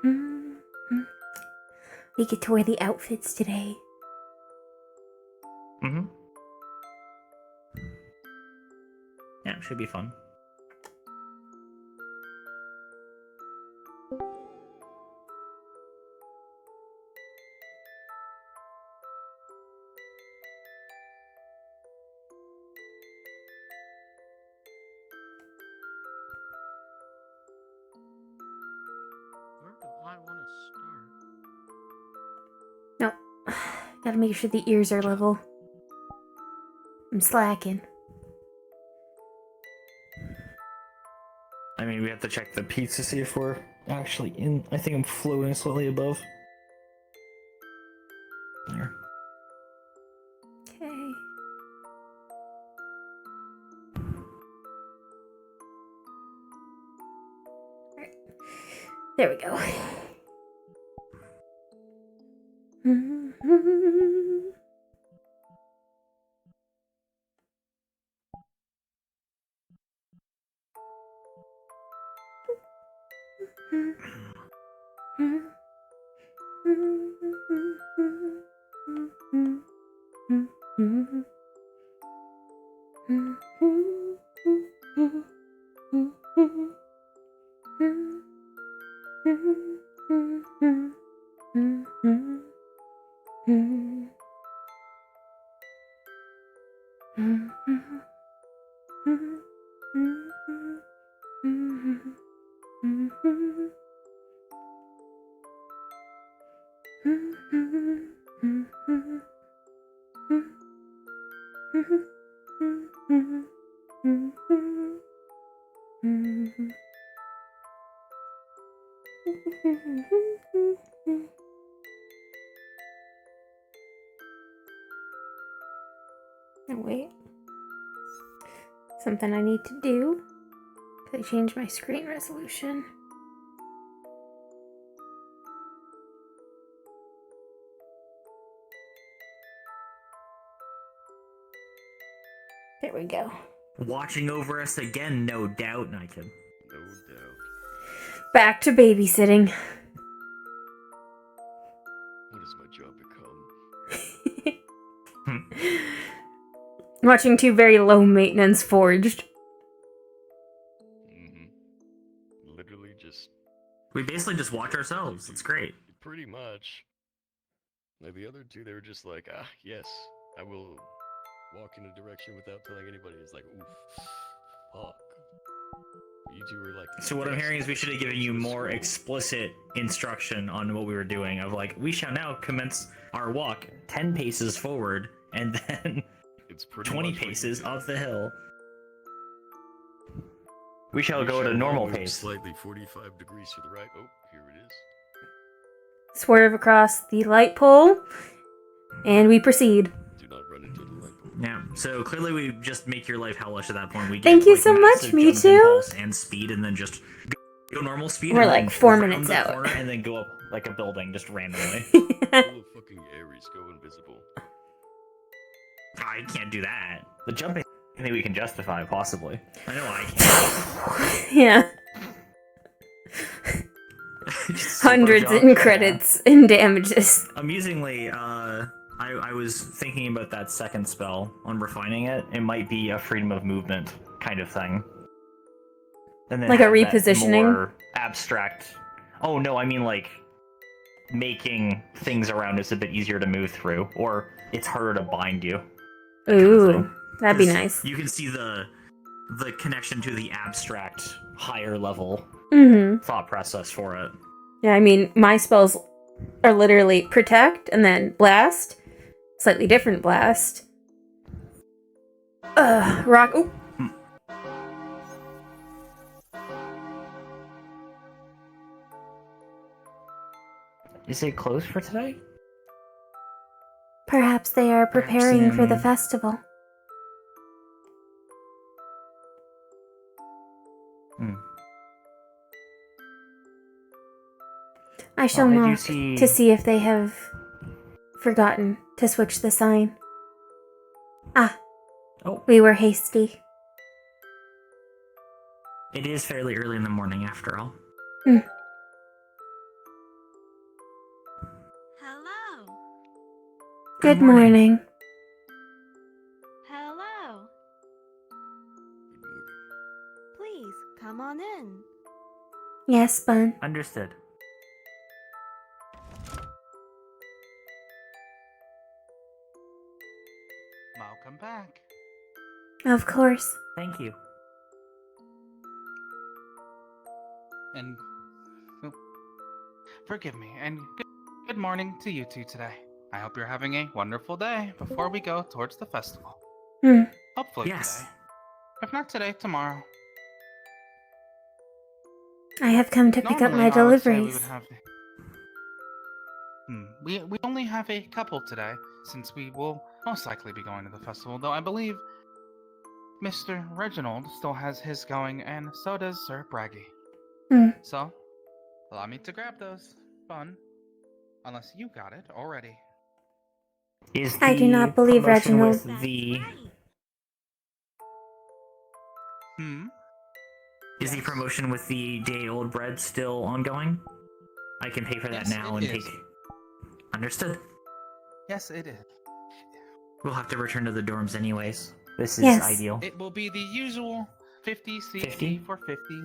Mm-hmm. We get to wear the outfits today. Mm-hmm. Yeah, it should be fun. Where do I want to start? No, gotta make sure the ears are level. I'm slacking. I mean, we have to check the peaks to see if we're actually in. I think I'm floating slightly above. There. Okay. Alright. There we go. Oh, wait. Something I need to do. Can I change my screen resolution? There we go. Watching over us again, no doubt, Nike. No doubt. Back to babysitting. What does my job become? Watching two very low maintenance Forged. Literally just... We basically just watch ourselves. It's great. Pretty much. Like the other two, they were just like, yes, I will walk in a direction without telling anybody. It's like, oof, fuck. You two were like... So what I'm hearing is we should have given you more explicit instruction on what we were doing. Of like, we shall now commence our walk 10 paces forward and then It's pretty 20 much what you paces did. up the hill. We shall We go at a shall now normal move pace. Slightly 45 degrees to the right. Oh, here it is. Swerve across the light pole. And we proceed. Do not run into the light bulb. Yeah, so clearly we just make your life hellish at that point. We get, Thank you like, so much, massive me jump too. impulse and speed, and then just go normal speed. We're and like then 4 round minutes the out. corner and then go up like a building just randomly. Full of fucking Aries, go invisible. I can't do that. The jumping thing we can justify, possibly. I know I can. Yeah. Just Hundreds super in jump, credits and damages. yeah. Amusingly, I was thinking about that second spell on refining it. It might be a freedom of movement kind of thing. And then Like a have that repositioning? more abstract. Oh no, I mean like making things around us a bit easier to move through, or it's harder to bind you. That kind of Ooh, thing. that'd be 'Cause nice. You can see the connection to the abstract, higher level thought process for it. Yeah, I mean, my spells are literally protect and then blast. Slightly different blast. Rock. Ooh. Is it closed for today? Perhaps they are preparing for the in- festival. I shall I do knock see- to see if they have forgotten to switch the sign. Ah, Oh, we were hasty. it is fairly early in the morning after all. Good morning. Hello. Good morning. Please, come on in. Yes, Bun. Understood. Welcome back. Of course. Thank you. And oh, forgive me, and good morning to you two today. I hope you're having a wonderful day before we go towards the festival. Hmm. Hopefully Yes. today. If not today, tomorrow. I have come to pick up my Normally, I would say we would deliveries. have. We only have a couple today, since we will most likely be going to the festival. Though I believe Mr. Reginald still has his going, and so does Sir Braggy. Hmm. So, allow me to grab those. Fun. Unless you got it already. Is I do the not believe promotion Reginald. with That's the right. is the Yes. promotion with the day-old bread still ongoing? I can pay for that Yes, now it and is. take. Understood. Yes, it is. We'll have to return to the dorms anyways. This is Yes. ideal. It will be the usual 50 CC 50? for 50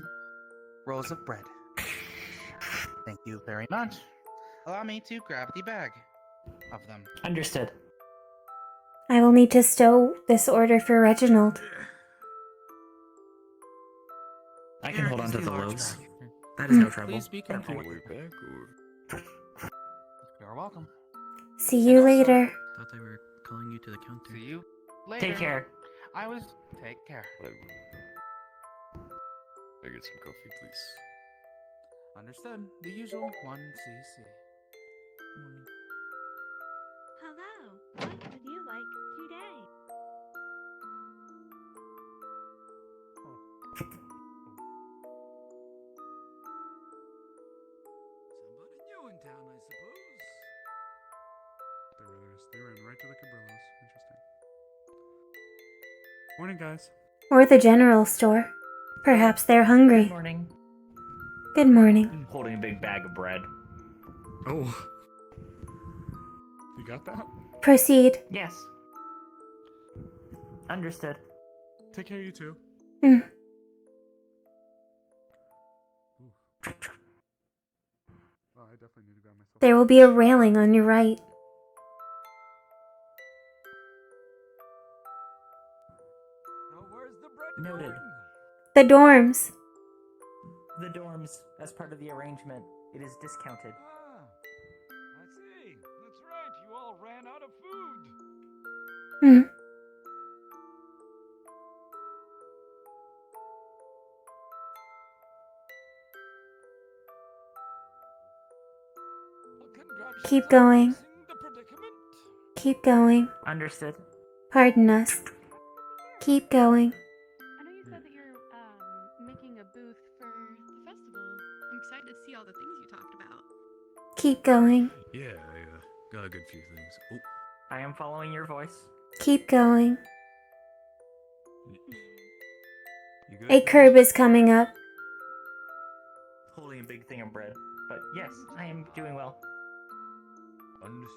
rolls of bread. Thank you very much. Allow me to grab the bag of them. Understood. I will need to stow this order for Reginald. I can Here hold on is to the the large loaves. bag. That is no trouble. Please be On careful your with way it. back, or You're welcome. See you And also- later. Thought they were calling you to the counter. See you later. Take care. I was. Take care. I get some coffee, please. Understood. The usual 1 CC. Hello. What would you like today? Somebody new in town, I suppose. They ran right to the Cabrillos. Interesting. Morning, guys. Or the general store. Perhaps they're Good hungry. morning. Good morning. I'm holding a big bag of bread. Oh. You got that? Proceed. Yes. Understood. Take care, you two. Hmm. Oh, I definitely need to grab myself. There will be a railing on your right. Now where's the bread Noted. going? The dorms. The dorms, as part of the arrangement, it is discounted. Ah, I see. That's right. You all ran out of food. Hmm. Well, congratulations Keep on going. fixing the predicament. Keep going. Understood. Pardon us. Keep going. I know you said that you're making a booth for the festival. I'm excited to see all the things you talked about. Keep going. Yeah, I got a good few things. Oh, I am following your voice. Keep going. you good? A curb is coming up. Holding a big thing of bread. But yes, I am doing well. Understood.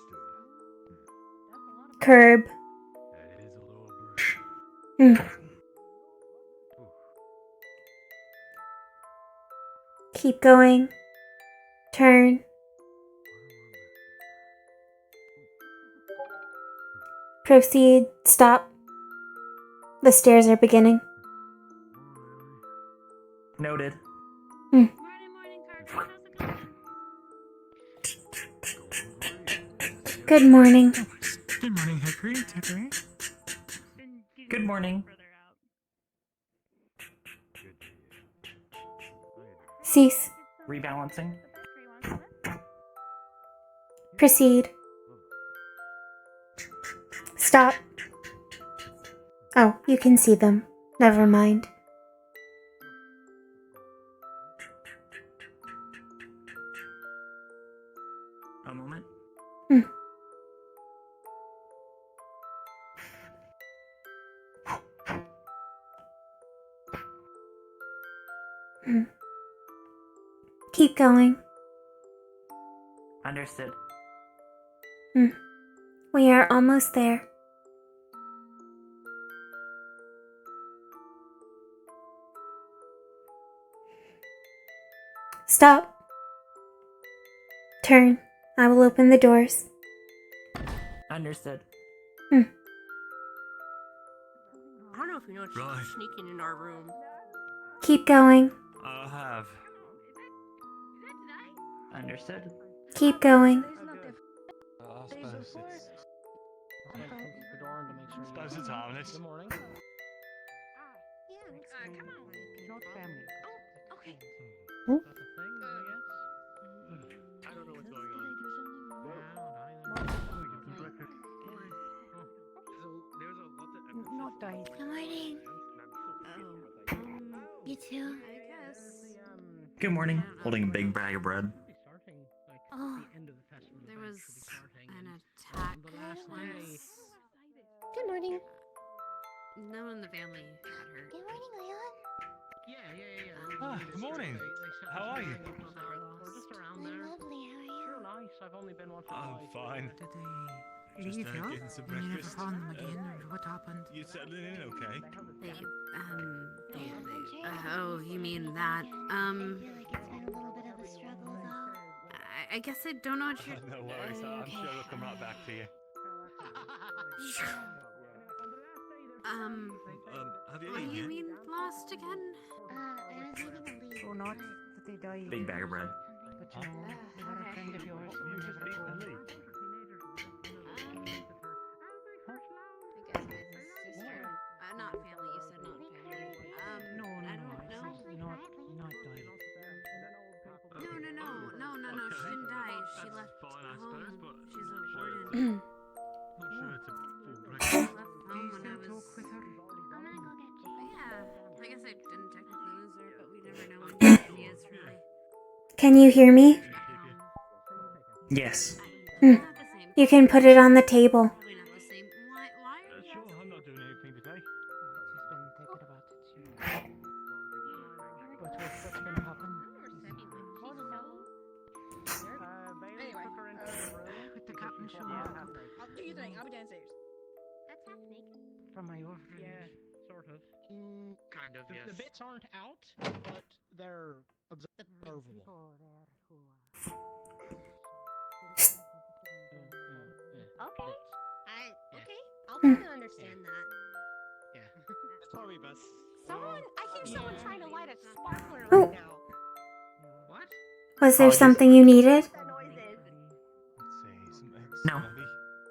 Curb. That is a little brush. Hmm. Ooh. Keep going. Turn. Proceed. Stop. The stairs are beginning. Noted. Morning, morning, Carter. How's it going? Good morning. Good morning, Hickory. Dickory. Good morning. Cease. Rebalancing. Proceed. Stop. Oh, you can see them. Never mind. A moment. Hmm. Hmm. Keep going. Understood. Hmm. We are almost there. Stop. Turn. I will open the doors. Understood. I don't know if you know she's Right. sneaking in our room. Keep going. I'll have. Understood. Keep going. I suppose it's. Suppose it's harmless. Come on. Not family. Oh, okay. I don't know what's going on. There's a lot that. Not died. Good morning. You too? I guess. Good morning. Holding a big bag of bread. Oh, There was an attack once. good morning. No one in the family got hurt. Good morning, Leon. Ah, good morning. How are you? I'm lovely. How are you? I'm fine. Did they Just leave you? getting some And you never breakfast. found them again, or what happened? You settling in okay? Oh, you mean that? I feel like it's been a little bit of a struggle, though. I guess I don't know what you're. No worries. I'm Okay. sure we'll come right back to you. Have you What do eaten you yet? mean lost again? I was eating a leaf. So not that they died. Big bag of bread. But you know, they were a friend of yours. You never told me. I guess my sister. Not family. You said not family. No, I no, don't know. not died. No. She didn't die. She left Fine, I home. suppose, but She's a sure. warden. Not sure it's a full She breakfast. left Do home you when I still was. talk with her? I'm gonna go get Jane. Yeah, I guess I didn't technically lose her, but we never know when she is really Can you hear me? back home. Yes. Hmm. Not the same. You can put it on the table. Probably not the same. Why are you Sure, asking? I'm not doing anything today. She's been thinking about it. What's gonna happen? With the captain show up I'll do you think. I'll be downstairs. That's happening. from my orphanage. Yeah, sort of. Kind of, yes. The bits aren't out, but they're observable. Okay. Yeah. Okay. I'll try to understand that. Yeah. It's probably best. Someone, I hear someone trying to light a sparkler Oh. right now. What? Was there Apologies. something you needed? What that noise is. Let's see, some eggs. No.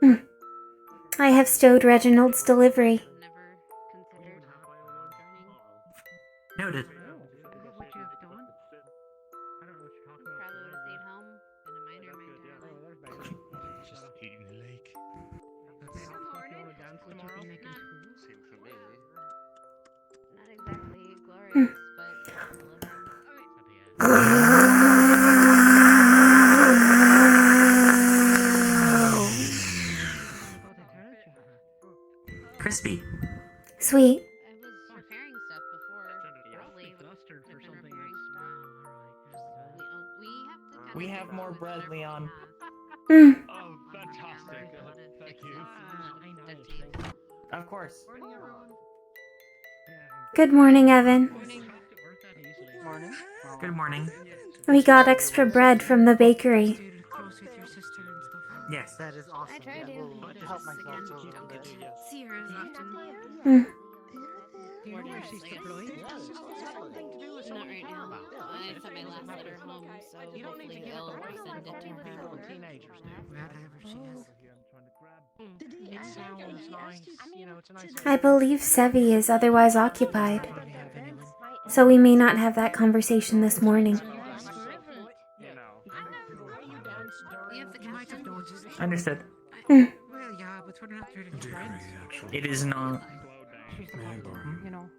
Maybe. I have stowed Reginald's delivery. Never considered joining. Noted. What would you have done? I don't know what you're talking about. Probably would have stayed home, been a minor my entire life. Just eating a lake. Good morning. Dance Would you tomorrow? be making food? Same for me. Not exactly glorious, but it's a living. Crispy. Sweet. I was preparing stuff before. Probably would Flustered for have been something preparing that's. stuff. We have to kind We of have figure more out bread, whatever we Leon. have. Mm. Oh, fantastic. How to Thank fix you. it so I know. it's good to use. Of course. Good morning, Evan. Morning. Good morning. We got extra bread from the bakery. Stayed close with your sister and stuff. Yes. That is awesome. I try to. help Just myself again, too. don't get to see her as often. Mm. Do you know where she's deployed? Not right now. I sent my last letter home, so hopefully they'll send it to her. Teenagers do. Wherever she is. It sounds nice. You know, it's a nice. I believe Sevi is otherwise occupied, Probably have anyone. so we may not have that conversation this morning. You know. You have the You might have captain? noticed. Understood. Mm. Well, yeah, but we're not really friends. It is not. She's the one, you know,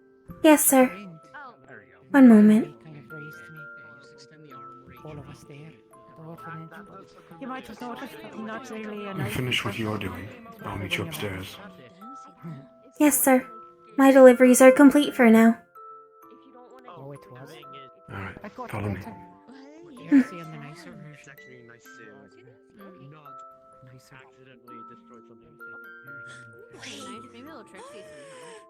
Yes, sir. Friend. There you go. One moment. kind of raised me. Just extend the arm reach. All of us there. The orphanage. You might have noticed that he's not really a You nice finish what person. you're doing. I'll meet you upstairs. Yes, sir. My deliveries are complete for now. Oh, it was. Alright, I got follow me. You're seeing the nicer version. It's actually a nice sir. accidentally destroyed something. Nice, maybe a little tricksy sometimes.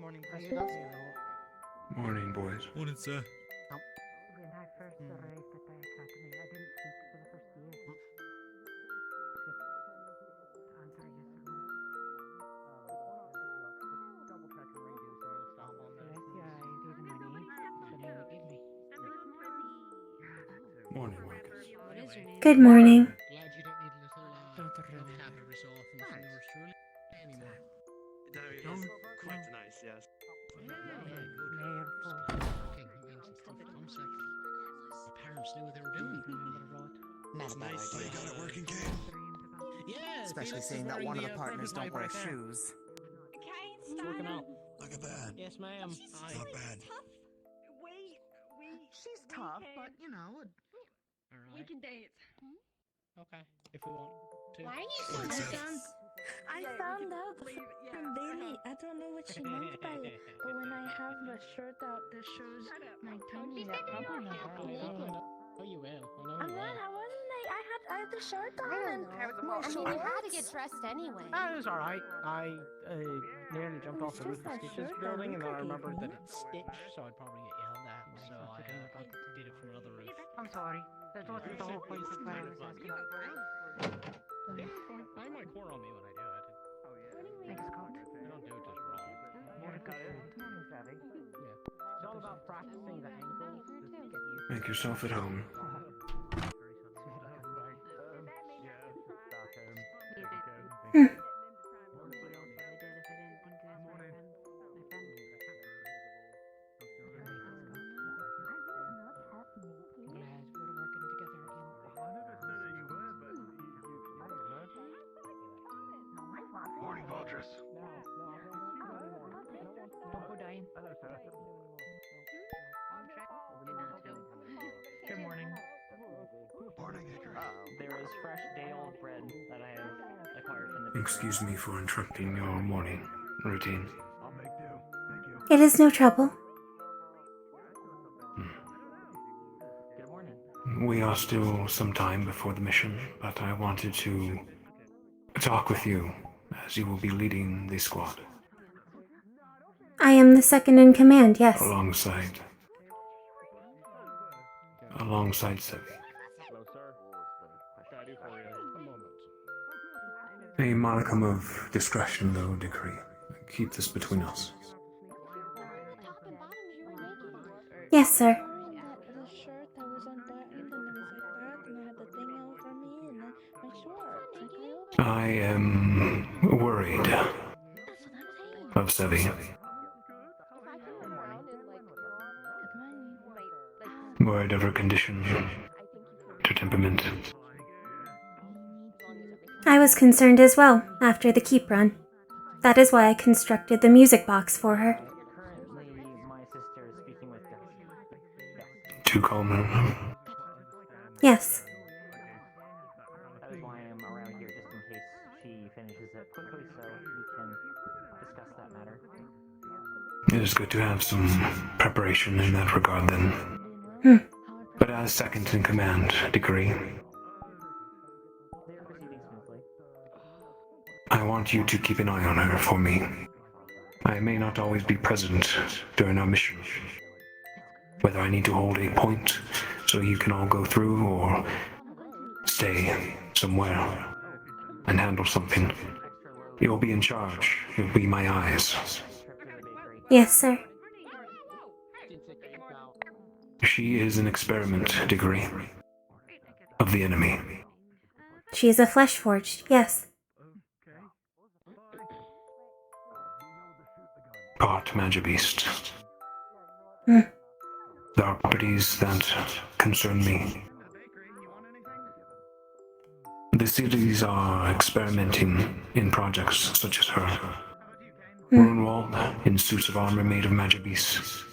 Morning, Are you Preston. those? Morning, boys. Morning, sir. When I first arrived at the academy, I didn't speak for the first year. Could answer yes or no. Double check and redo some of the stuff on there. Yes, yeah, I gave him my name. The name you gave me. Morning, Marcus. What is your name? Good morning. Glad you don't need a little tab every so often from yours truly anymore. No, it's quite nice, yes. Mayor for Working means and stuff. I'm like, my parents knew what they were doing. Not a bad Nice. idea. You got it working, kid. Yeah, Especially Felix is seeing that wearing one of the, the partners profit don't wear right there. shoes. It's working out. Look at that. Yes, ma'am. Not bad. She's tough, but you know. We can date. Okay, if we want to. Why are you so so nice? I found out from Bailey. I don't know what she meant by it, but when I have my shirt out that shows my tummy, that probably not I know you will. I know you will. I wasn't. I had the shirt on and my I mean, you had to get dressed anyway. It was alright. I nearly jumped off the roof of that Stitch's shirt that building, and then I Luca remembered gave that me. it's Stitch, so I'd probably get yelled at. So I did it from another roof. I'm sorry. That wasn't the whole point of why I was asking. I might core on me when I do it. Thanks, Scott. I don't do it just wrong. Morning, Morning, Savvy. Yeah. It's all about practicing the angles. Just get used Make yourself at home. Hmm. Morning, Fortress. Don't go dying. Good morning. Morning, Dickory. There is fresh day-old bread that I have acquired from the Excuse me for interrupting your morning routine. I'll make do. Thank you. It is no trouble. Good morning. We are still some time before the mission, but I wanted to talk with you as you will be leading the squad I am the second in command, yes. alongside Sevi. Hello, sir. What can I do for you? A moment. A modicum of discretion, though, Dickory. Keep this between us. Yes, sir. the shirt that was unbuttoned and it was like that, and I had the thing over me and my shorts. I am worried of Sevi. Worried of her condition, her temperament. I was concerned as well after the keep run. That is why I constructed the music box for her. Currently, my sister is speaking with Gus. To calm her. Yes. That is why I'm around here, just in case she finishes it quickly, so we can discuss that matter. It is good to have some preparation in that regard, then. Hmm. But as second in command, Dickory, They are proceeding smoothly. I want you to keep an eye on her for me. I may not always be present during our mission. Whether I need to hold a point so you can all go through, or stay somewhere and handle something, you'll be in charge. You'll be my eyes. Yes, sir. She is an experiment, Dickory, of the enemy. She is a flesh forged, yes. Part magic beast. Hmm. There are properties that concern me. The cities are experimenting in projects such as her. Runewald in suits of armor made of magic beasts.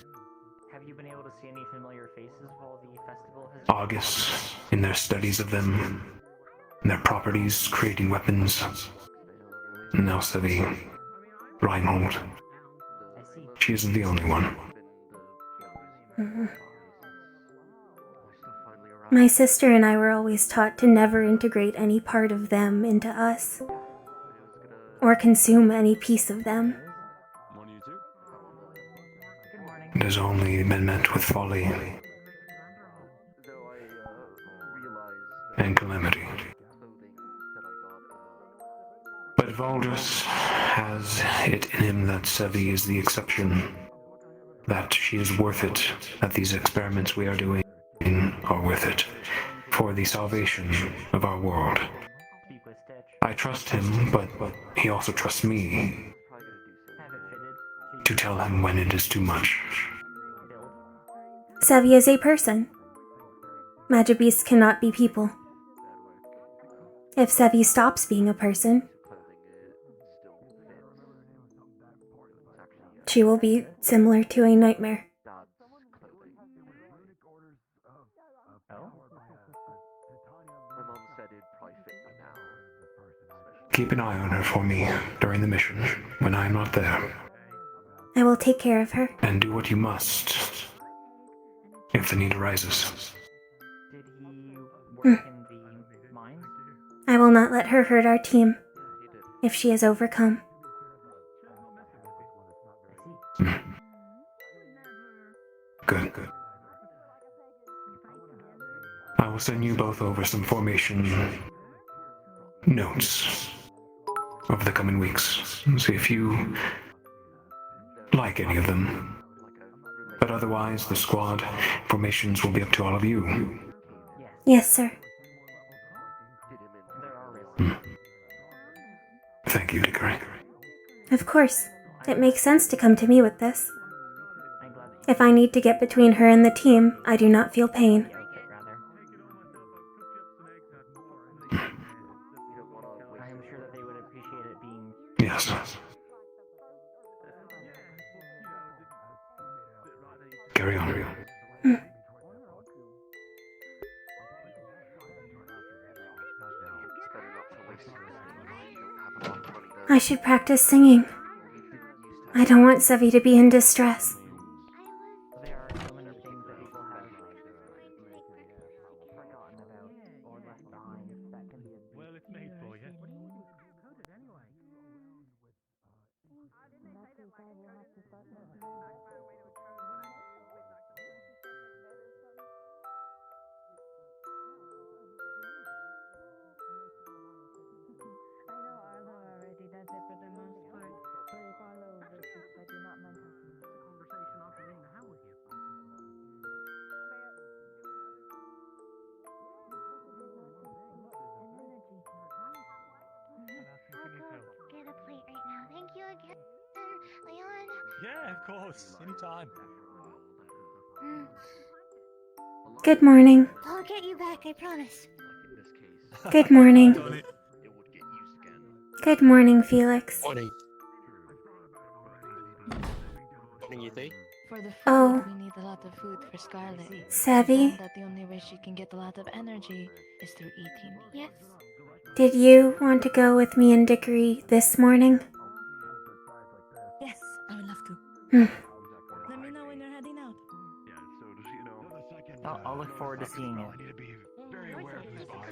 Have you been able to see any familiar faces while the festival has... August in their studies of them, and their properties, creating weapons. Now Sevi, Reinhold. She isn't the only one. My sister and I were always taught to never integrate any part of them into us, or consume any piece of them. It has only been met with folly and calamity. But Valdris has it in him that Sevi is the exception, that she is worth it, that these experiments we are doing are worth it, for the salvation of our world. I trust him, but he also trusts me to tell him when it is too much. Sevi is a person. Magibeasts cannot be people. If Sevi stops being a person, she will be similar to a nightmare. Keep an eye on her for me during the mission when I am not there. I will take care of her. And do what you must if the need arises. I will not let her hurt our team if she is overcome. Good. I will send you both over some formation notes over the coming weeks. See if you like any of them. But otherwise, the squad formations will be up to all of you. Yes, sir. Thank you, Dickory. Of course. It makes sense to come to me with this. If I need to get between her and the team, I do not feel pain. Yes. Carry on. I should practice singing. I don't want Sevi to be in distress. Get a plate right now. Thank you again, Leon. Yeah, of course. Anytime. Good morning. I'll get you back, I promise. Good morning. Good morning, Felix. Morning. Morning, you think? For the food, Oh. we need a lot of food for Scarlet. Sevi? She found that the only way she can get a lot of energy is through eating. Yes. Did you want to go with me and Dickory this morning? Yes, I would love to. Let me know when you're heading out. I'll look forward to seeing it.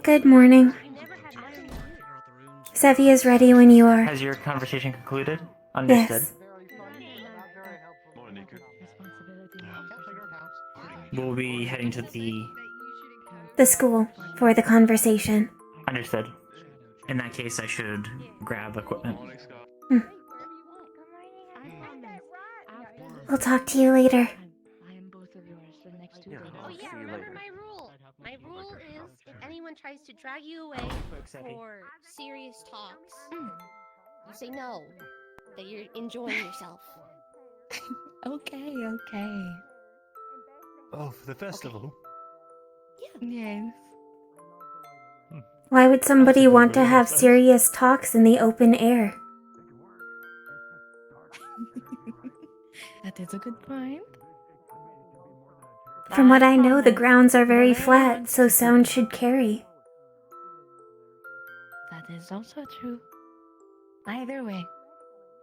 Good morning. Sevi is ready when you are. Has your conversation concluded? Understood. Yes. We'll be heading to The school for the conversation. Understood. In that case, I should grab equipment. We'll talk to you later. I am both of yours for the next 2 days. Oh yeah, remember my rule. My rule is if anyone tries to drag you away for serious talks, you say no. That you're enjoying yourself. Okay. Oh, for the festival? Yes. Why would somebody want to have serious talks in the open air? That is a good point. From what I know, the grounds are very flat, so sound should carry. That is also true. Either way,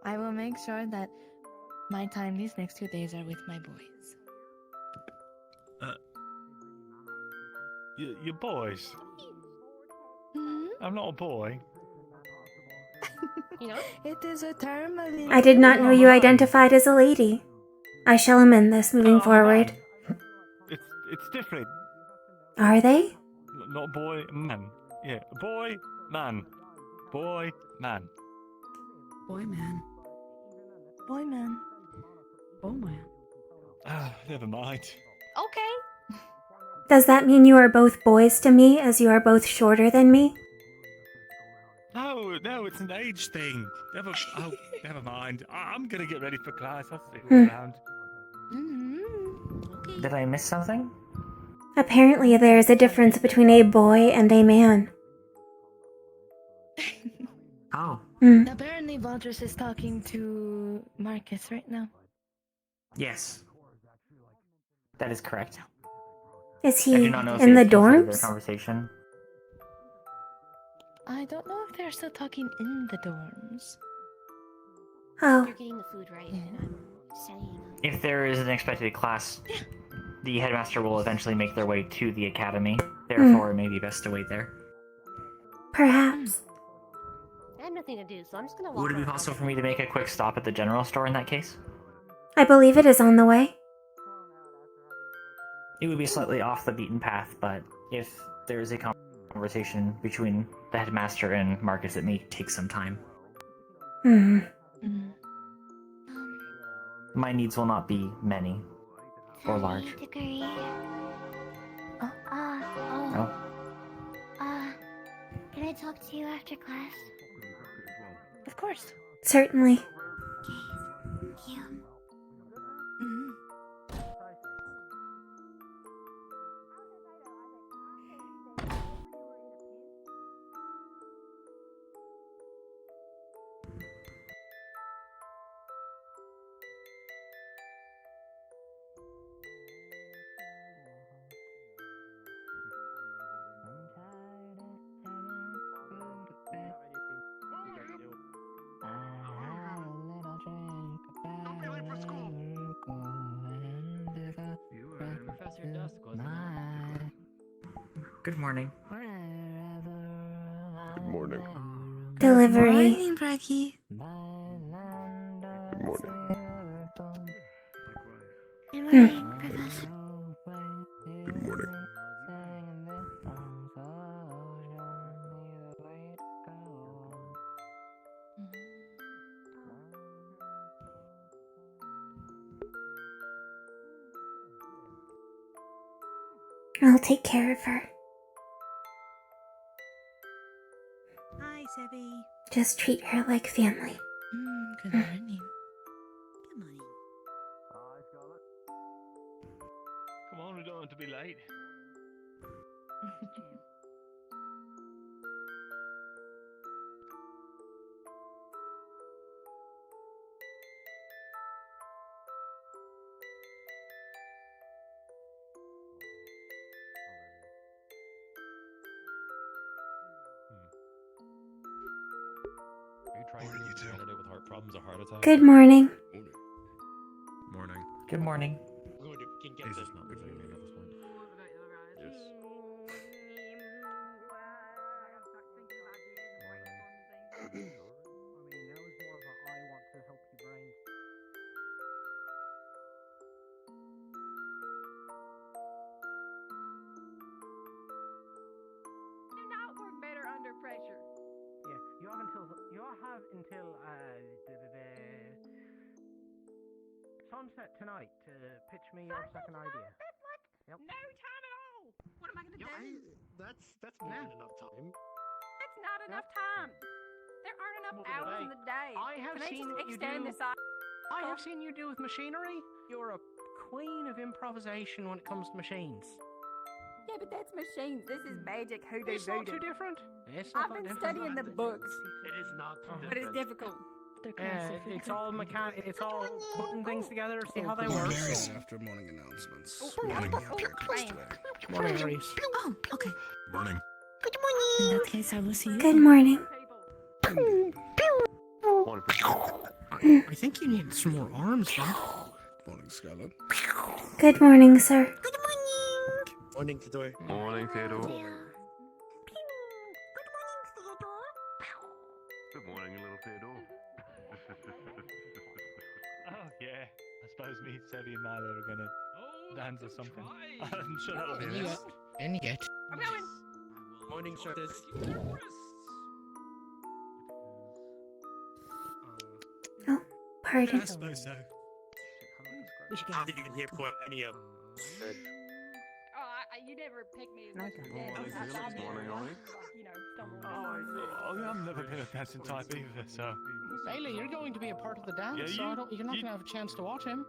I will make sure that my time these next 2 days are with my boys. You're boys. Hmm? I'm not a boy. You know? It is a term of I did not know you identified as a lady. I shall amend this moving forward. It's different. Are they? Not boy, man. Yeah, boy, man. Boy, man. Boy, man. Boy, man. Oh, man. Ah, never mind. Okay. Does that mean you are both boys to me, as you are both shorter than me? No, it's an age thing. Never mind. I'm gonna get ready for class. I'll see Hmm. you around. Mm-hmm. Okay. Did I miss something? Apparently there is a difference between a boy and a man. Oh. Apparently, Valtris is talking to Marcus right now. Yes. That is correct. Is I he do not know if in the they've concluded their dorms? conversation. I don't know if they're still talking in the dorms. Oh. You're getting the food right, and I'm setting up. If there is an expected class, the headmaster will eventually make their way to the academy. Therefore, it may be best to wait there. Perhaps. I have nothing to do, so I'm just gonna walk Would it be around. possible for me to make a quick stop at the general store in that case? I believe it is on the way. It would be slightly off the beaten path, but if there is a conversation between the headmaster and Marcus, it may take some time. Hmm. My needs will not be many or large. Dickory. Oh. Can I talk to you after class? Of course. Certainly. Thank you. Professor Dusk was Good morning. Good morning. Delivery. Morning, Breggy. Good morning. Good morning, Professor. Good morning. I'll take care of her. Hi, Sebby. Just treat her like family. Good morning. Good morning. Come on, we don't want to be late. Are you trying to give a candidate with heart problems a heart attack? Good morning. Morning. Good morning. Can get this not good for you at this point. Yes. Do not work better under pressure. Yeah, you have until sunset tonight to pitch me your second idea. Yep. No time at all. What am I gonna do? That's more than enough time. That's not enough time. There aren't enough More than a hours day. in the day. I have Can seen I what just you extend do. this out? I have seen you do with machinery. You're a queen of improvisation when it comes to machines. Yeah, but that's machines. This is magic hoodoo It's not voodoo. too different. It's not I've that been different. studying the books, It is not but it's difficult. It's all It's all putting things together to see how they work. After morning announcements. Morning. Morning, Reese. Oh, okay. Morning. In that case, I will see you. Good morning. I think you need some more arms, man. Morning, Scarlet. Good morning, sir. Morning, Theodore. Morning, Theodore. Good morning, little Theodore. Oh, yeah. I suppose me, Sevy, and Milo are gonna dance or something. I'm sure that'll be And you nice. get. And you get. I'm going! Morning, Shortest. Oh, pardon. I suppose so. How did you get here before any of them? You never pick me. Morning, Ollie. Oh, I've never been a dancing type either, so. Bailey, you're going to be a part of the dance, Yeah, so you're not going to have a chance to watch him.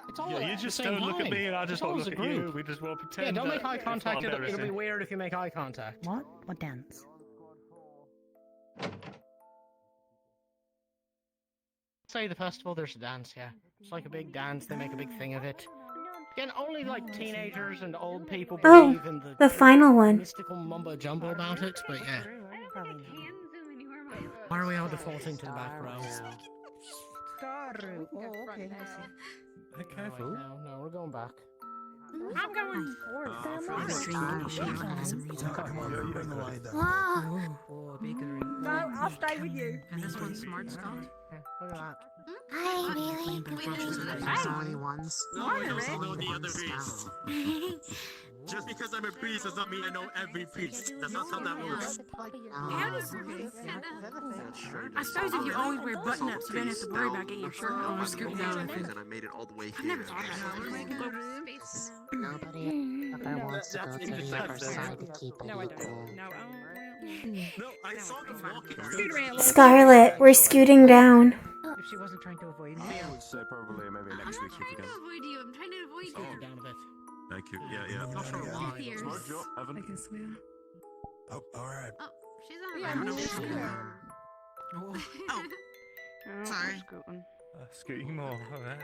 It's all Yeah, at you the just same don't look at time. me and I just It's won't all as look a at you. group. We just won't pretend. Yeah, don't that make eye it's contact. not It'll be embarrassing. weird if you make eye contact. What? What dance? Say the festival, there's a dance, yeah. It's like a big dance, they make a big thing of it. Again, only like teenagers and old people Oh, believe in the final one. mystical mumbo jumbo about it, but yeah. Why are we all defaulting to the back row? Star. Oh, okay. I see. Careful. No, we're going back. I'm going forward. Oh, bakery. No, I'll stay with you. And this one's smart, Scott? Look at that. Hi, Bailey. There's only ones. No, I don't know the other priest. Just because I'm a priest does not mean I know every priest. That's not how that works. I suppose if you always wear button-ups, you don't have to worry about getting your shirt on or scooting down. And I made it all the way I've here. never thought about that. Nobody ever wants to go to the other side to keep it No, I equal. don't. No, No, I saw them walking. Scoot around. Scarlet, we're scooting down. If she wasn't trying to avoid me. I would say probably maybe next week if you can. avoid you. I'm trying to avoid you. Down a bit. Thank you. Yeah. Not sure why. Ears. Smart job, Evan. can swim. Oh, alright. Oh, she's on. Oh, sorry. Scooting more. Alright.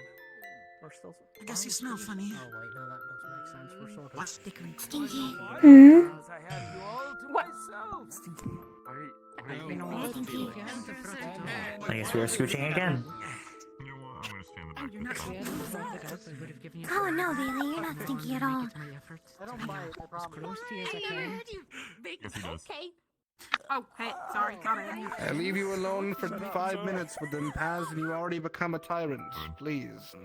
We're still. I guess you smell funny. Oh wait, no, that does make sense. We're sort of. What's Dickory? Stinky. Hmm? I have you all to myself. Stinky. I guess we are scooching again. Oh, you're not scared. I would have given you. Oh no, Bailey, you're not stinky at all. My efforts. I don't bite. I As promise. close to you as I can. Okay. Oh, hey, sorry, got it. I leave you alone for 5 minutes with them, Paz, and you already become a tyrant. Please.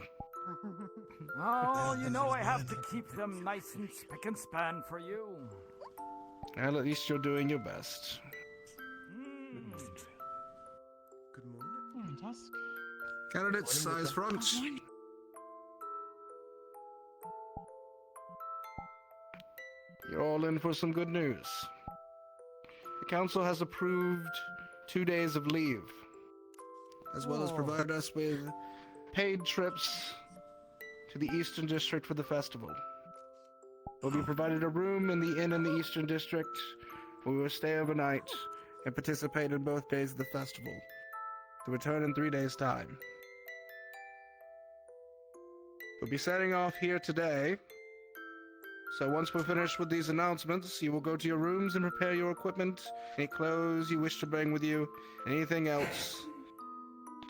Oh, you know I have to keep them nice and spick and span for you. Well, at least you're doing your best. Good morning. Tusk. Candidates, size front. You're all in for some good news. The council has approved 2 days of leave, As well as provide us with paid trips to the Eastern District for the festival. We'll be provided a room in the inn in the Eastern District, where we will stay overnight and participate in both days of the festival, to return in 3 days' time. We'll be setting off here today, so once we're finished with these announcements, you will go to your rooms and prepare your equipment, any clothes you wish to bring with you, anything else,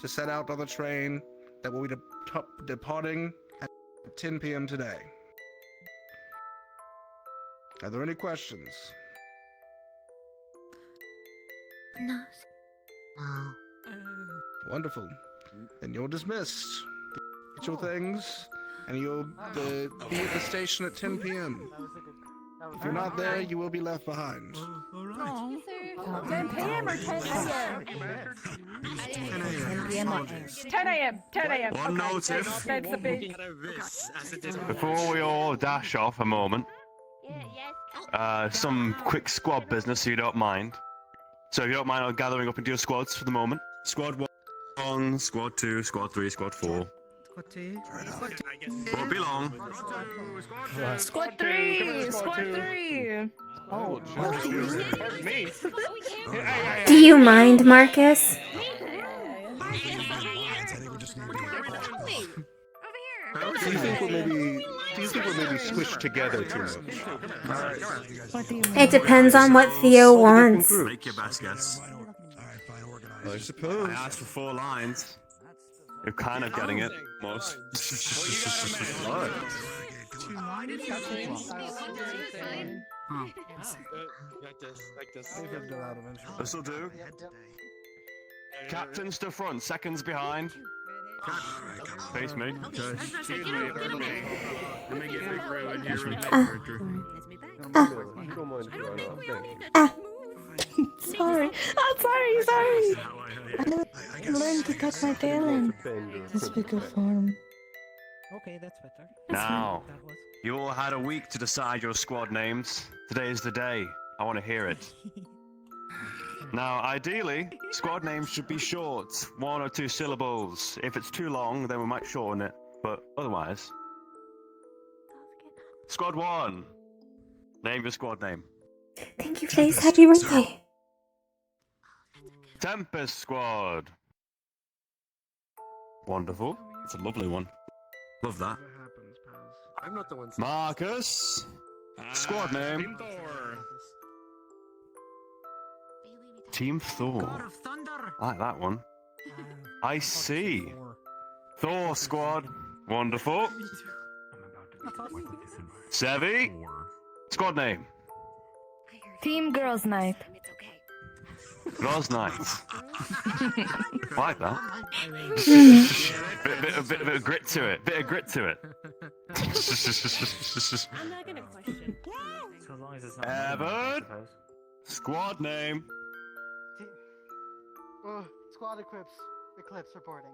to set out on the train that will be departing at 10 p.m. today. Are there any questions? No. No. Wonderful. Then you're dismissed. Get your things, and you'll be at the station at 10 p.m. If you're not there, you will be left behind. 10 p.m. or 10 a.m.? 10 p.m. 10 a.m. 10 a.m. One Okay, note, that's the big. Before we all dash off a moment, some quick squad business, so you don't mind. So if you don't mind, I'm gathering up into your squads for the moment. Squad 1, Squad 2, Squad 3, Squad 4. Squad 2. Won't be long. Squad 3! Squad 3! Oh, Me? Do you mind, Marcus? Do you think we'll maybe squished together too much? It depends on what Theo wants. Make your best guess. I suppose. I asked for 4 lines. You're kind of getting it, most. Like this. This'll do. Captains to front, seconds behind. Face me. Excuse me, pardon me. Let me get Big Brew in here with my Ah. character. Don't mind if you run off, thank you. Sorry. Oh, sorry. I learned to cut my tail in the speaker form. Okay, that's better. Now, you all had a week to decide your squad names. Today is the day. I want to hear it. Now, ideally, squad names should be short, 1 or 2 syllables. If it's too long, then we might shorten it, but otherwise. Squad 1. Name your squad name. Thank you, Face. Happy birthday. Tempest Squad. Wonderful. It's a lovely one. Love that. I'm not the one. Marcus. Squad name. Team Thor. I like that one. I see. Thor Squad. Wonderful. Sevi. Squad name. Team Girls Night. Girls Night. I like that. bit of grit to it. Bit of grit to it. I'm not gonna question. So as long as it's not Evan. Squad name. Squad Eclipse reporting.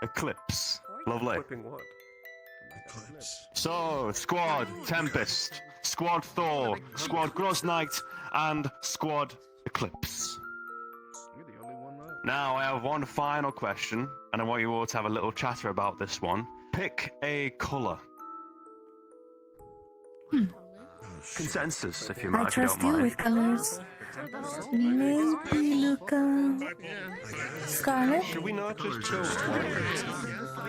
Eclipse. Lovely. What? So, Squad Tempest, Squad Thor, Squad Gross Knight, and Squad Eclipse. You're the only one left. Now, I have one final question, and I want you all to have a little chatter about this one. Pick a colour. Consensus, if you I might, if you trust don't you mind. with colors. Maybe look scarlet. Should we not just go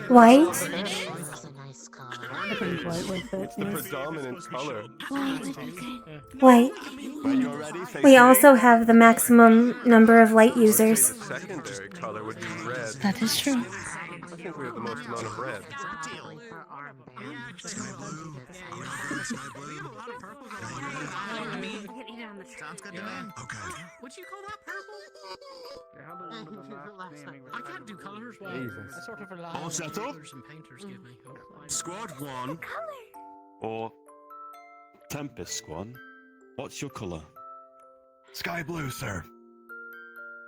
White. I think white would fit. It's the predominant color. White. When you're ready, face We me. also have the maximum number of light users. The secondary color would be red. That is true. I think we have the most amount of red. Sounds good to me. Okay. Would you call that purple? I can't do colors well. Jesus. I sort of rely All on set the up? colours and painters give me. Squad 1 or Tempest Squad, what's your colour? Sky blue, sir.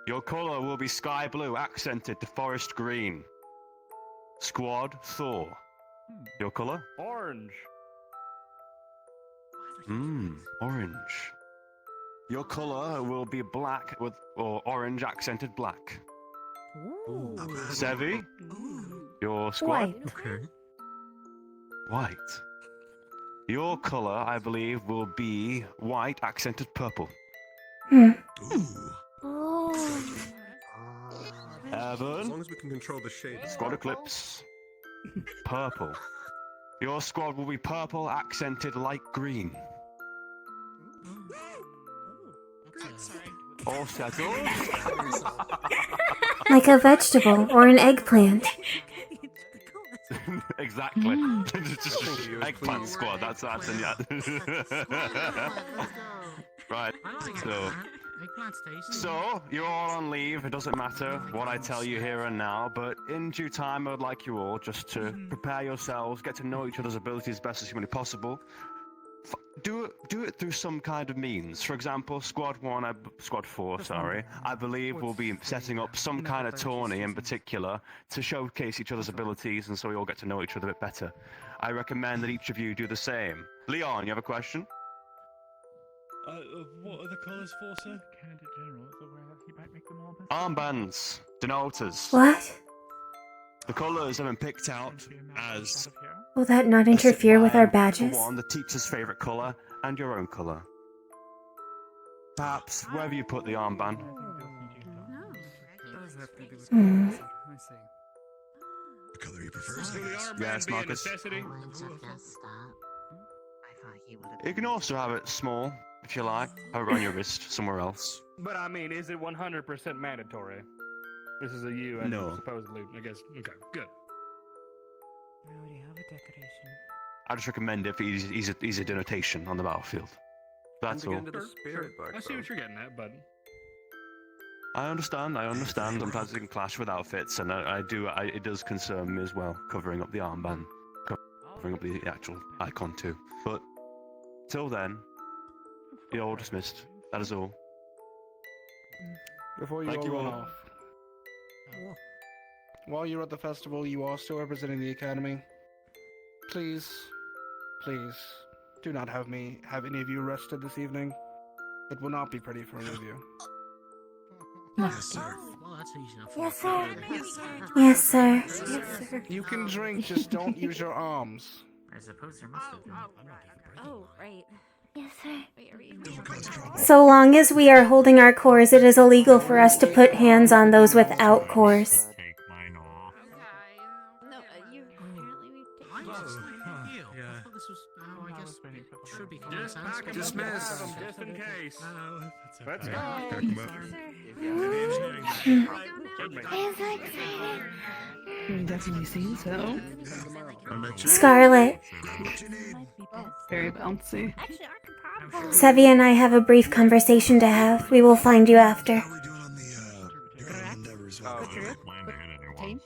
Your colour will be sky blue, accented to forest green. Squad Thor. Your colour? Orange. Orange. Your colour will be black with or orange accented black. Sevi? Your squad? White. Okay. White. Your colour, I believe, will be white accented purple. Oh. As Evan? long as we can control the shades. Squad Eclipse. Purple. Your squad will be purple accented light green. All settled? Like a vegetable or an eggplant. Exactly. Eggplant squad, that's in Right, so, you're all on leave, it doesn't matter what I tell you here and now, but in due time I would like you all just to prepare yourselves, get to know each other's abilities as best as humanly possible. Do it through some kind of means. For example, Squad 4, sorry, I believe we'll be setting up some kind of tourney in particular to showcase each other's abilities and so we all get to know each other a bit better. I recommend that each of you do the same. Leon, you have a question? What are the colours for, sir? Candidate General, so where he might make them all. Armbands, denoters. What? The colours have been picked out as Will that not interfere with our badges? for one, the teacher's favourite colour, and your own colour. Perhaps wherever you put the armband. The color he prefers. Yes, Marcus. You can also have it small, if you like. Have it around your wrist, somewhere else. But I mean, is it 100% mandatory? This is a you and No. supposedly, I guess. Okay, good. We already have a decoration. I just recommend it for easy denotation on the battlefield. That's all. I see what you're getting at, bud. I understand. Sometimes it can clash with outfits, and it does concern me as well, covering up the armband, covering up the actual icon too. But till then, you're all dismissed. That is all. Before you Thank all you run all. off, while you're at the festival, you are still representing the Academy. Please, do not have any of you arrested this evening. It will not be pretty for any of you. Yes, sir. Well, that's easy enough. Yes, sir. Yes, sir. Yes, sir. Yes, sir. You can drink, just don't use your arms. I suppose there must have been. Oh, right. Yes, sir. Wait, are we? So long as we are holding our cores, it is illegal for us to put hands on those without cores. Take mine off. No, you apparently we take. I just like you. Yeah. I thought this was. Oh, I guess it should be common Just sense. pack but- him up and Dismiss. have him, just in case. Let's go. Pack him up. Definitely seems so. Scarlet, Very bouncy. Sevi and I have a brief conversation to have. We will find you after. Team?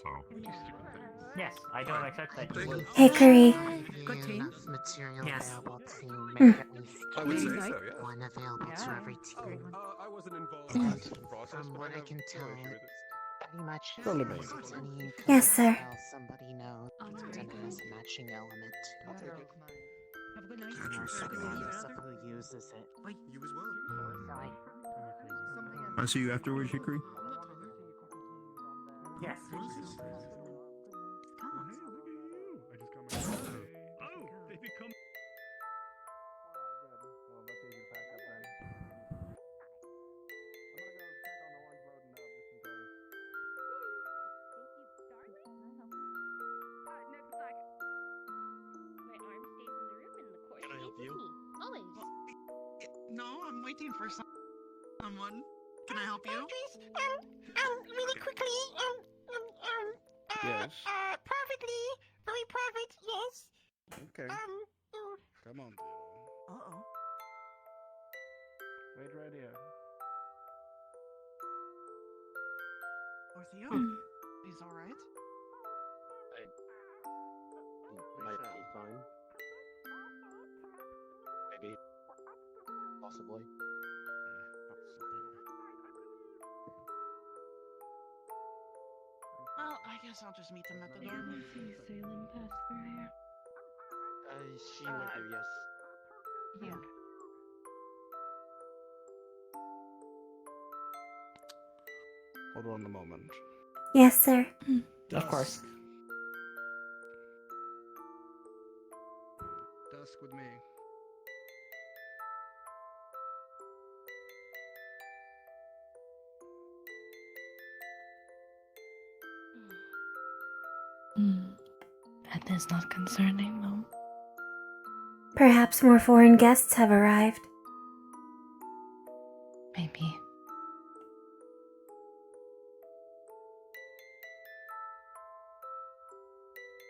Yes, I don't expect that you would. Hickory. Good team. Material Yes. available to Hmm. make at least I would say so, yes. one available to every team. I wasn't involved And in the process, from but what I have can no tell, issue with it. pretty much Follow me. any Yes, sir. spell somebody knows and has a matching element to it. Have a good night. Regardless of who uses it. You as well. I'll see you afterwards, Hickory. Yes. Oh, they become. My arm stays in the room and the cord Can I stays help with you? me. Always. No, I'm waiting for someone. Can I help you? Really quickly, Yes. privately, very private, yes. Okay. Come on. Uh-oh. Wait right here. Ortheo? He's alright? Might be fine. Maybe. Possibly. Well, I guess I'll just meet them at the door. Sailing past through here. She would do, yes. Yeah. Hold on a moment. Yes, sir. Of course. Dusk with me. That is not concerning, though. Perhaps more foreign guests have arrived. Maybe.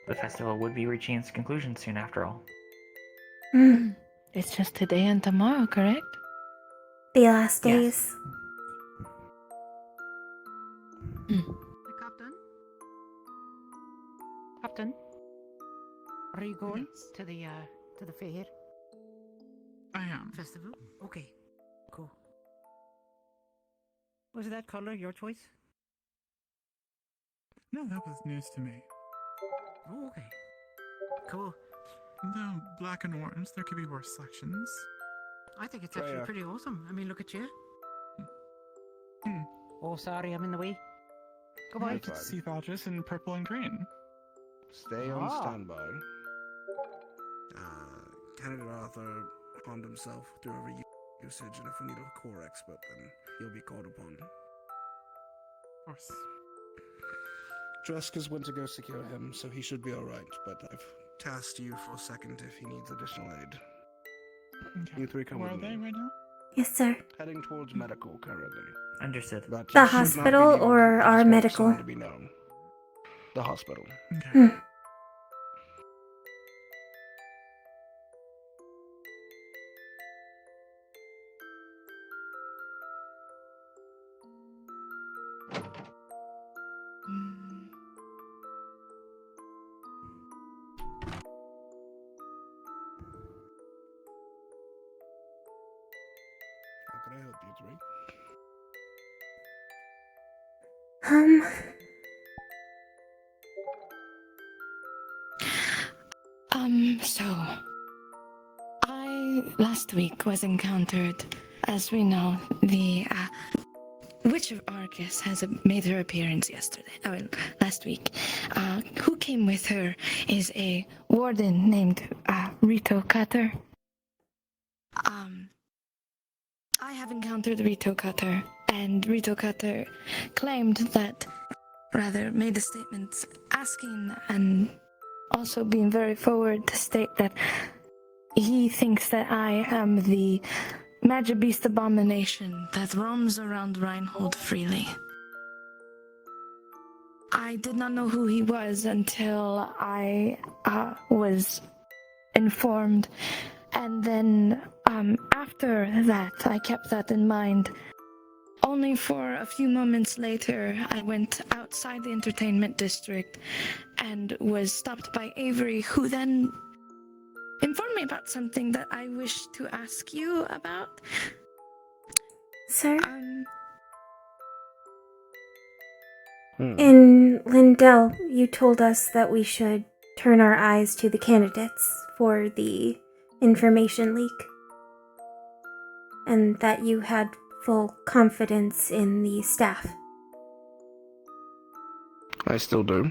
The festival would be reaching its conclusion soon after all. It's just today and tomorrow, correct? The last days. The captain? Captain, are you going to the fair I am. festival? Okay, cool. Was that color your choice? No, that was news to me. Oh, okay. Cool. The black and orange, there could be worse selections. I think it's Oh, actually yeah. pretty awesome. I mean, look at you. Hmm. Oh, sorry, I'm in the way. Goodbye. Look at Sea Thalgis in purple and green. Stay on Ah. standby. Candidate Arthur harmed himself through overusage, and if we need a core expert, then he'll be called upon. Of course. Dreska's went to go secure him, so he should be alright, but I've tasked you for a second if he needs additional aid. Okay. You three come Where with are they me. right now? Yes, sir. Heading towards medical currently. Understood. But The it should not hospital be needed. or I just our want medical? someone to be known. The hospital. Okay. can I help you, Three? So I last week was encountered. As we know, the Witch of Argus has made her appearance last week. Who came with her is a warden named Rito Cutter. I have encountered Rito Cutter, and Rito Cutter claimed that, rather, made a statement asking and also being very forward to state that he thinks that I am the magic beast abomination that roams around Reinhold freely. I did not know who he was until I was informed, and then after that, I kept that in mind. Only for a few moments later, I went outside the entertainment district and was stopped by Avery, who then informed me about something that I wish to ask you about. Sir? In Lindell, you told us that we should turn our eyes to the candidates for the information leak, and that you had full confidence in the staff. I still do.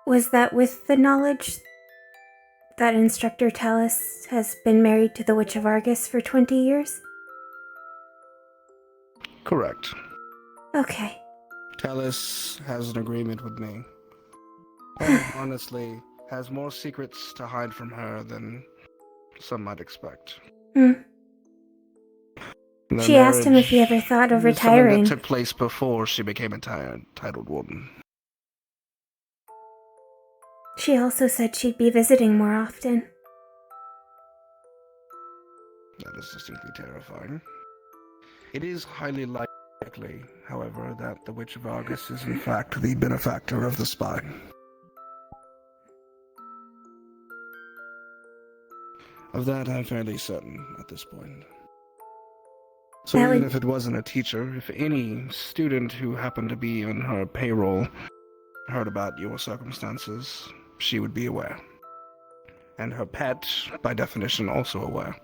Was that with the knowledge that Instructor Talus has been married to the Witch of Argus for 20 years? Correct. Okay. Talus has an agreement with me. And honestly, has more secrets to hide from her than some might expect. She asked him if he ever thought of was something retiring. that took place before she became a titled warden. She also said she'd be visiting more often. That is distinctly terrifying. It is highly likely, however, that the Witch of Argus is in fact the benefactor of the spy. Of that I'm fairly certain at this point. So even if it wasn't a teacher, if any student who happened to be on her payroll heard about your circumstances, she would be aware. And her pet, by definition, also aware.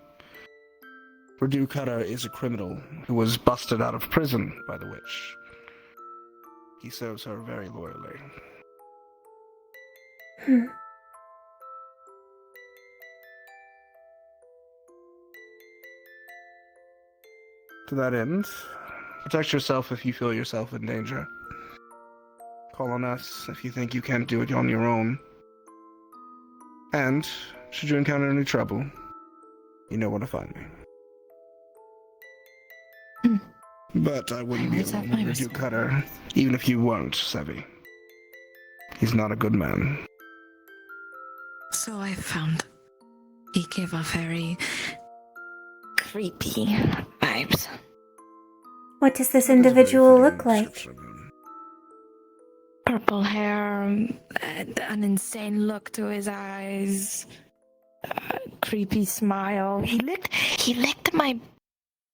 Purdue Cutter is a criminal who was busted out of prison by the witch. He serves her very loyally. To that end, protect yourself if you feel yourself in danger. Call on us if you think you can't do it on your own. And, should you encounter any trouble, you know where to find me. But I wouldn't be alone with Purdue Cutter, even if you weren't, Sevi. He's not a good man. So I found he gave off very creepy vibes. What does this individual look like? Purple hair, an insane look to his eyes, creepy smile. He licked my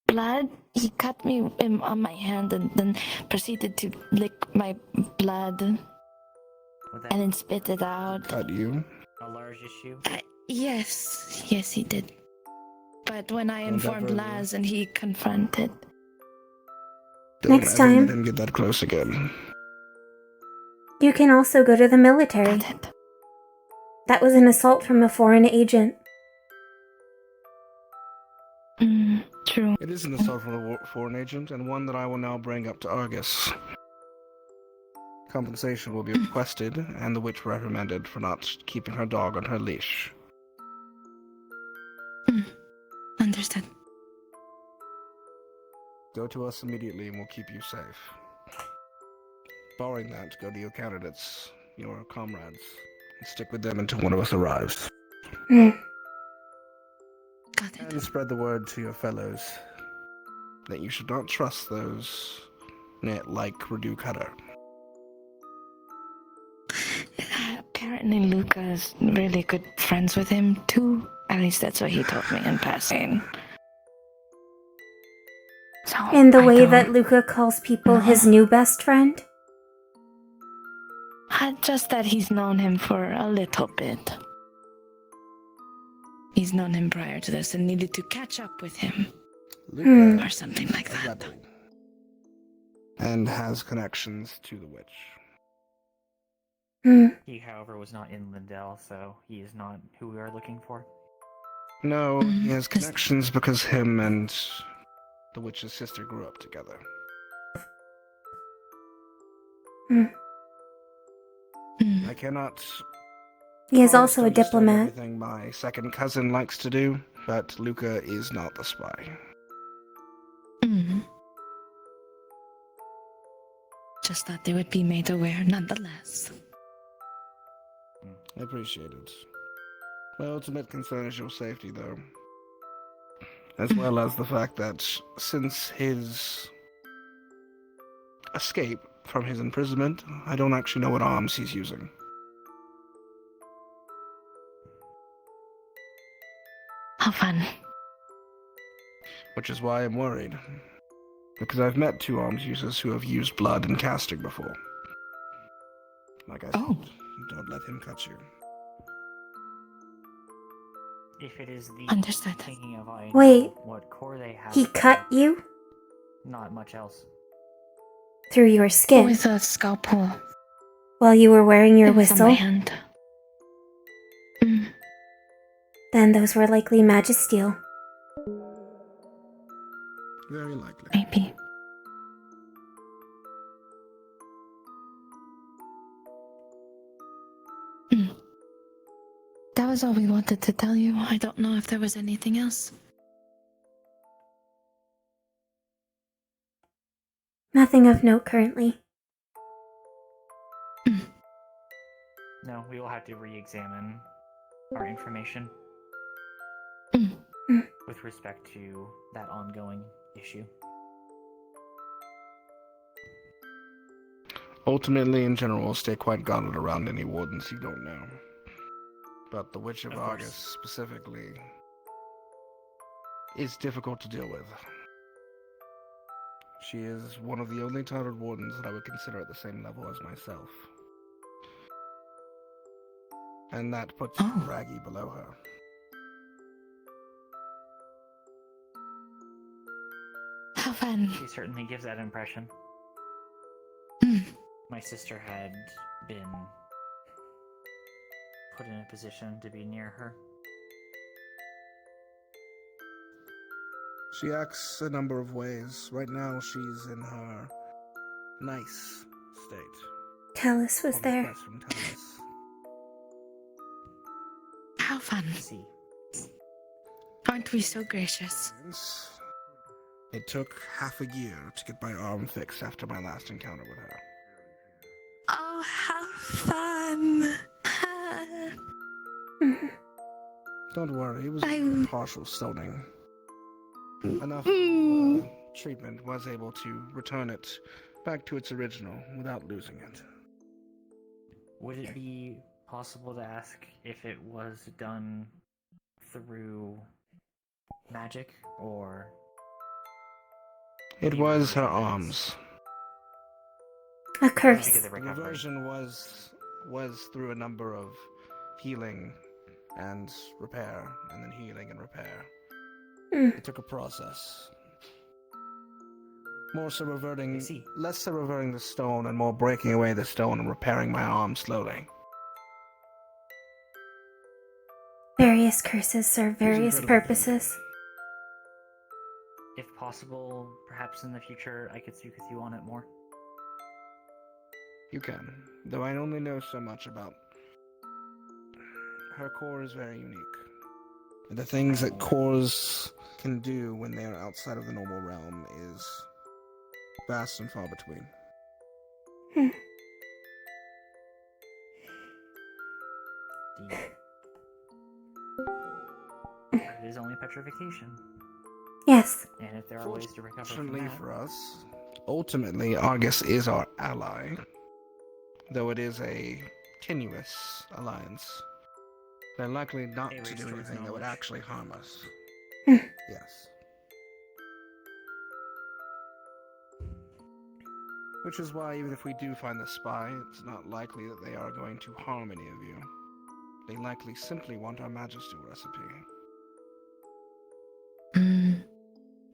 blood. He cut me on my hand and then proceeded to lick my blood and then spit it out. Cut you? A large issue? Yes, he did. But when I informed Laz and he confronted. Next Don't ever time. let him get that close again. You can also go to the military. That was an assault from a foreign agent. True. It is an assault from a foreign agent, and one that I will now bring up to Argus. Compensation will be requested, and the witch reprimanded for not keeping her dog on her leash. Understood. Go to us immediately and we'll keep you safe. Barring that, go to your candidates, your comrades, and stick with them until one of us arrives. And spread the word to your fellows that you should not trust those like Purdue Cutter. Apparently Luca is really good friends with him too. At least that's what he told me in passing. So, In the I way don't that Luca calls people his know. new best friend? Just that he's known him for a little bit. He's known him prior to this and needed to catch up with him. Luca Or something like is a that. rebel and has connections to the witch. He, however, was not in Lindell, so he is not who we are looking for. No, he has connections because him and the witch's sister grew up together. I cannot. He is promise also to a understand diplomat. Everything my second cousin likes to do, but Luca is not the spy. Just thought they would be made aware nonetheless. I appreciate it. My ultimate concern is your safety, though. As well as the fact that since his escape from his imprisonment, I don't actually know what arms he's using. How fun. Which is why I'm worried. Because I've met two arms users who have used blood and casting before. Like I said, don't let him cut you. If it is the Understood. thinking of I Wait, know what core they have, he cut you? not much else. Through your skin? With a scalpel. While you were wearing your It was on my whistle? hand. Then those were likely magisteel. Very likely. Maybe. That was all we wanted to tell you. I don't know if there was anything else. Nothing of note currently. No, we will have to re-examine our information with respect to that ongoing issue. Ultimately, in general, stay quite guarded around any wardens you don't know. But the Witch of Argus, specifically, is difficult to deal with. She is one of the only titled wardens that I would consider at the same level as myself. And that puts Raggy below her. How fun. She certainly gives that impression. My sister had been put in a position to be near her. She acts a number of ways. Right now, she's in her nice state. Talus was On there. request from Talus. How fun. See. Aren't we so gracious? It took half a year to get my arm fixed after my last encounter with her. Oh, how fun. Don't worry, it was partial stoning. Enough treatment was able to return it back to its original without losing it. Would it be possible to ask if it was done through magic or... It was her arms. A curse. The reversion was through a number of healing and repair, and then healing and repair. It took a process. Less so reverting the stone and more breaking away the stone and repairing my arm slowly. Various curses serve various purposes. If possible, perhaps in the future I could speak with you on it more. You can, though I only know so much about. Her core is very unique. The things that cores can do when they are outside of the normal realm is vast and far between. It is only petrification. Yes. And if there are ways to recover from Fortunately that... for us, ultimately Argus is our ally, though it is a tenuous alliance. They're likely not A to race do towards anything that would knowledge. actually harm us. Hmm. Yes. Which is why, even if we do find the spy, it's not likely that they are going to harm any of you. They likely simply want our Majesty recipe.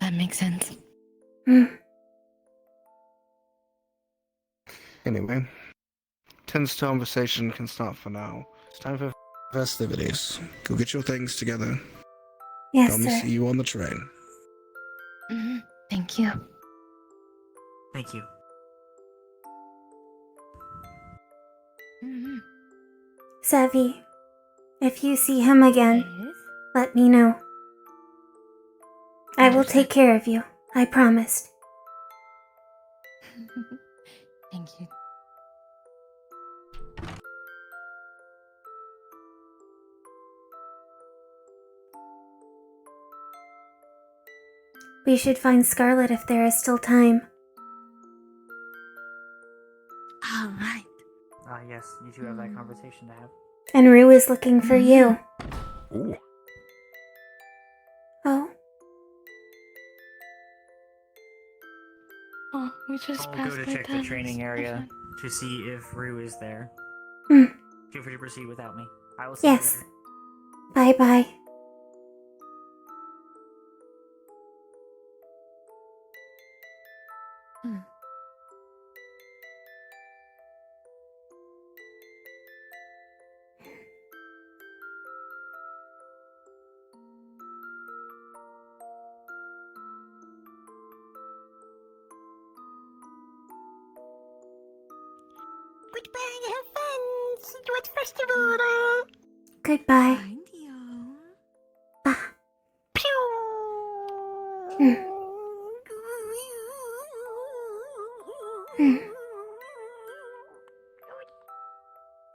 That makes sense. Anyway, tense conversation can stop for now. It's time for festivities. Go get your things together. Yes, Tell me sir. see you on the train. Thank you. Thank you. Sevi, if you see him again, let me know. I will take care of you. I promised. Thank you. We should find Scarlet if there is still time. All right. Yes, you two have that conversation to have. And Rue is looking for you. Ooh. Oh, Oh, we just I'll passed go to by check the Thanos. training area to see if Rue is there. Hmm. Feel free to proceed without me. I will see you Yes. later. Bye-bye. Goodbye, have fun. See you at festival. Goodbye. Mind you.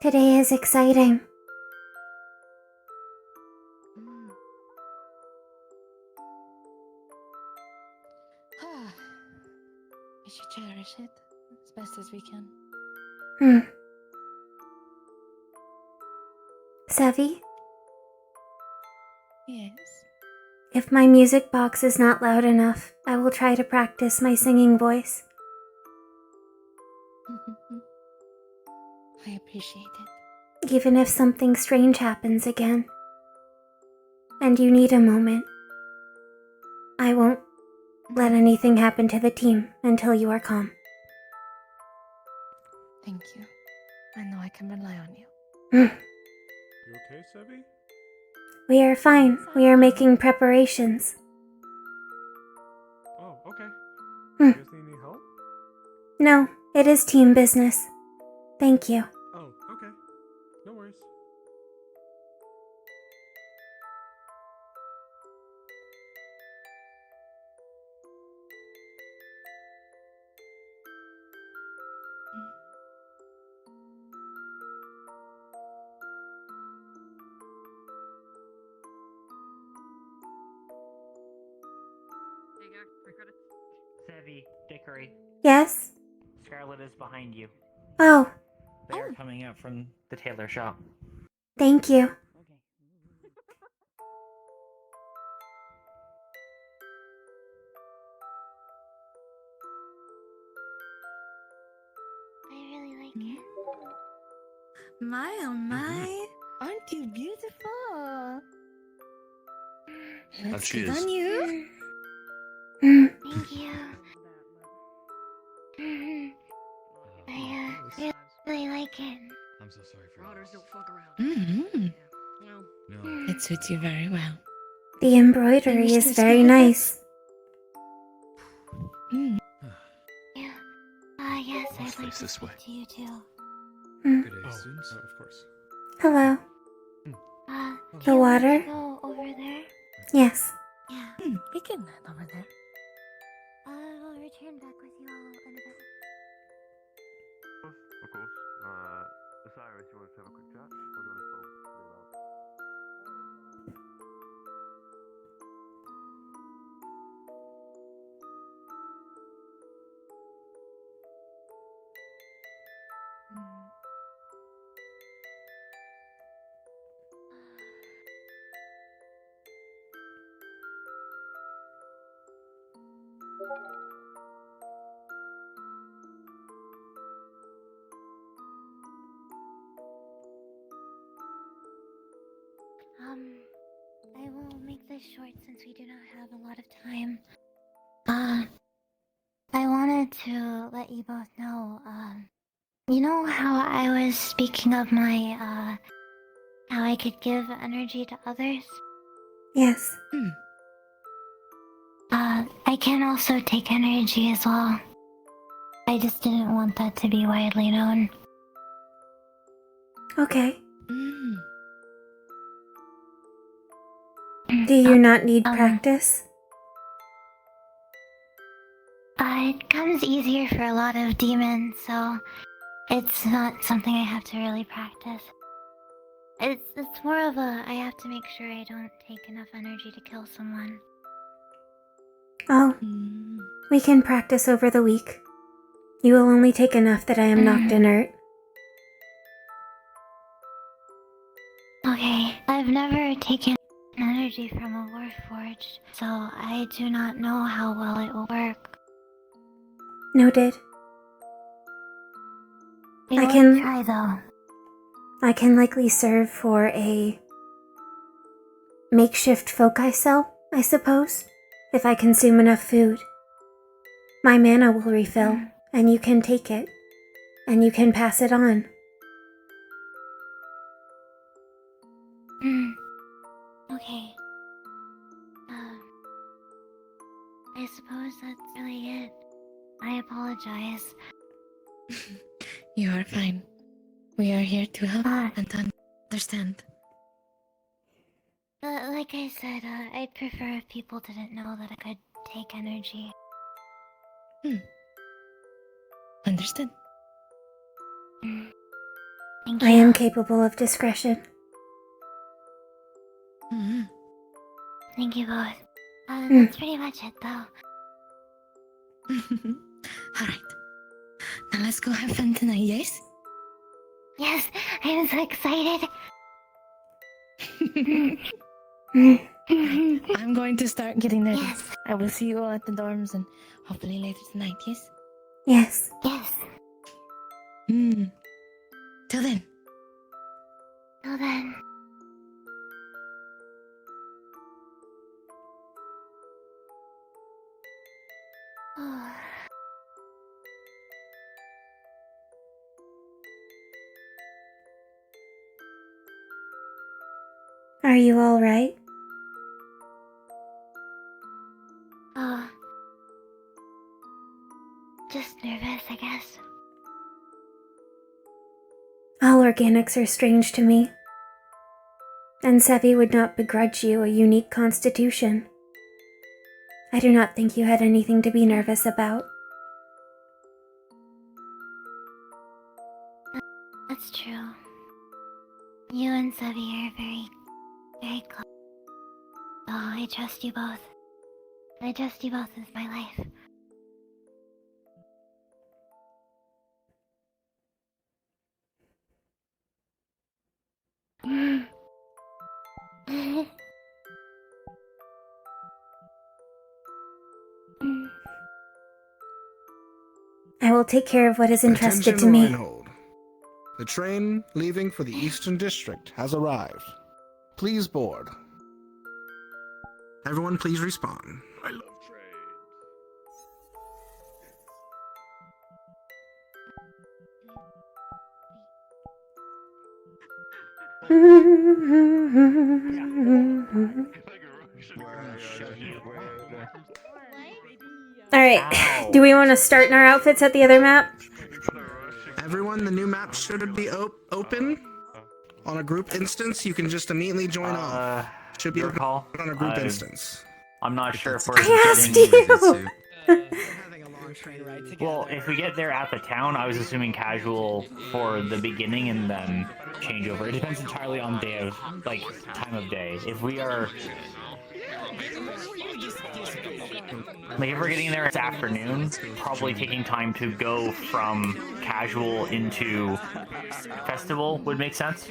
Today is exciting. We should cherish it as best as we can. Sevi, Yes. if my music box is not loud enough, I will try to practice my singing voice. I appreciate it. Even if something strange happens again, and you need a moment, I won't let anything happen to the team until you are calm. Thank you. I know I can rely on you. You okay, Sebi? We are fine. We are making preparations. Oh, okay. Hmm. You guys need any help? No, it is team business. Thank you. Oh, okay. No worries. There you go. Free credits. Sevi, Dickory, Yes? Scarlet is behind you. Oh, They are coming out from the tailor shop. thank you. I really like it. My oh my. Aren't you beautiful? Looks she good is. on you. Thank you. I really like it. I'm so sorry for Marauders don't fuck around. Well, No. It suits you very well. The embroidery wish is to very speak with nice. Yeah. Yes, Let's I'd like face to this way. speak to you too. Good day, students. Of course. Hello. Do The you want water? to go over there? Yes. Yeah. We can land over there. I'll return back with you all in a bit. Of course. Cyrus, you want to have a quick chat? Or do you want to talk to me about? I will make this short since we do not have a lot of time. I wanted to let you both know, you know how I was speaking of my, how I could give energy to others? Yes. I can also take energy as well. I just didn't want that to be widely known. Okay. Do you not need practice? It comes easier for a lot of demons, so it's not something I have to really practice. It's more of a, I have to make sure I don't take enough energy to kill someone. Oh. We can practice over the week. You will only take enough that I am knocked inert. Okay, I've never taken energy from a warforged, so I do not know how well it will work. Noted. I can try though. I can likely serve for a makeshift foci cell, I suppose, if I consume enough food. My mana will refill, and you can take it, and you can pass it on. Okay. I suppose that's really it. I apologize. You are fine. We are here to help and to understand. Like I said, I'd prefer if people didn't know that I could take energy. Understood. Thank I you. am capable of discretion. Thank you both. That's pretty much it, though. Alright. Now let's go have fun tonight, yes? Yes, I'm so excited. I'm going to start getting ready. Yes. I will see you all at the dorms and hopefully later tonight, yes? Yes. Yes. Till then. Till then. Are you all right? Just nervous, I guess. All organics are strange to me. And Sevi would not begrudge you a unique constitution. I do not think you had anything to be nervous about. That's true. You and Sevi are very, very close. Oh, I trust you both. I trust you both with my life. I will take care of what is entrusted to Attention, me. Reinhold. The train leaving for the Eastern District has arrived. Please board. Everyone, please respawn. I love trains. Alright, do we want to start in our outfits at the other map? Everyone, the new map should be open. On a group instance, you can just immediately join off. Should be open on a group instance. I'm not sure if we're I asked getting... you! Well, if we get there at the town, I was assuming casual for the beginning and then change over. It depends entirely on day of, like, time of day. If we are... Like if we're getting there this afternoon, probably taking time to go from casual into festival would make sense.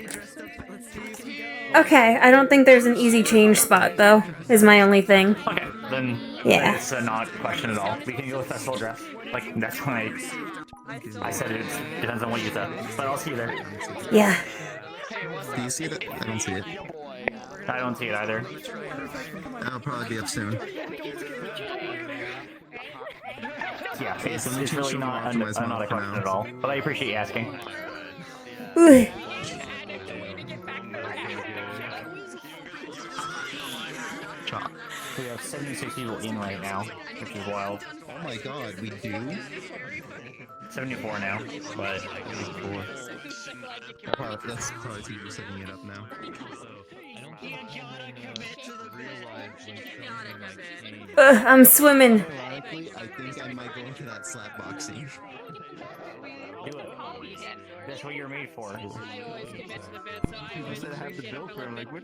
Okay, I don't think there's an easy change spot, though, is my only thing. Okay, then Yeah. it's not a question at all. We can go with festival dress. Like, that's why I said it depends on what you said. But I'll see you there. Yeah. Do you see it? I don't see it. I don't see it either. I'll probably be up soon. Yeah, it's really not a question at all. But I appreciate you asking. Ooh. We have 76 people in right now, which is wild. Oh my god, we do? 74 now, but... 74. That's probably too for setting it up now. I'm swimming. Ironically, I think I might go into that slap boxing. Do it. That's what you're made for. I said I have the bill for him, like, what?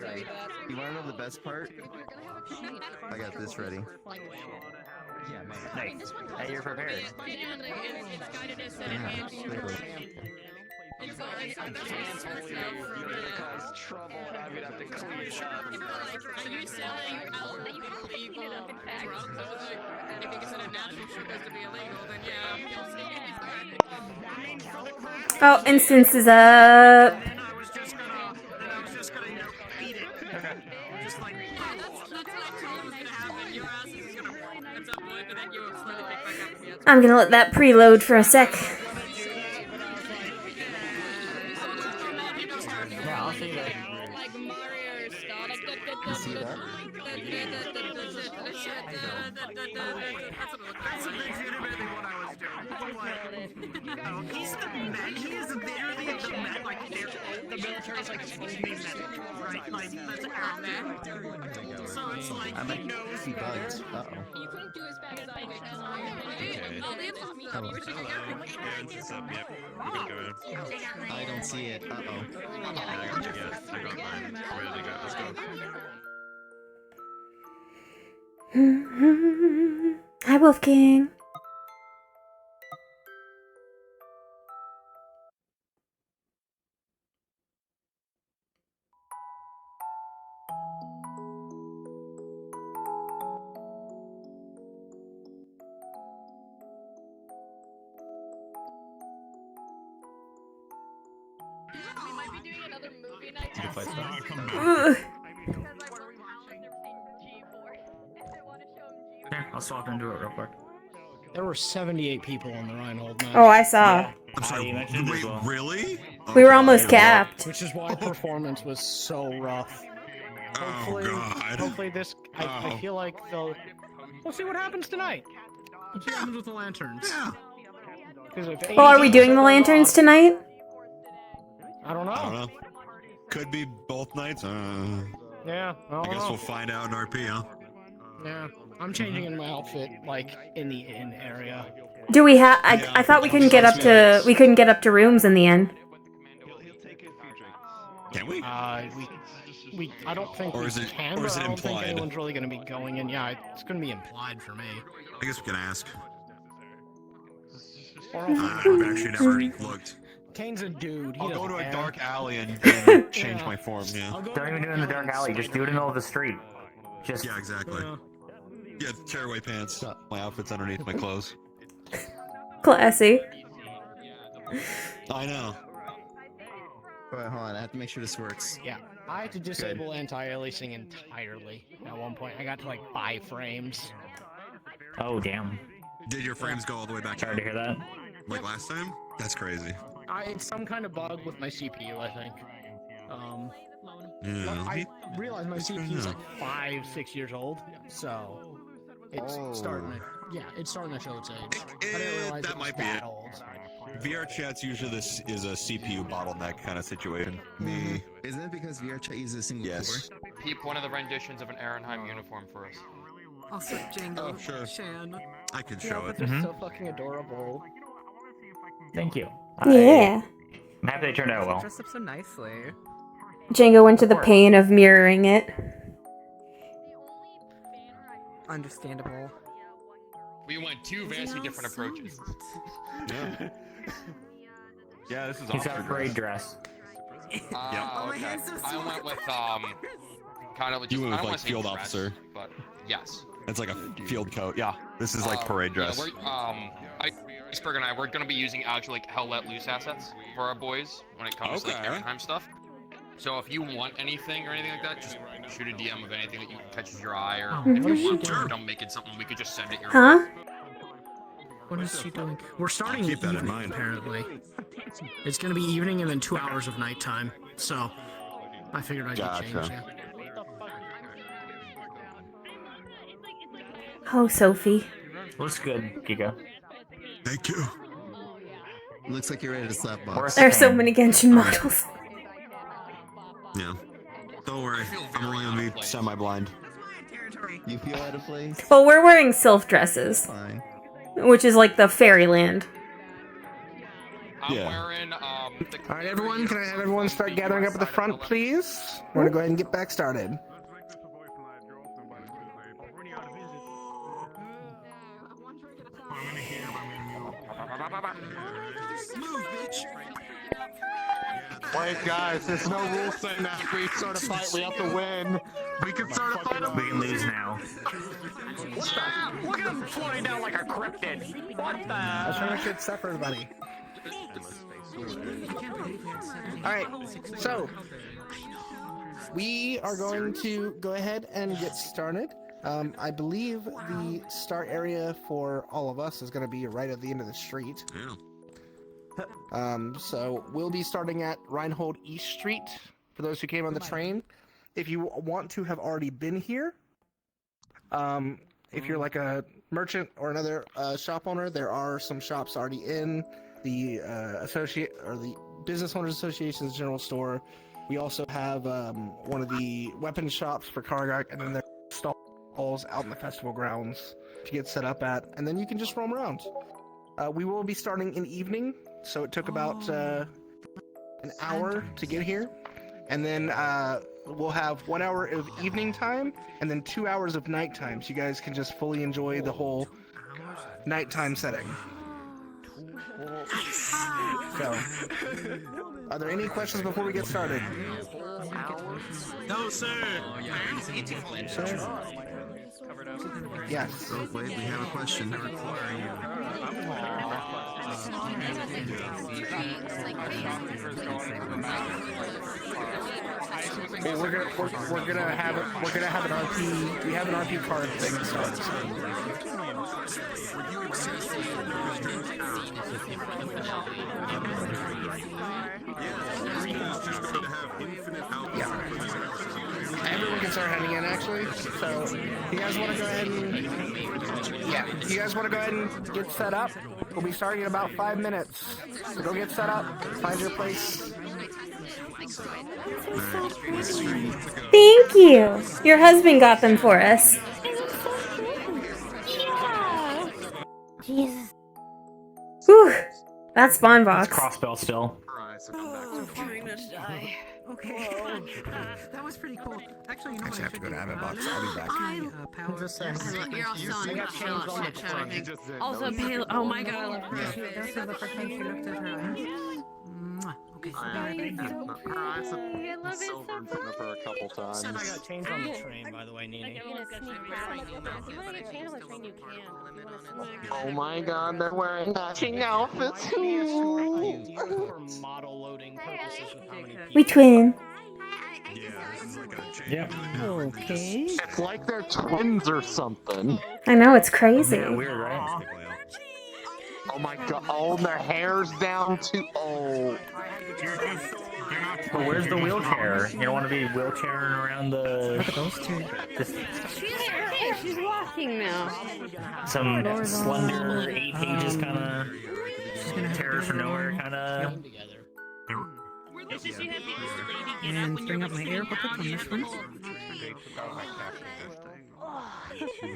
Okay. You wanna know the best part? I got this ready. Nice. Hey, you're prepared. Oh, instance is up. I'm gonna let that preload for a sec. Yeah, I'll see you there. You see that? That's legitimately what I was doing. No, he's the man. He is literally the man. Like, the military's like supposed to be men, right? Like, that's active. So it's like, he knows. He bugs. Uh-oh. You couldn't do as bad as I did. I don't see it. Uh-oh. Hi, Wolfgang. We might be doing another movie night. Here, I'll swap into it real quick. There were 78 people on the Reinhold match. Oh, I saw. I'm sorry, wait, really? We were almost capped. Which is why performance was so rough. Hopefully, hopefully this. I feel like they'll. We'll see what happens tonight. Let's see what happens with the lanterns. Yeah. Oh, are we doing the lanterns tonight? I don't know. Could be both nights. Yeah. I guess we'll find out in RP, huh? Yeah. I'm changing in my outfit, like in the inn area. Do we have? I thought we couldn't get up to. We couldn't get up to rooms in the inn. Can we? We. I don't think Or we is it- can. or But is it I don't think implied? anyone's really going to be going in. Yeah, it's going to be implied for me. I guess we can ask. Or I've actually never looked. Kane's a dude. He I'll go doesn't to a care. dark alley and change my form, yeah. Don't even do it in the dark alley. Just do it in the middle of the street. Just Yeah, exactly. Yeah, tearaway pants. My outfit's underneath my clothes. Classy. I know. Wait, hold on. I have to make sure this works. Yeah, I had to disable anti-aliasing entirely at one point. I got to like 5 frames. Oh, damn. Did your frames go all the way back? Sorry to hear that. Like last time? That's crazy. It's some kind of bug with my CPU, I think. Yeah. I realize my CPU is like 5-6 years old, so it's starting to, it's starting to show its age. I didn't realize that it was might be that it. old. VR chat's usually this is a CPU bottleneck kind of situation. Me. Isn't it because VR chat uses a single core? Peep one of the renditions of an Ehrenheim uniform for us. Also, Django. Oh, sure. Shan. I can Yeah, show but it. they're so fucking adorable. Thank you. Yeah. I'm happy they turned out well. Dressed up so nicely. Django went to the pain of mirroring it. Understandable. We went two vastly different approaches. Yeah. Yeah, this is He's got a Oxford parade dress. Okay. I went with kind of just You went I with don't like want to say field dress, officer. but yes. It's like a field coat. Yeah, this is like parade dress. Iceberg and I, we're gonna be using actually like Hell Let Loose assets for our boys when it comes to like Okay. Aaronheim stuff. So if you want anything or anything like that, just shoot a DM of anything that you catches your eye, or if What is you she want to, doing? don't make it something we could just send it your Huh? way. What is she doing? We're starting keep that in evening, mind. apparently. It's gonna be evening and then 2 hours of nighttime. So, I figured I'd Gotcha. change, yeah. Oh, Sophie. Looks good, Giga. Thank you. Looks like you're ready to slap Or box. There are so many Genshin models. Yeah. Don't worry. I'm only gonna be Semi-blind. You feel out of place? Well, we're wearing sylph dresses, Fine. which is like the fairyland. I'm Yeah. wearing All right, everyone, can I have everyone start gathering up at the front, please? We're gonna go ahead and get back started. Wait, guys, there's no rule saying that if we start a fight, we have to win. We can start a fight. We can lose now. Look at him floating down like a cryptid. What the? I was trying to make sure it's set for everybody. Alright, so we are going to go ahead and get started. I believe the start area for all of us is going to be right at the end of the street. Yeah. So we'll be starting at Reinhold East Street for those who came on the train. If you want to have already been here, if you're like a merchant or another shop owner, there are some shops already in the the Business Owners Association's general store. We also have one of the weapon shops for Kargak, and then there's stalls out in the festival grounds to get set up at, and then you can just roam around. We will be starting in evening, so it took about an hour to get here, and then we'll have 1 hour of evening time and then 2 hours of nighttime, so you guys can just fully enjoy the whole nighttime setting. So, are there any questions before we get started? No, sir. Sir? Yes. Oh, wait, we have a question. Well, we're gonna have an RP. We have an RP card thing that starts. Yeah. Everyone can start heading in, actually. So, you guys want to go ahead and you guys want to go ahead and get set up? We'll be starting in about 5 minutes. So go get set up. Find your place. Thank you. Your husband got them for us. Jesus. Whew. That spawn box. Crossbell still. I'm trying to die. Okay. That was pretty cool. Actually, you know what? I have to go to Admin Box. I'll be back. You're all still on shit. Also, Pale. Oh my god, I love her. This is the first time she looked at her eyes. Okay, so I love it so much. For a couple times. I got changed on the train, by the way, Nini. Oh my god, they're wearing matching outfits. For model loading purposes with how many people. We twin. Yeah. Okay. It's like they're twins or something. I know, it's crazy. Yeah, weird, right? Oh my god, oh, their hair's down to, oh. But where's the wheelchair? You don't want to be wheelchairing around the... Look at those two. Just She's walking now. some slender 8 pages kind of terrors from nowhere kind of... And bring up my air bucket on this one.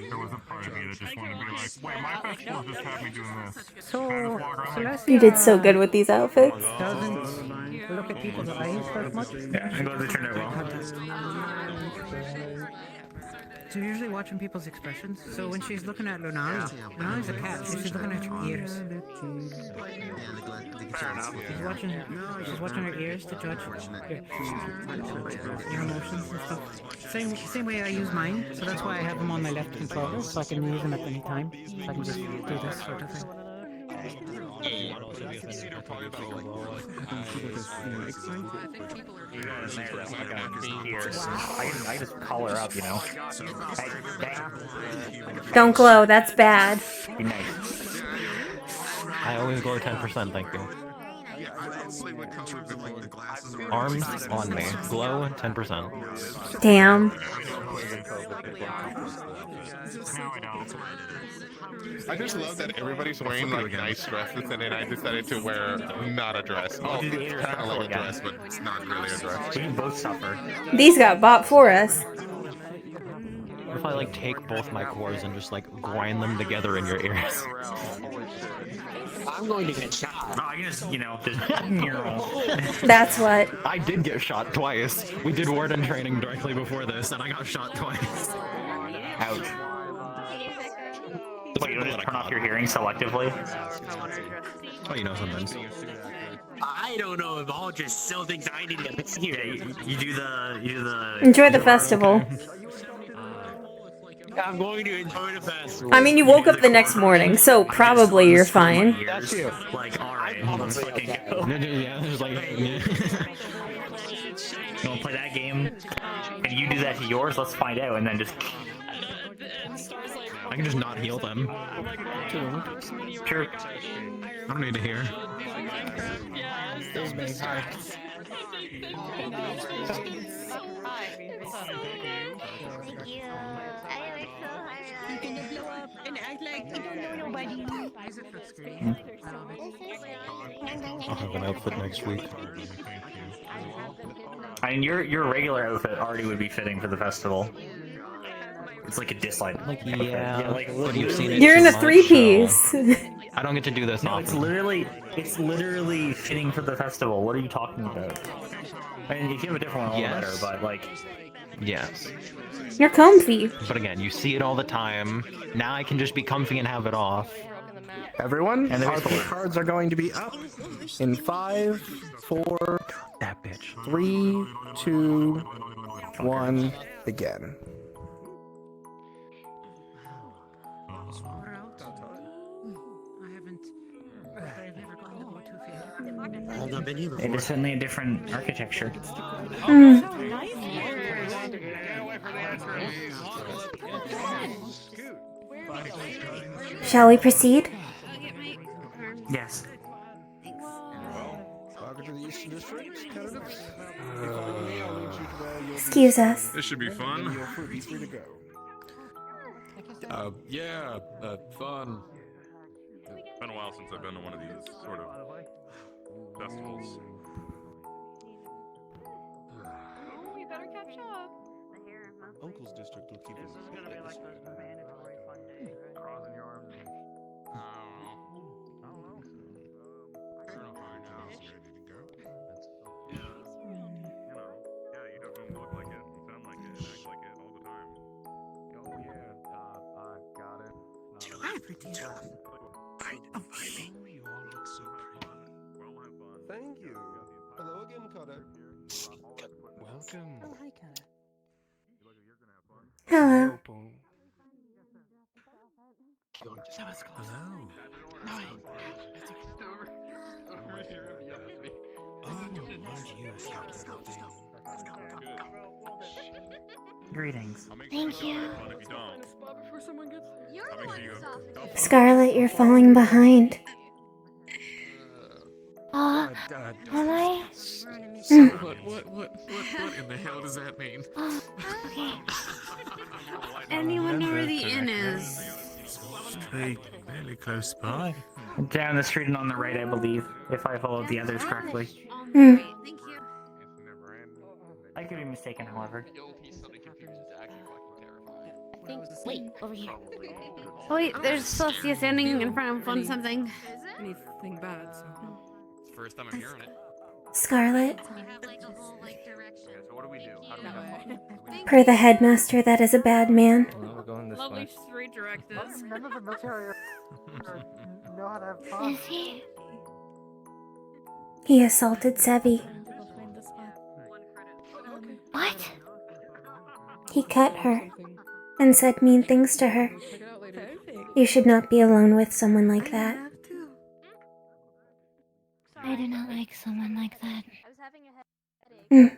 There was a part of me that just wanted to be like, wait, my festival just had me doing this. So, You did so good with these outfits. doesn't look at people's eyes that much. Yeah, I'm glad they turned out well. So you're usually watching people's expressions. So when she's looking at Lunari, Lunari's a cat. So she's looking at her ears. She's watching her ears to judge your emotions and stuff. Same way I use mine. So that's why I have them on my left controller, so I can use them at any time. So I can just do this sort of thing. I just call her up, you know. Don't glow, that's bad. Be nice. I always glow 10%, thank you. Arms on me. Glow 10%. Damn. I just love that everybody's wearing like nice dresses, and then I decided to wear not a dress. Oh, it's kind of like a dress, but it's not really a dress. We both suffer. These got bought for us. What if I like take both my cores and just like grind them together in your ears? I'm going to get shot. No, I can just, you know, just That's what. I did get shot twice. We did warden training directly before this, and I got shot twice. Ouch. Wait, you just turn off your hearing selectively? Oh, you know sometimes. I don't know if all just still thinks I need to piss here. You do the... Enjoy the festival. I'm going to enjoy the festival. I mean, you woke up the next morning, so probably you're fine. That's you. Like, alright, let's fucking go. Yeah, there's like... You wanna play that game? And you do that to yours? Let's find out, and then just... I can just not heal them. Sure. I don't need to hear. This makes sense. You're gonna blow up and act like you don't know nobody. I'll have an outfit next week. I mean, your regular outfit already would be fitting for the festival. It's like a dislike. Like, yeah, like but you've seen it You're in too a much, three-piece. so- I don't get to do this No, often. it's literally fitting for the festival. What are you talking about? I mean, if you have a different one, Yes. better, but like... Yes. You're comfy. But again, you see it all the time. Now I can just be comfy and have it off. Everyone, And there's RP cards are going to be up in 5, 4, That bitch. 3, 2, 1, begin. It is certainly a different architecture. Shall we proceed? Yes. Welcome to the Eastern District, candidates. Excuse us. This should be fun. You're free to go. Fun. It's been a while since I've been to one of these sort of festivals. Oh, we better catch up. Uncle's district will keep us. This is gonna be like those mandatory fun days, right? Crossing your arms and... I don't know. Turn off our house, ready to go. Yeah. You know, yeah, you definitely look like it, and sound like it, and act like it all the time. Oh yeah, I got it. You all look so pretty. Well, have fun. Thank you. Hello again, Cutter. Welcome. Oh, hi, Cutter. Hello. Greetings. Thank you. Scarlet, you're falling behind. Am I? What in the hell does that mean? Okay. Anyone know where the inn is? Straight, fairly close by. Down the street and on the right, I believe, if I followed the others correctly. Hmm. Thank you. I could be mistaken, however. I think. Wait, over here. Oh wait, there's Celestia standing in front of on something. Anything bad, so. It's the first time I'm hearing it. Scarlet. So what do we do? How do we have fun? Per the headmaster, that is a bad man. Well, we're going this Lovely way. three directives. None of the military know how to have fun. Is he? He assaulted Sevi. What? He cut her and said mean things to her. You should not be alone with someone like that. I do not like someone like that. Mm.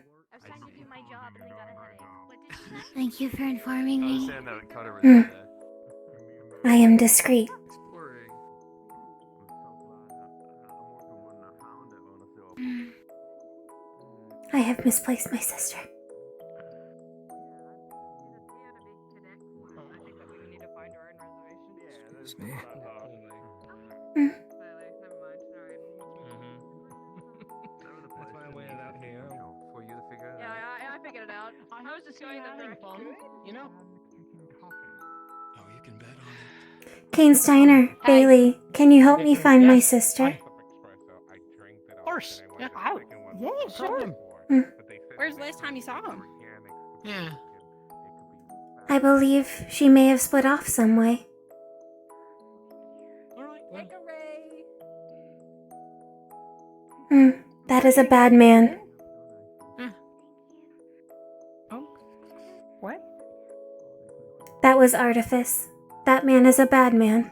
Thank you for informing me. Mm. I am discreet. I have misplaced my sister. Excuse me. Mm. That's why I waited out here for you to figure it out. Yeah, I figured it out. I was just going having fun, you know? Oh, you can bet on it. Kane Steiner, Bailey, can you help me find my sister? Of course. Yeah. Yeah, sure. Mm. Where's the last time you saw him? Yeah. I believe she may have split off some way. That is a bad man. Oh? What? That was artifice. That man is a bad man.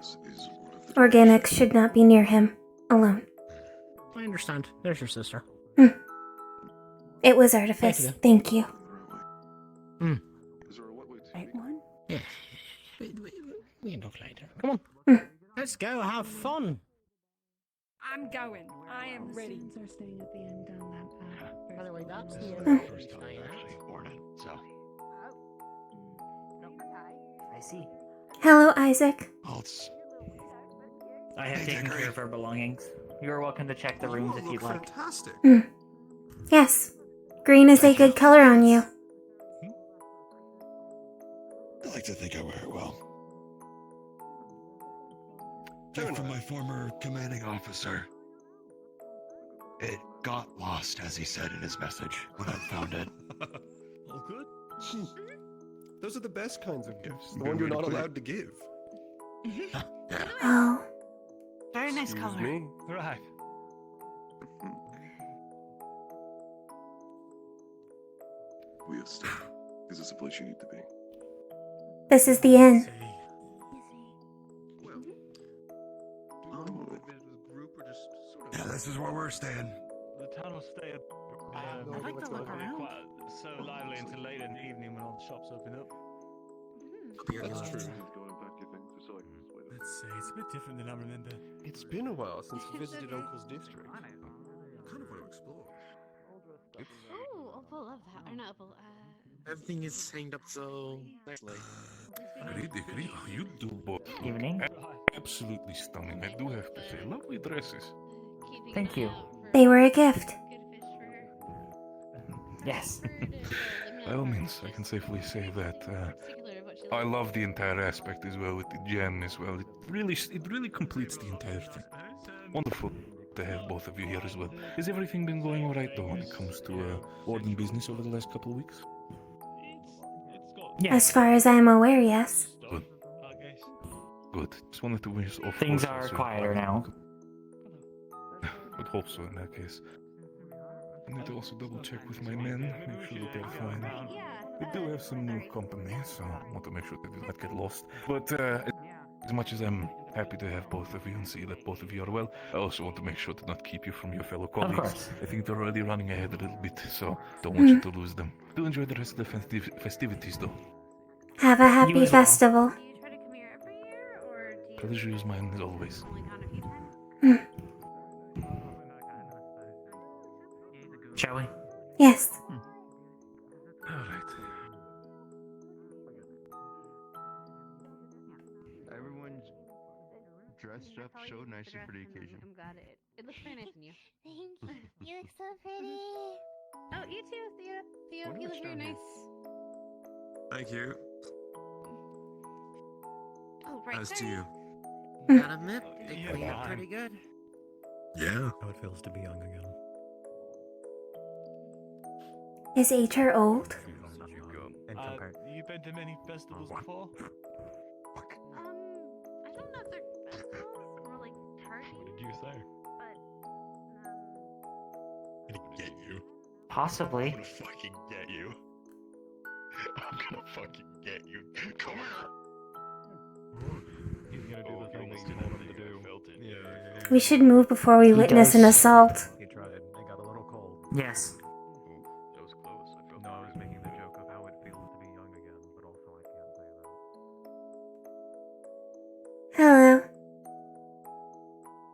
Organics should not be near him, alone. I understand. There's your sister. It was artifice. Thank you. Right one? Yeah. We can talk later. Come on. Let's go have fun. I'm going. I am ready. Students are staying at the end down that path. By the way, that's the Mm. end. First time I've actually worn it, so. I see. Hello, Isaac. I have taken care of our belongings. You are welcome to check the rooms if you'd like. Fantastic. Yes. Green is a good color on you. I like to think I wear it well. Gift from my former commanding officer. It got lost, as he said in his message, when I found it. All good? Those are the best kinds of gifts. The one you're not allowed to give. Oh. Very nice Excuse color. me? Right. We'll stay. Is this a place you need to be? This is the inn. Yeah, this is where we're staying. The town will stay up. I like the look around. Quite so lively until late in the evening when all the shops open up. That's true. Let's say it's a bit different than I remember. It's been a while since we visited Uncle's district. I kind of want to explore. Oh, Opal, love that. Or not Opal, Everything is hanged up so nicely. Dickory, you do both. Evening. Absolutely stunning, I do have to say. Lovely dresses. Thank you. They were a gift. Yes. By all means, I can safely say that I love the entire aspect as well, with the gem as well. It really completes the entire thing. Wonderful to have both of you here as well. Has everything been going alright though when it comes to Orden business over the last couple of weeks? As far as I am aware, yes. Good. Good. Just wanted to wish off. Things are quieter now. Would hope so in that case. I need to also double check with my men, make sure that they're fine. We do have some new company, so I want to make sure they do not get lost. But as much as I'm happy to have both of you and see that both of you are well, I also want to make sure to not keep you from your fellow colleagues. course. I think they're already running ahead a little bit, so don't want you to lose them. Do enjoy the rest of the festivities, though. Have a happy festival. Pleasure is mine as always. Shall we? Yes. Alright. Everyone's dressed up so nicely for the occasion. I'm glad it looks very nice on you. Thank you. You look so pretty. Oh, you too, Theo. Theo, you look very nice. Thank you. Oh, right As there. to you. Gotta admit, they clean up pretty good. Yeah. How it feels to be young again. Is HR old? You've been to many festivals before? I don't know if they're festivals or like parties. What did you say? gonna get you. Possibly. I'm gonna fucking get you. I'm gonna fucking get you. Come here. He's gonna do the thing that you want him to do. We should move before we witness an assault. He tried. I got a little cold. Yes. That was close. I felt No, I was making the joke of how it feels to be young again, but also I can't say that. Hello.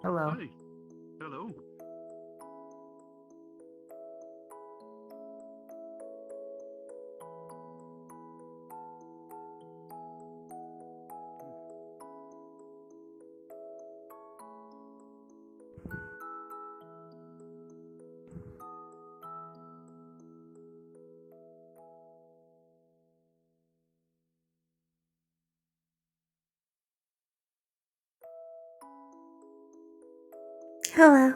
Hello. Hey. Hello. Hello.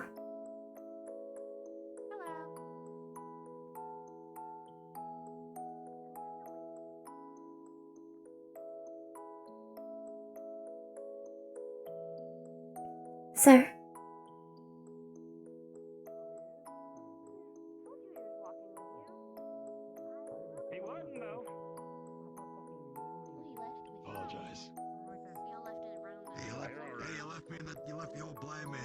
Sir. He wasn't though. Apologize. You left the old blind man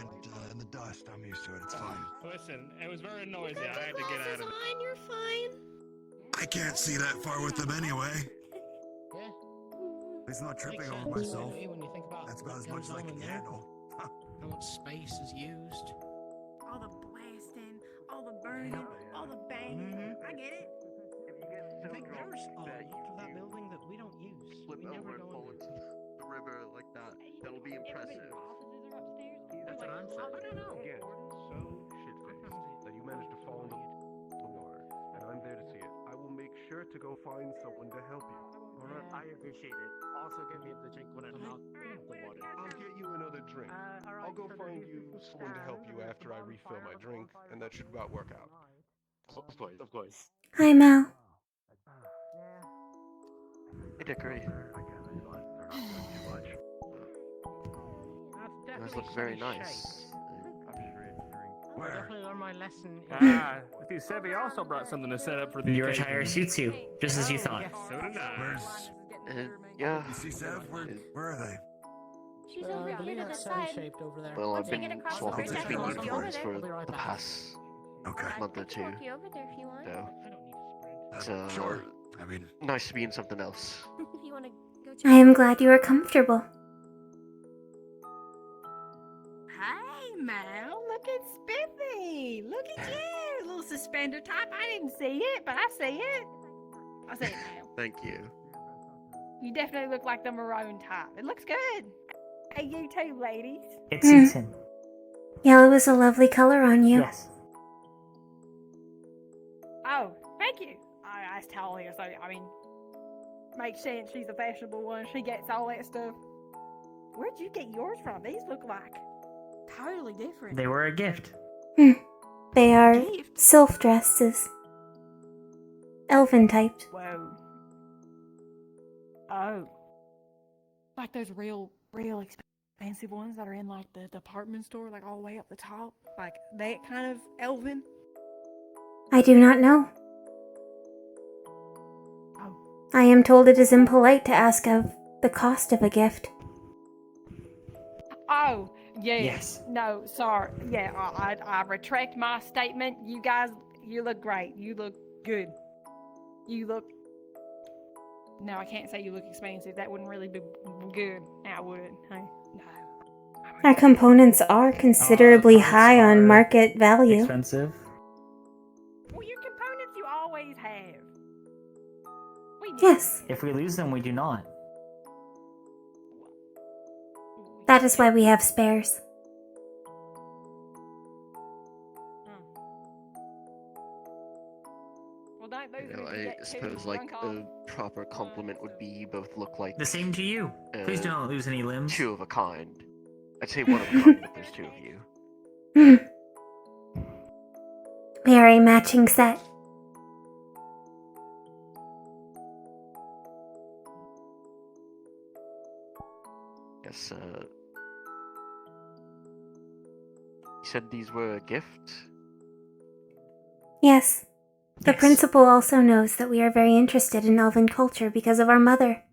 in the dust. I'm used to it. It's fine. Listen, it was very noisy. I had to get out of it. Fine, you're fine. I can't see that far with them anyway. Yeah. It's not tripping Makes over sense, myself. don't you, when you think about That's about what as much goes as I on can in there. handle. How much space is used. All the blasting, all the burning, all the banging. I get it. I think there's a lot of that building that we don't use. Flip We never over and go fall in into the river like that. That'll be impressive. That's what I'm saying. I don't know. Again, so shit-faced that you managed to fall into the water, and I'm there to see it. I will make sure to go find someone to help you. All right? I appreciate it. Also, give me the drink when I'm not in the water. I'll get you another drink. I'll go find you someone to help you after I refill my drink, and that should about work out. Of course, of course. Hi, Mel. Hey, Dickory. You guys look very nice. I definitely learned my lesson. Ah, I see Sevi also brought something to set up for the Your occasion. attire suits you, just as you thought. So did I. Yeah. You see, Sev? Where are they? She's I over here believe to the that's side. shaped over there. Well, Once I've we get been across the swapping bridge, I between can walk you over uniforms there. for I'll be right the back. past Okay. month or I two. can walk you over there if you want. So, Sure. I mean, nice to be in something else. If you want to go check. I am glad you are comfortable. Hey, Mal, look at Spiffy. Look at you, little suspender type. I didn't see it, but I see it. I see it now. Thank you. You definitely look like the maroon type. It looks good. Hey, you too, ladies. It suits him. Yellow is a lovely color on you. Yes. Oh, thank you. I was telling her, so, I mean, makes sense. She's the fashionable one. She gets all that stuff. Where'd you get yours from? These look like totally different. They were a gift. They are sylph dresses. Elven typed. Whoa. Oh. Like those real expensive ones that are in like the department store, like all the way up the top? Like that kind of elven? I do not know. I am told it is impolite to ask of the cost of a gift. Oh, yeah. Yes. No, sorry. Yeah, I retract my statement. You guys, you look great. You look good. You look... No, I can't say you look expensive. That wouldn't really be good. Now, would it? Hey? No. Our components are considerably high on market value. Expensive. Well, your components you always have. Yes, If we lose them, we do not. that is why we have spares. Well, don't lose You them know, if you I get too suppose like drunk off. a proper compliment would be you both look like The same to you. Please do not lose any limbs. two of a kind. I'd say one of a kind, but there's two of you. We are a matching set. Yes, you said these were gifts? Yes. The Yes. principal also knows that we are very interested in elven culture because of our mother.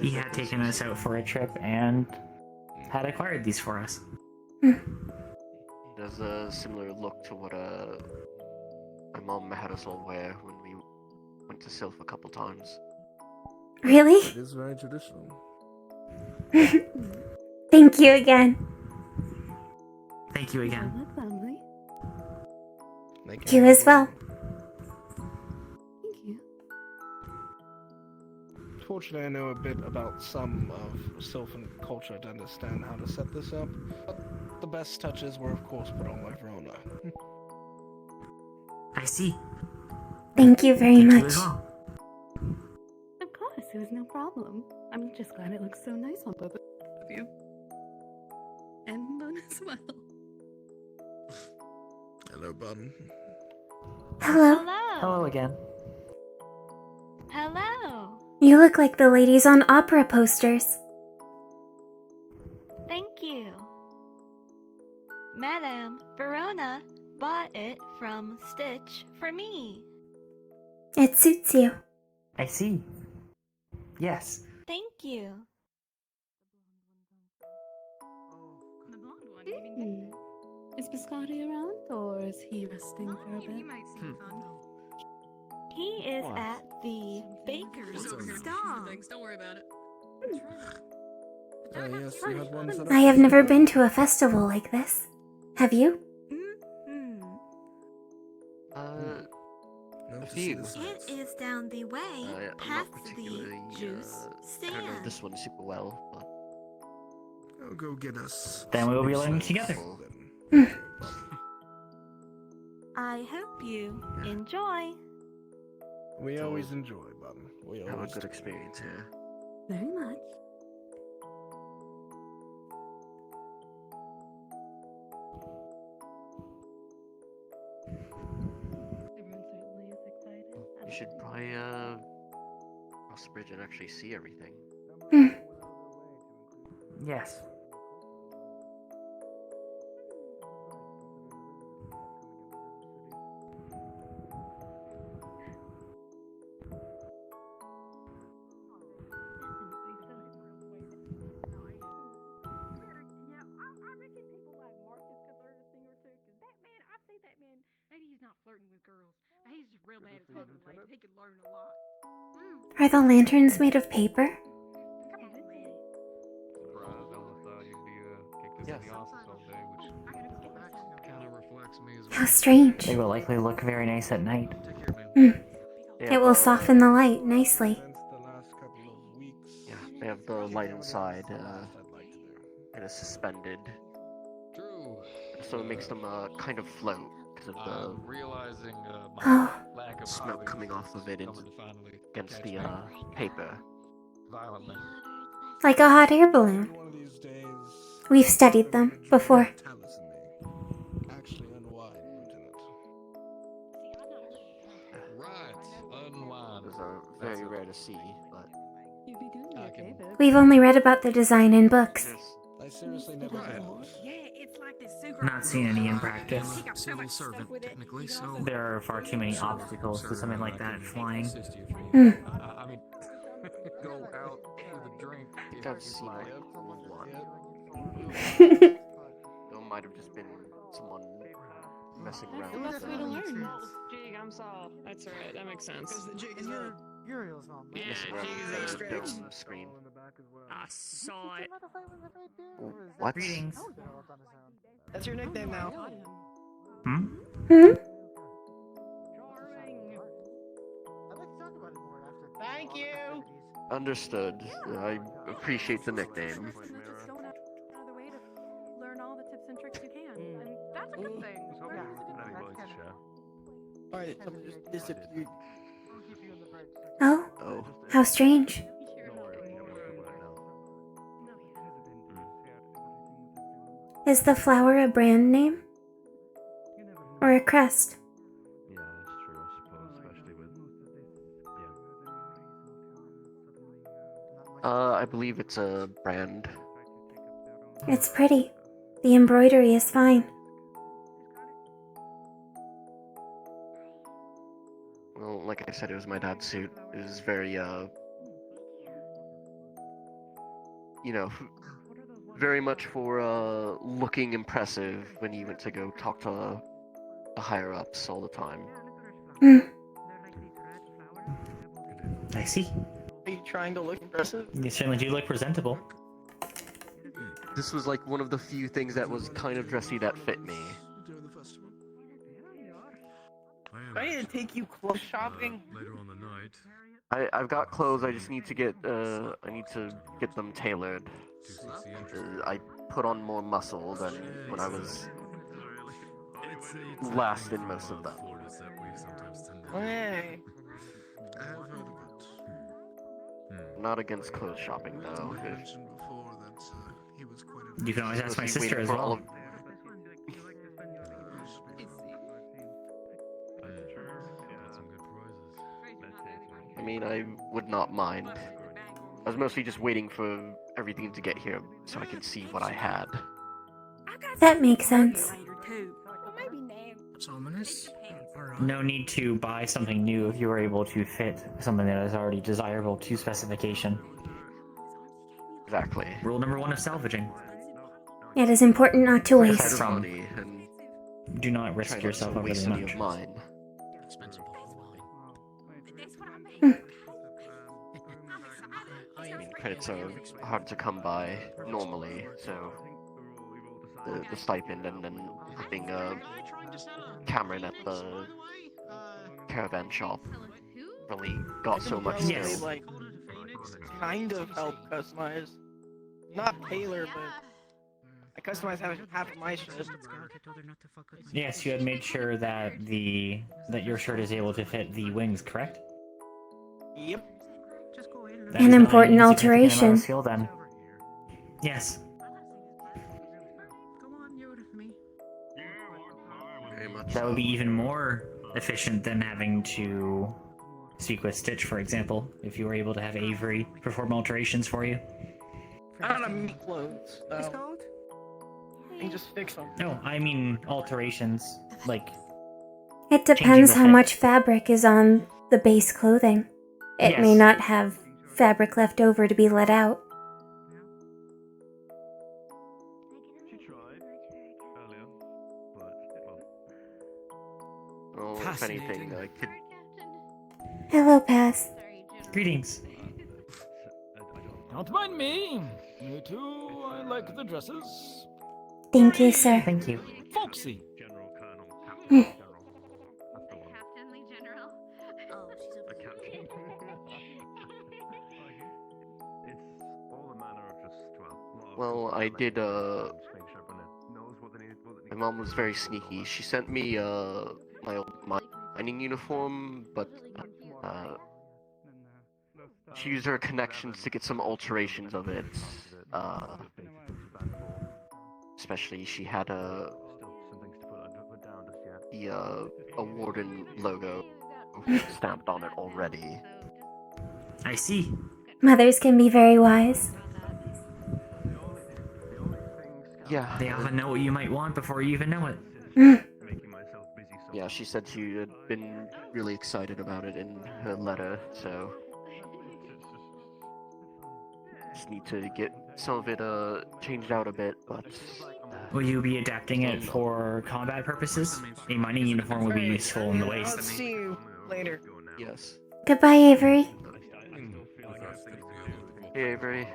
He had taken us out for a trip and had acquired these for us. There's a similar look to what my mom had us all wear when we went to Sylph a couple times. Really? It is very traditional. Thank you again. Thank you again. Thank you as well. Fortunately, I know a bit about some of Sylvan culture to understand how to set this up, but the best touches were, of course, put on by Verona. I see. Thank you very Thank you much. as well. Of course, it was no problem. I'm just glad it looks so nice on both of you. And Bun as well. Hello, Bun. Hello. Hello again. Hello. You look like the ladies on opera posters. Thank you. Madame Verona bought it from Stitch for me. It suits you. I see. Yes. Thank you. The blonde one. Is Biscotti around, or is he resting for a bit? He might seem fun. He is at the baker's stall. Don't worry about it. Yes, you had one set up. I have never been to a festival like this. Have you? A few. It is down the way I'm past not the particularly, juice I don't know stand. this one super well, but... I'll go get us. Then we will be learning together. I hope you enjoy. We always enjoy, Bun. We Have a always good experience here. Very much. Everyone certainly is excited. You should probably, cross the bridge and actually see everything. Yes. Maybe he's not flirting with girls. He's just real bad at talking. Like, he could learn a lot. Are the lanterns made of paper? Yes. How strange. They will likely look very nice at night. It will soften the light nicely. Yeah, they have the light inside, and it's suspended. So it makes them, kind of float, because of the realizing lack of smoke coming off of it against the, paper. Violently. Like a hot air balloon. We've studied them before. Actually unwind, Lieutenant. Right, unwind. Those are very rare to see, but... You'd be good with David. We've only read about the design in books. I seriously never had Yeah, it's like this super. Not seen any in practice. Civil servant, technically, so. There are far too many obstacles to something like that flying. I mean, go out with a drink. I think I've seen like one. There might have just been someone messing around The with best way to learn. Jig, I'm Saul. That's right, that makes sense. And you're Uriel's mom. Yeah, messing around Jig with is the extra. big screen. I saw it. What? Greetings. That's your nickname now. Hmm? Thank you. Understood. I appreciate the nickname. Just going out of the way to learn all the tips and tricks you can, and that's a good thing. Alright, someone just disappeared. Oh, how strange. Is the flower a brand name? Or a crest? I believe it's a brand. It's pretty. The embroidery is fine. Well, like I said, it was my dad's suit. It was very, you know, very much for, looking impressive when he went to go talk to the higher-ups all the time. I see. Are you trying to look impressive? You certainly do look presentable. This was like one of the few things that was kind of dressy that fit me. Do I need to take you clothes shopping? Later on the night. I've got clothes. I just need to get them tailored. I put on more muscle than when I was last in most of them. Hey. Not against clothes shopping though. You can always ask my sister as well. I mean, I would not mind. I was mostly just waiting for everything to get here so I could see what I had. That makes sense. It's ominous. No need to buy something new if you were able to fit something that is already desirable to specification. Exactly. Rule number 1 of salvaging. It is important not to waste. Do not risk yourself overly much. Mine. I mean, credits are hard to come by normally, so the stipend and then having Cameron at the caravan shop really got so much Yes. Like, kind of help customize. Not tailor, but I customize half of my shirt. Yes, you had made sure that your shirt is able to fit the wings, correct? Yep. An important alteration. Skill, then. Yes. That would be even more efficient than having to speak with Stitch, for example, if you were able to have Avery perform alterations for you. I don't have meat clothes, so I can just fix them. No, I mean alterations, like... It depends how much fabric is on the base clothing. It may not have fabric left over to be let out. Well, if anything, I could... Hello, Pass. Greetings. Don't mind me. Me too. I like the dresses. Thank you, sir. Thank you. Folksy. Well, I did, my mom was very sneaky. She sent me, my mining uniform, but, she used her connections to get some alterations of it. Especially she had the Warden logo stamped on it already. I see. Mothers can be very wise. Yeah. They often know what you might want before you even know it. Yeah, she said she had been really excited about it in her letter, so... Just need to get some of it, changed out a bit, but... Will you be adapting it for combat purposes? A mining uniform would be useful in the I'll waste. see you later. Yes. Goodbye, Avery. Hey, Avery.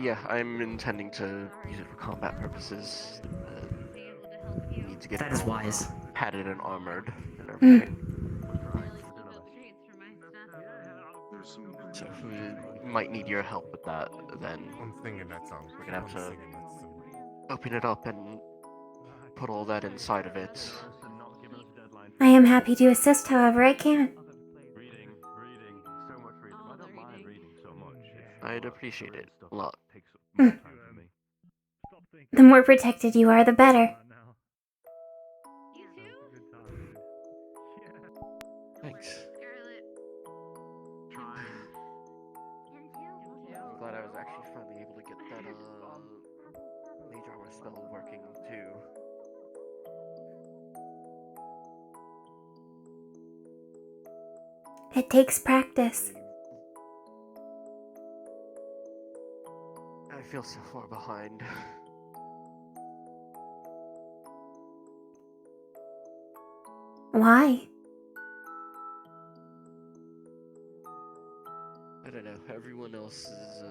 Yeah, I'm intending to use it for combat purposes. Need to get that is wise. Padded and armored and everything. So if we might need your help with that, then I'm thinking that sounds. We're gonna have to open it up and put all that inside of it. I am happy to assist however I can. I'd appreciate it a lot. The more protected you are, the better. Thanks. I'm glad I was actually finally able to get that mage armor spell working too. It takes practice. I feel so far behind. Why? I don't know, everyone else is,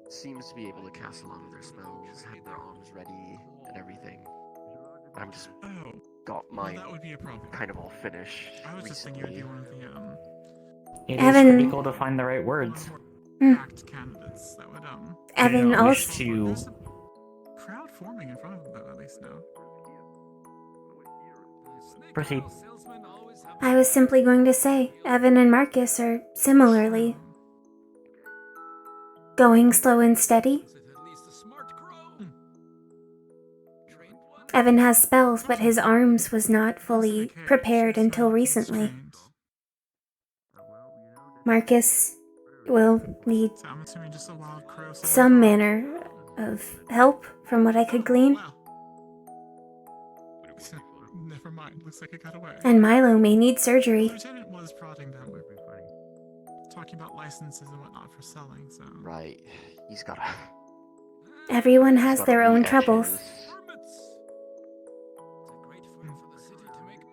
seems to be able to cast a lot of their spells, have their arms ready, and everything. I'm just got mine that would be a problem. kind of all finished I was just thinking recently. it'd be one of the It Evan- is critical to find the right words. act candidates that would Evan You don't wish also. to There's a crowd forming in front of them though, at least now. proceed. I was simply going to say, Evan and Marcus are similarly going slow and steady. Evan has spells, but his arms was not fully prepared until recently. Marcus will need So I'm assuming just a wild crow. some manner of help from what I could glean, Never mind, looks like it got away. and Milo may need The surgery. lieutenant was prodding them. Talking about licenses and whatnot for selling, so. Right, he's gotta. Everyone has he's their gotta own meet troubles. edges.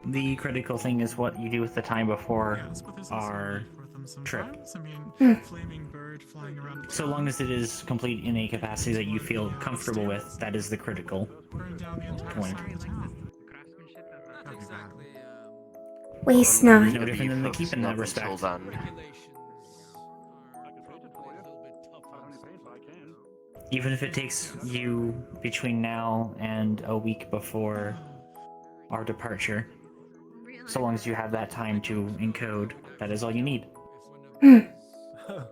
The critical thing is what you do with the time before our trip. I mean, Hmm. flaming bird flying around. So long as it is complete in a capacity that you feel comfortable with, that is the critical Burn down the entire point. side of the town. That'd be bad. Waste I'm not. No gonna different be than the keep in focusing that up until respect. then. Even if it takes you between now and a week before our departure, so long as you have that time to encode, that is all you need. So,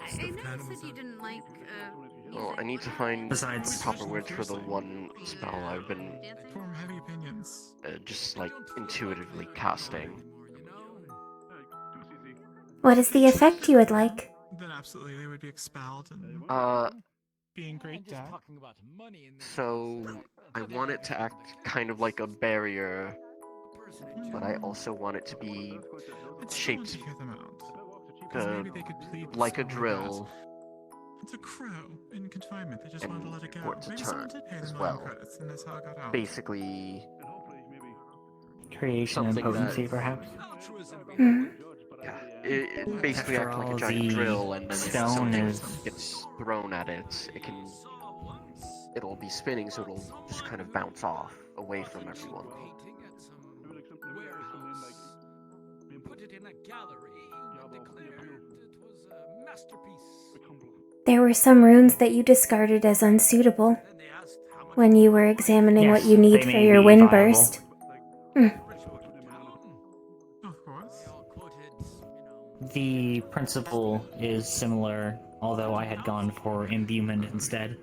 I noticed that you didn't like, Well, I need to find Besides- proper words for the one spell I've been Form heavy opinions. just like intuitively casting. What is the effect you would like? Then absolutely they would be expelled and being great dad. So I want it to act kind of like a barrier, but I also want it to be shaped To hear them out. Because maybe they could plead like a something drill. that. It's a crow in confinement. They just And wanted to let it go. for it to Maybe someone turn did pay as them well. credits, and that's how it got out. Basically, Creation and something potency, that- perhaps? yeah, it basically After acts like all, a giant the drill, and then if stone something is- gets thrown at it, it'll be spinning, so it'll just kind of bounce off away from everyone. There were some runes that you discarded as unsuitable when you were examining Yes, what you need they for may your be wind viable. burst. Of course. The principle is similar, although I had gone for imbuement instead,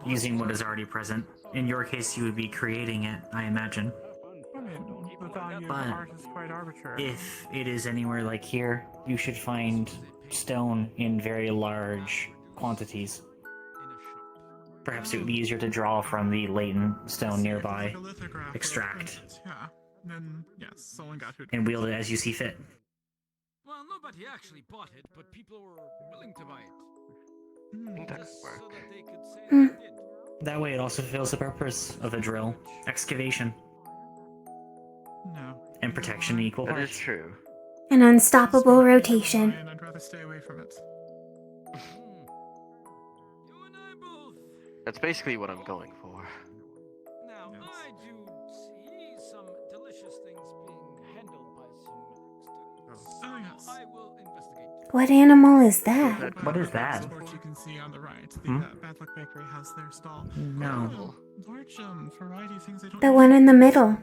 using what is already present. In your case, you would be creating it, I imagine. I mean, the value of But art is quite arbitrary. if it is anywhere like here, you should find stone in very large quantities. Perhaps it would be easier to draw from the latent stone nearby, Like a lithograph or extract, print it, yeah. Then yes, someone got who. and wield it as you see fit. Well, nobody actually bought it, but people were willing to buy it. I think that could Just so work. that they could say Hmm. they did. That way it also fulfills the purpose of a drill, excavation, No. and protection in equal That is parts. true. An unstoppable rotation. And I'd rather stay away from it. That's basically what I'm going for. Now, I do see some delicious things being handled by some students. Oh yes. I will investigate. What animal is that? What is that? Sport you can see on the right. The Hmm? Bad Luck Bakery has their stall. No. Large variety of things they don't. The one in the middle.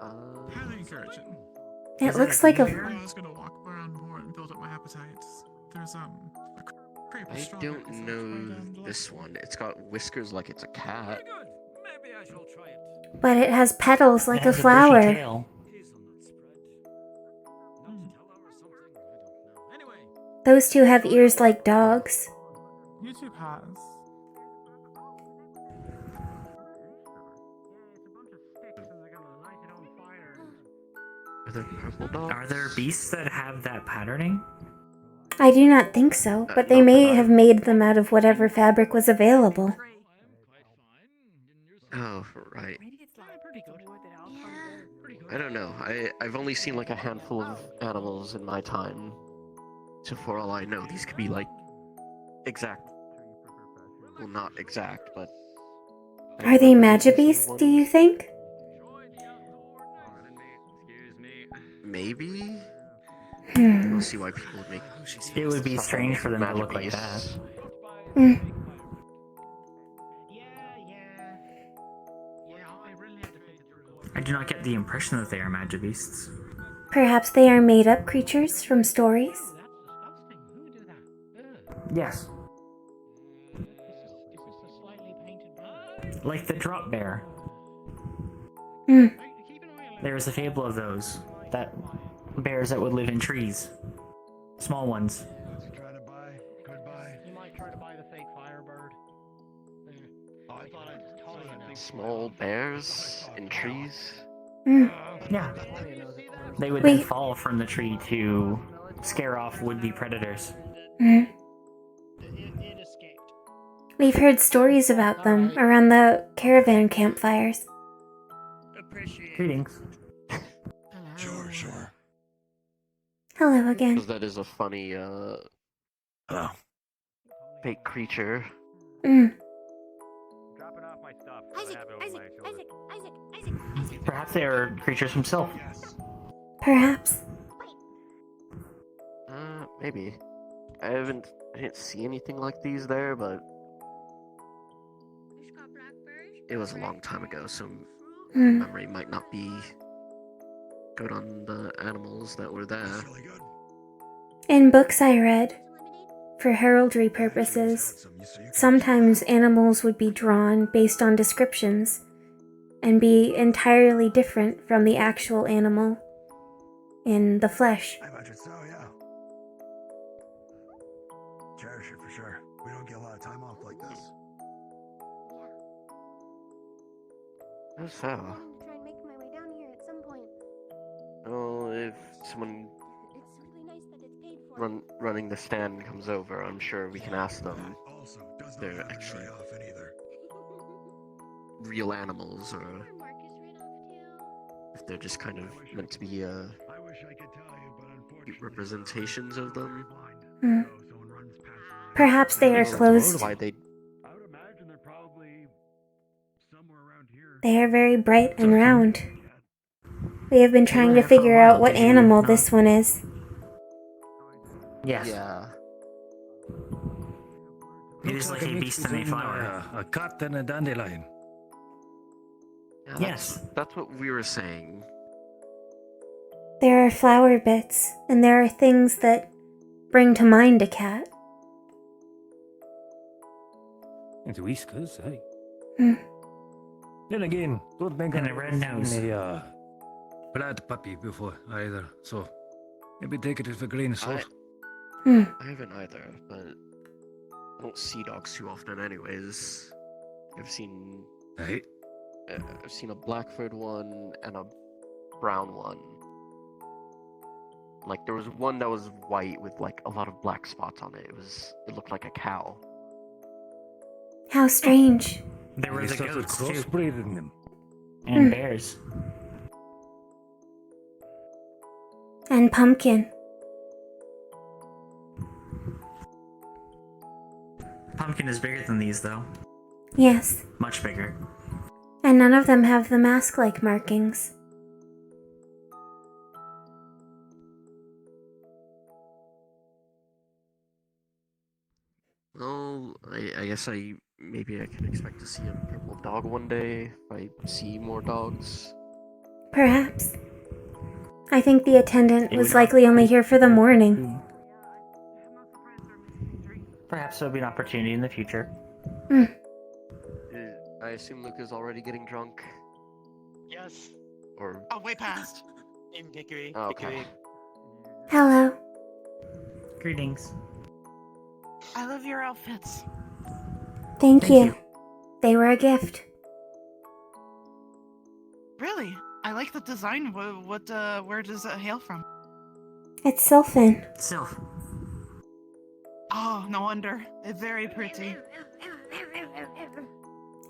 Highly encouraging. It looks like a. I was gonna walk around more and build up my appetite. There's I don't know this one. It's got whiskers like it's a cat. Maybe I shall try it. But it has petals like It a has a bushy flower. tail. Those two have ears like dogs. YouTube has. Are there purple dogs? Are there beasts that have that patterning? I do not think so, but they may have made them out of whatever fabric was available. Oh, right. I don't know. I've only seen like a handful of animals in my time. So for all I know, these could be like exact. Well, not exact, but. Are they Magibeasts, do you think? Maybe? Hmm. I don't see why people would make. It would be strange for them to look like that. Hmm. I do not get the impression that they are Magibeasts. Perhaps they are made-up creatures from stories? Yes. Like the drop bear. Hmm. There is a fable of those. That bears that would live in trees. Small ones. You might try to buy the fake Firebird. I thought I'd tell you. Small bears in trees? Hmm. Yeah. They would then fall from the tree to scare off would-be predators. Hmm. We've heard stories about them around the caravan campfires. Greetings. Sure. Hello again. Because that is a funny, fake creature. Mm. Perhaps they are creatures himself. Perhaps. Maybe. I didn't see anything like these there, but it was a long time ago, so memory might not be good on the animals that were there. In books I read, for heraldry purposes, sometimes animals would be drawn based on descriptions and be entirely different from the actual animal in the flesh. I imagine so, yeah. Cherish it for sure. We don't get a lot of time off like this. Oh, so. Try and make my way down here at some point. Well, if someone It's really nice that it's paid for. running the stand comes over, I'm sure we can ask them if they're actually real animals or if they're just kind of meant to be representations of them. Hmm. Perhaps they are closed. Why they? They are very bright and round. We have been trying to figure out what animal this one is. Yes. Yeah. It is like a beast and a flower. A cat and a dandelion. Yeah, Yes. That's what we were saying. There are flower bits, and there are things that bring to mind a cat. It's whiskers, eh? Hmm. Then again, don't think And a red nose. a blood puppy before either, so maybe take it with a grain of salt. Hmm. I haven't either, but I don't see dogs too often, anyways. I've seen. Hey. I've seen a Blackford one and a brown one. Like there was one that was white with like a lot of black spots on it. It looked like a cow. How strange. There were They the started goats too. crossbreeding them. And bears. And pumpkin. Pumpkin is bigger than these, though. Yes. Much bigger. And none of them have the mask-like markings. Well, I guess maybe I can expect to see a purple dog one day if I see more dogs. Perhaps. I think the attendant It was would likely only here for the morning. Perhaps there'll be an opportunity in the future. I assume Luke is already getting drunk. Yes. Or Oh, way past. In Dickory. oh, okay. Dickory. Hello. Greetings. I love your outfits. Thank you. They were a gift. Really? I like the design. Where does it hail from? It's Sylphin. Sylph. Oh, no wonder. It's very pretty.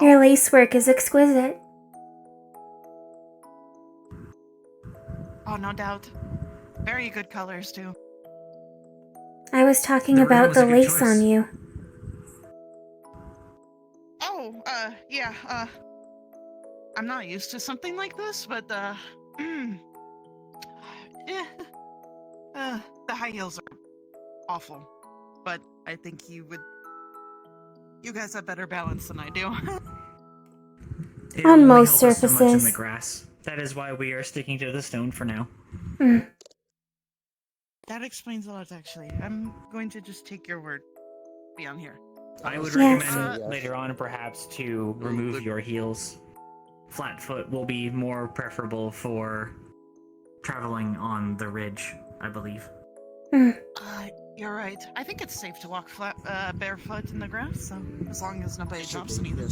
Your lacework is exquisite. Oh, no doubt. Very good colors, too. I was talking The red about was the a good lace choice. on you. Oh, yeah, I'm not used to something like this, but, yeah. The high heels are awful. But I think you guys have better balance than I do. It On will only most help us so much in the surfaces. grass. That is why we are sticking to the stone for now. That explains a lot, actually. I'm going to just take your word. Be on here. I would Yes. recommend later on perhaps to remove your heels. Flat foot will be more preferable for traveling on the ridge, I believe. You're right. I think it's safe to walk barefoot in the grass, so as long as nobody drops anything.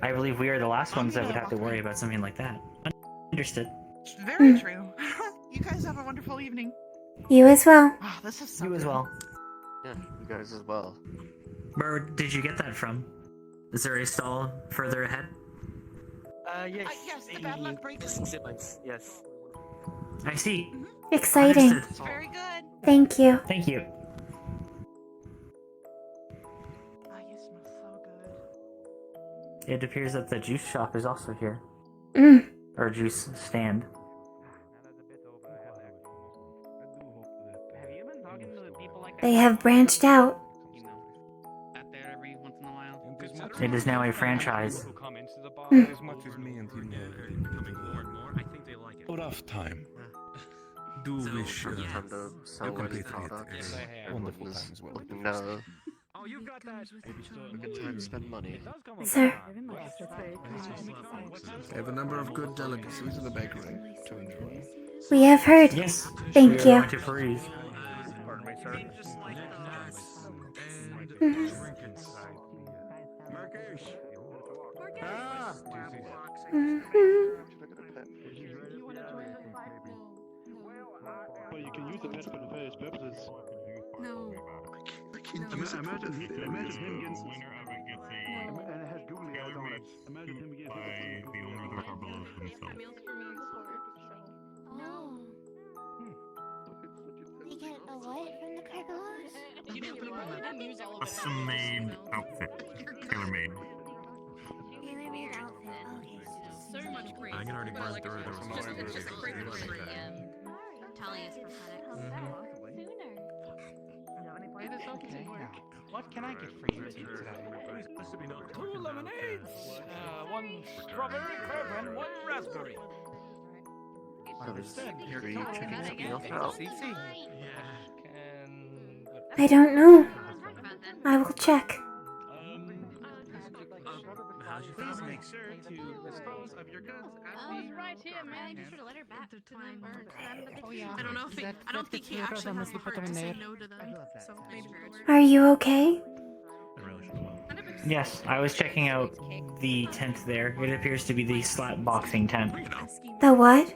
I believe we are the last ones that would have to worry about something like that. Understood. Very true. You guys have a wonderful evening. You as well. Oh, this is so You as good. well. Yeah, you guys as well. Where did you get that from? Is there a stall further ahead? Yes. Yes, the bad luck breakers. Yes. I see. Exciting. Understood. It's very good. Thank you. Thank you. Oh, you smell so good. It appears that the juice shop is also here. Mm. Or juice stand. Have you been talking to the people like They have branched out. that there every once in a while? It is now a franchise. As much as me and him have been having a rough time. Do wish Time to your sell compatriot products. a wonderful time as well. No. A good time to spend money. Sir. I have a number of good delicacies in the bakery to enjoy. We have heard. Yes. Thank we you. are going to peruse. Pardon me, sir. Well, you can use the pet for various purposes. No. Imagine him getting winner of it gets a and it has googly eyes on it. Imagine him getting by the owner of the car below himself. Oh. You get a what from the Carbelos? Custom-made outfit. Tailor-made. Tailor-made outfit. Okay. So much crazy. I can already burn through it. There was Just a quick Tally is prophetic. It is okay. What can I get for you today? 2 lemonades, 1 strawberry curd, and 1 raspberry. Are you checking something else out? I don't know. I will check. Please make sure to dispose of your goods at Right here, man. Be sure to let her back to them. Oh yeah. I don't know if he, I don't think he actually has the heart to say no to them. So maybe Are you okay? Yes, I was checking out the tent there. It appears to be the slap boxing tent. The what?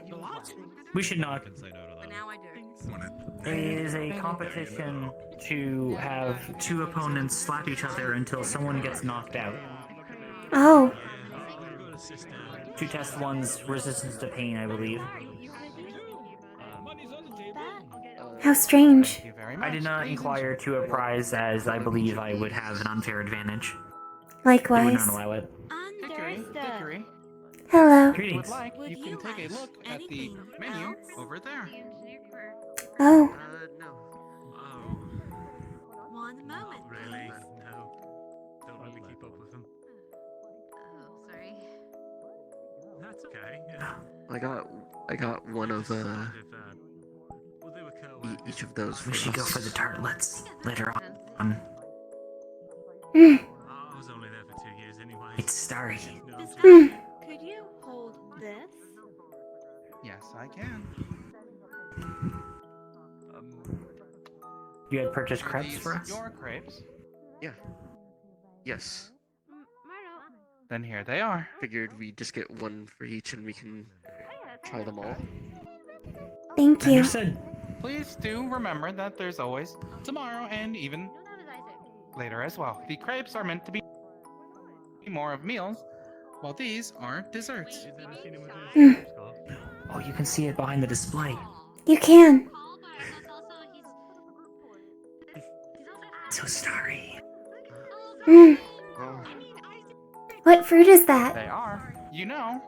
We should not. But now I do. It is a competition to have 2 opponents slap each other until someone gets knocked out. Oh. To test one's resistance to pain, I believe. How strange. I did not inquire to a prize as I believe I would have an unfair advantage. They would Likewise. not allow it. Dickory. Hello. Greetings. You can take a look at the menu over there. Oh. One moment. Really? No. Don't really keep up with them. Oh, sorry. That's okay. I got one of each of those for We should go us. for the tartlets later on. Mm. I was only there for 2 years anyway. It's starry. Mm. Could you hold this? Yes, I can. You had purchased Are crepes these for us? your crepes? Yeah. Yes. Then here they are. Figured we just get one for each and we can try them all. Thank you. Understood. Please do remember that there's always tomorrow and even later as well. The crepes are meant to be more of meals, while these are desserts. Mm. Oh, you can see it behind the display. You can. So starry. Mm. What fruit is that? They are. You know,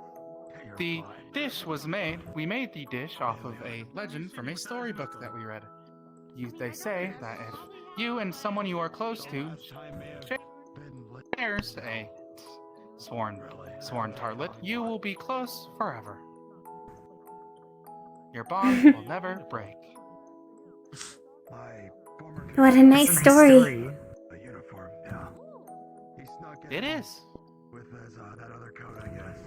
the dish was made. We made the dish off of a legend from a storybook that we read. They say that if you and someone you are close to shares a sworn tartlet, you will be close forever. Your bond will never break. What a nice story. It is. With that other coat, I guess.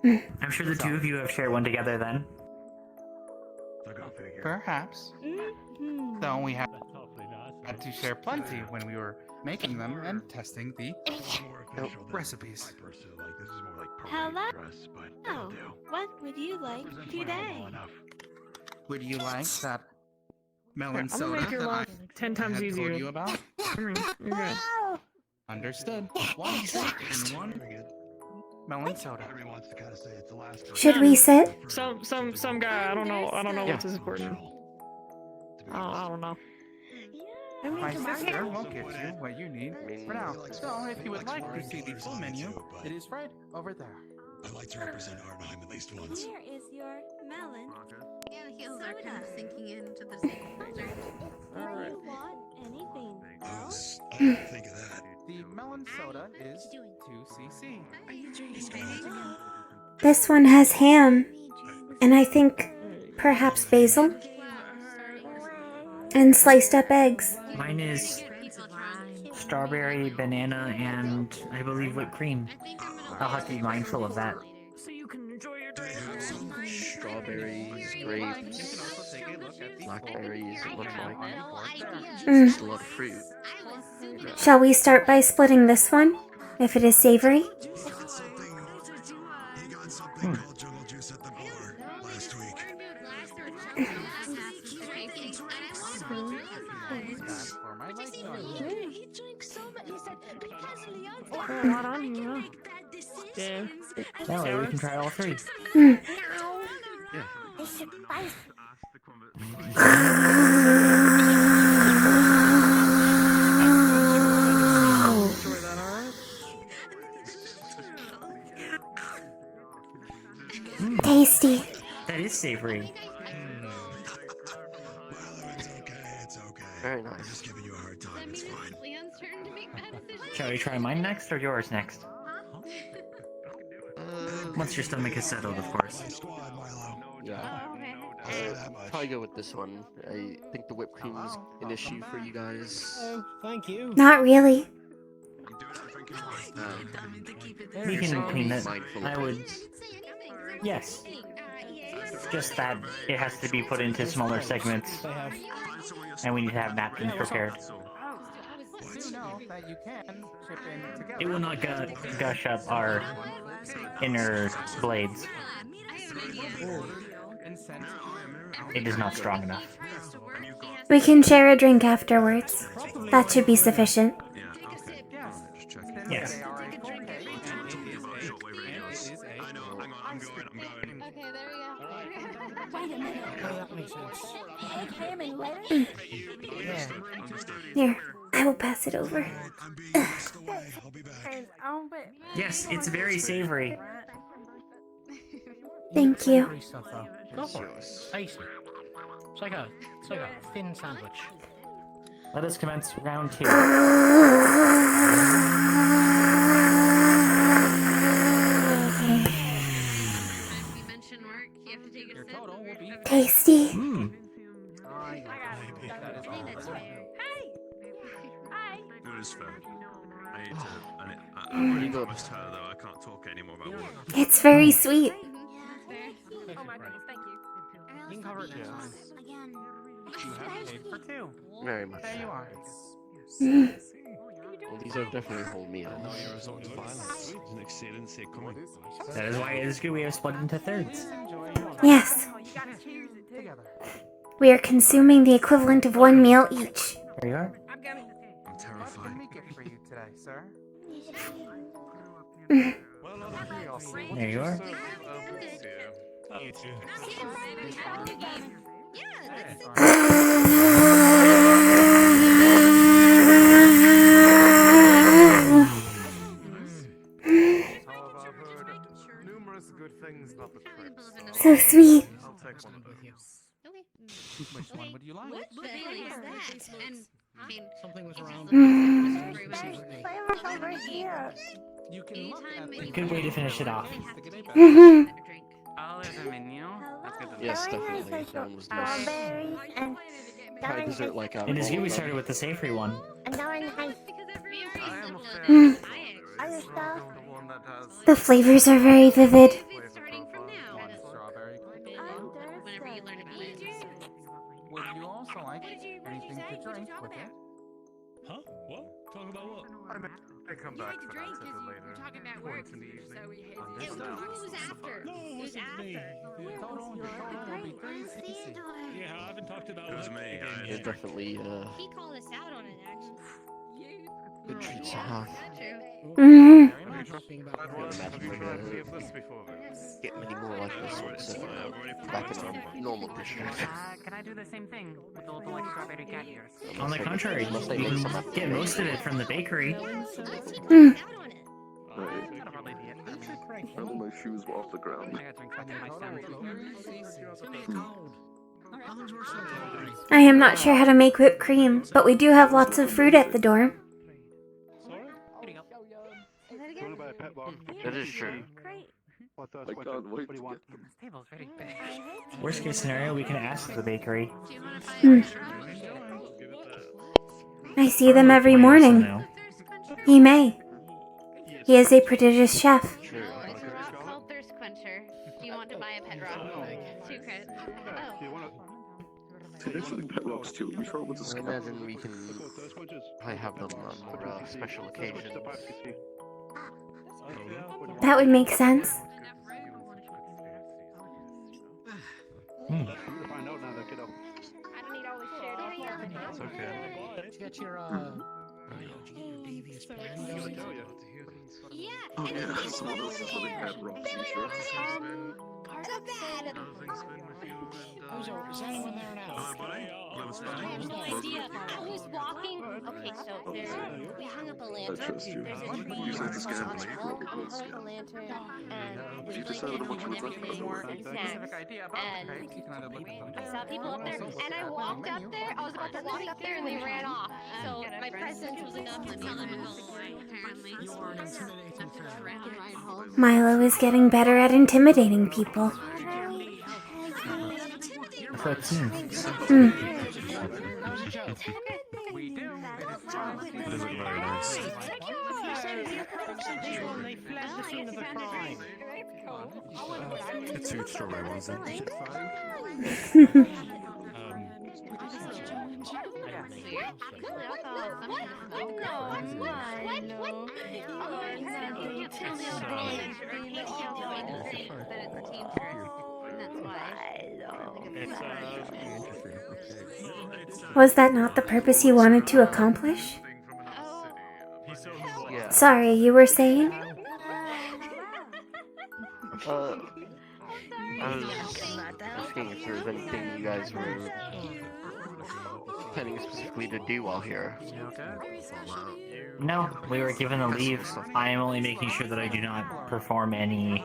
Mm. I'm sure the two of you have shared one together then. Perhaps. Though we had to share plenty when we were making them and testing the recipes. Hello. Oh, what would you like today? Would you like that melon I'm gonna soda make your that I life 10 times had easier. told you about? You're good. Understood. One drink and one melon soda. Should we sit? Some guy. I don't know. Yeah. What's important. I don't know. My sister will get you what you need for now. So, if you would like to see the full menu, it is right over there. I'd like to represent Arnheim at least once. Here is your melon. Yeah, the heels are kind of sinking into the same shoulder. Do you want anything else? I didn't think of that. The melon soda is 2cc. Are you drinking? This one has ham. And I think perhaps basil. And sliced up eggs. Mine is strawberry, banana, and I believe whipped cream. I'll have to be mindful of that. So you can enjoy your drink. Strawberries, grapes, blackberries, it looks like. Mm. Just a lot of fruit. Shall we start by splitting this one? If it is savory? He drinks so much. He said, because Leon's What on you? Yeah. That way we can try all three. Mm. Tasty. That is savory. Very nice. Just giving you a hard time, it's fine. Leon's turn to make bad decisions. Shall we try mine next or yours next? Once your stomach is settled, of course. Yeah. Probably go with this one. I think the whipped cream is an issue for you guys. Oh, thank you. Not really. We can clean it. Mindful I of would. Yes. Just that it has to be put into smaller segments. And we need to have napkins prepared. It will not gush up our inner blades. It is not strong enough. We can share a drink afterwards. That should be sufficient. Yes. Wait a minute. That makes sense. Egg, ham, and lettuce? Here, I will pass it over. Yes, it's very savory. Thank you. Savory stuff, though. Go for it. Tasty. It's like a thin sandwich. Let us commence round 2. You mention work, you have to take a sip. Tasty. is fair. I need to. I already promised her though I can't talk anymore about work. It's very sweet. Oh my goodness, thank you. You can cover it next time. You have paid for two. Very much. There you are. Well, these are definitely whole meals. No, you resort to violence. Didn't see it coming. That is why it is good we have split into thirds. Yes. We are consuming the equivalent of one meal each. There you are. I'm terrified. What can we get for you today, sir? There you are. You too. So sweet. Which one would you like? What the hell is that? And I mean, something was around. Flavors over here. You can look at the Good way to finish it off. Mhm. Oh, there's a menu. That's good to know. Yes, definitely. That one was nice. Strawberries and Probably dessert like It is good we started with the savory one. darn high. Mm. Other stuff. The flavors are very vivid. whenever you learn about it. Would you also like anything to drink with it? Huh? What? Talk about what? I come back for that at a later point in the evening. Who's after? Who's after? Total will be 3 CC. Yeah, I haven't talked about It was what me, again It's yet. definitely He called us out on it, actually. good treats to have. Mhm. I can't imagine we're gonna get many more like this once back in our normal district. Can I do the same thing with the little like strawberry cat ears? On the contrary, you can get most of it from the bakery. Mm. That'll probably be it for me. Apparently my shoes were off the ground. I gotta drink back in my I am not sure how to make whipped cream, but we do have lots of fruit at the door. That is true. I can't wait to get them. This table's very big. Worst case scenario, we can ask the bakery. Hmm. I see them every morning. No. He may. He is a prodigious chef. Called Thirst Quencher. Do you want to buy a pet rock? 2 credits. Oh. There's something pet rocks too. We sure with the I scam. imagine we can probably have them on more special occasions. That would make sense. Hmm. I don't need all this shit. It's okay. Did you get your devious plan going? Yeah. Oh yeah, someone else is living pet rocks. You sure? Is anyone there now? I have no idea. I was walking. Okay, so we hung up a lantern. I trust you. There's Usually it's a scam. I hung up a lantern, and You decided on what you would like for More dinner. specific idea about the cake, you can either look at them. I saw people up there, and I walked up there. I was about to walk up there, and they ran off. So my presence was enough to tell them to go away. Apparently. You're an intimidating fellow. Milo is getting better at intimidating people. That's what it seems. Hmm. We do. It doesn't look very nice. They fled the scene of the crime. The 2 strawberry ones then. Was that not the purpose you wanted to accomplish? Yeah. Sorry, you were saying? I was asking if there was anything you guys were planning specifically to do while here. No, we were given a leave. I am only making sure that I do not perform any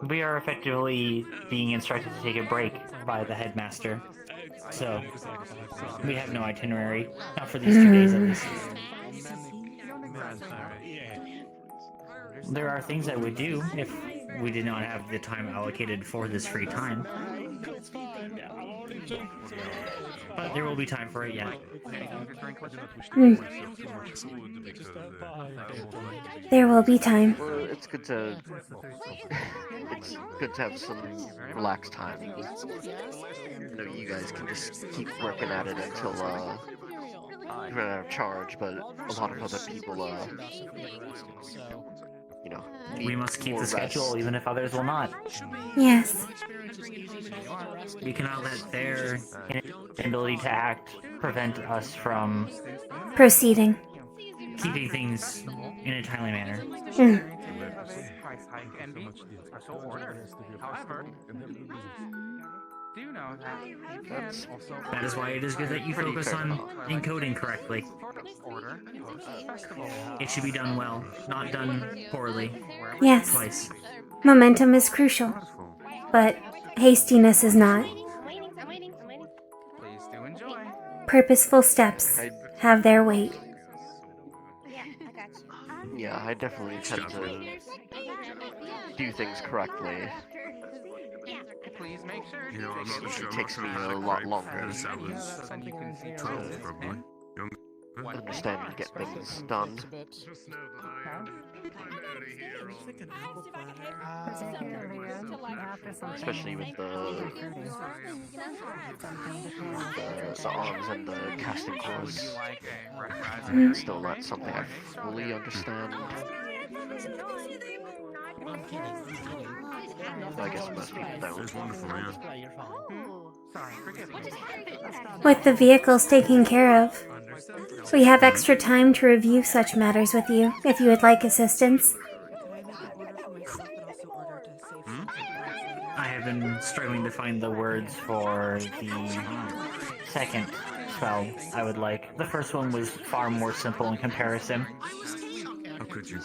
we are effectively being instructed to take a break by the headmaster. So, we have no itinerary. Not for these 2 days at least. There are things I would do if we did not have the time allocated for this free time. But there will be time for it yet. There will be time. Well, it's good to have some relaxed time. You know, you guys can just keep working at it until you run out of charge, but a lot of other people, you know, We need must keep more the schedule rest. even if others will not. Yes. We cannot let their inability to act prevent us from Proceeding. keeping things in a timely manner. Price hike and be special order. However, do know that you can also That is why it is good that you Pretty focus fair on enough. encoding correctly. order festival. It should be done well, not done poorly. Yes. Twice. Momentum is crucial, but hastiness is not. Please do enjoy. Purposeful steps have their weight. Yeah, I definitely tend to do things correctly. Please make sure You know, I'm not sure. It takes me a lot longer to understand and get things done. Especially with the arms and the casting cores. Still not something I fully understand. I guess most people don't. It's wonderful, yeah. With the vehicles taken care of, we have extra time to review such matters with you if you would like assistance. I have been struggling to find the words for the second spell I would like. The first one was far more simple in comparison. How could you?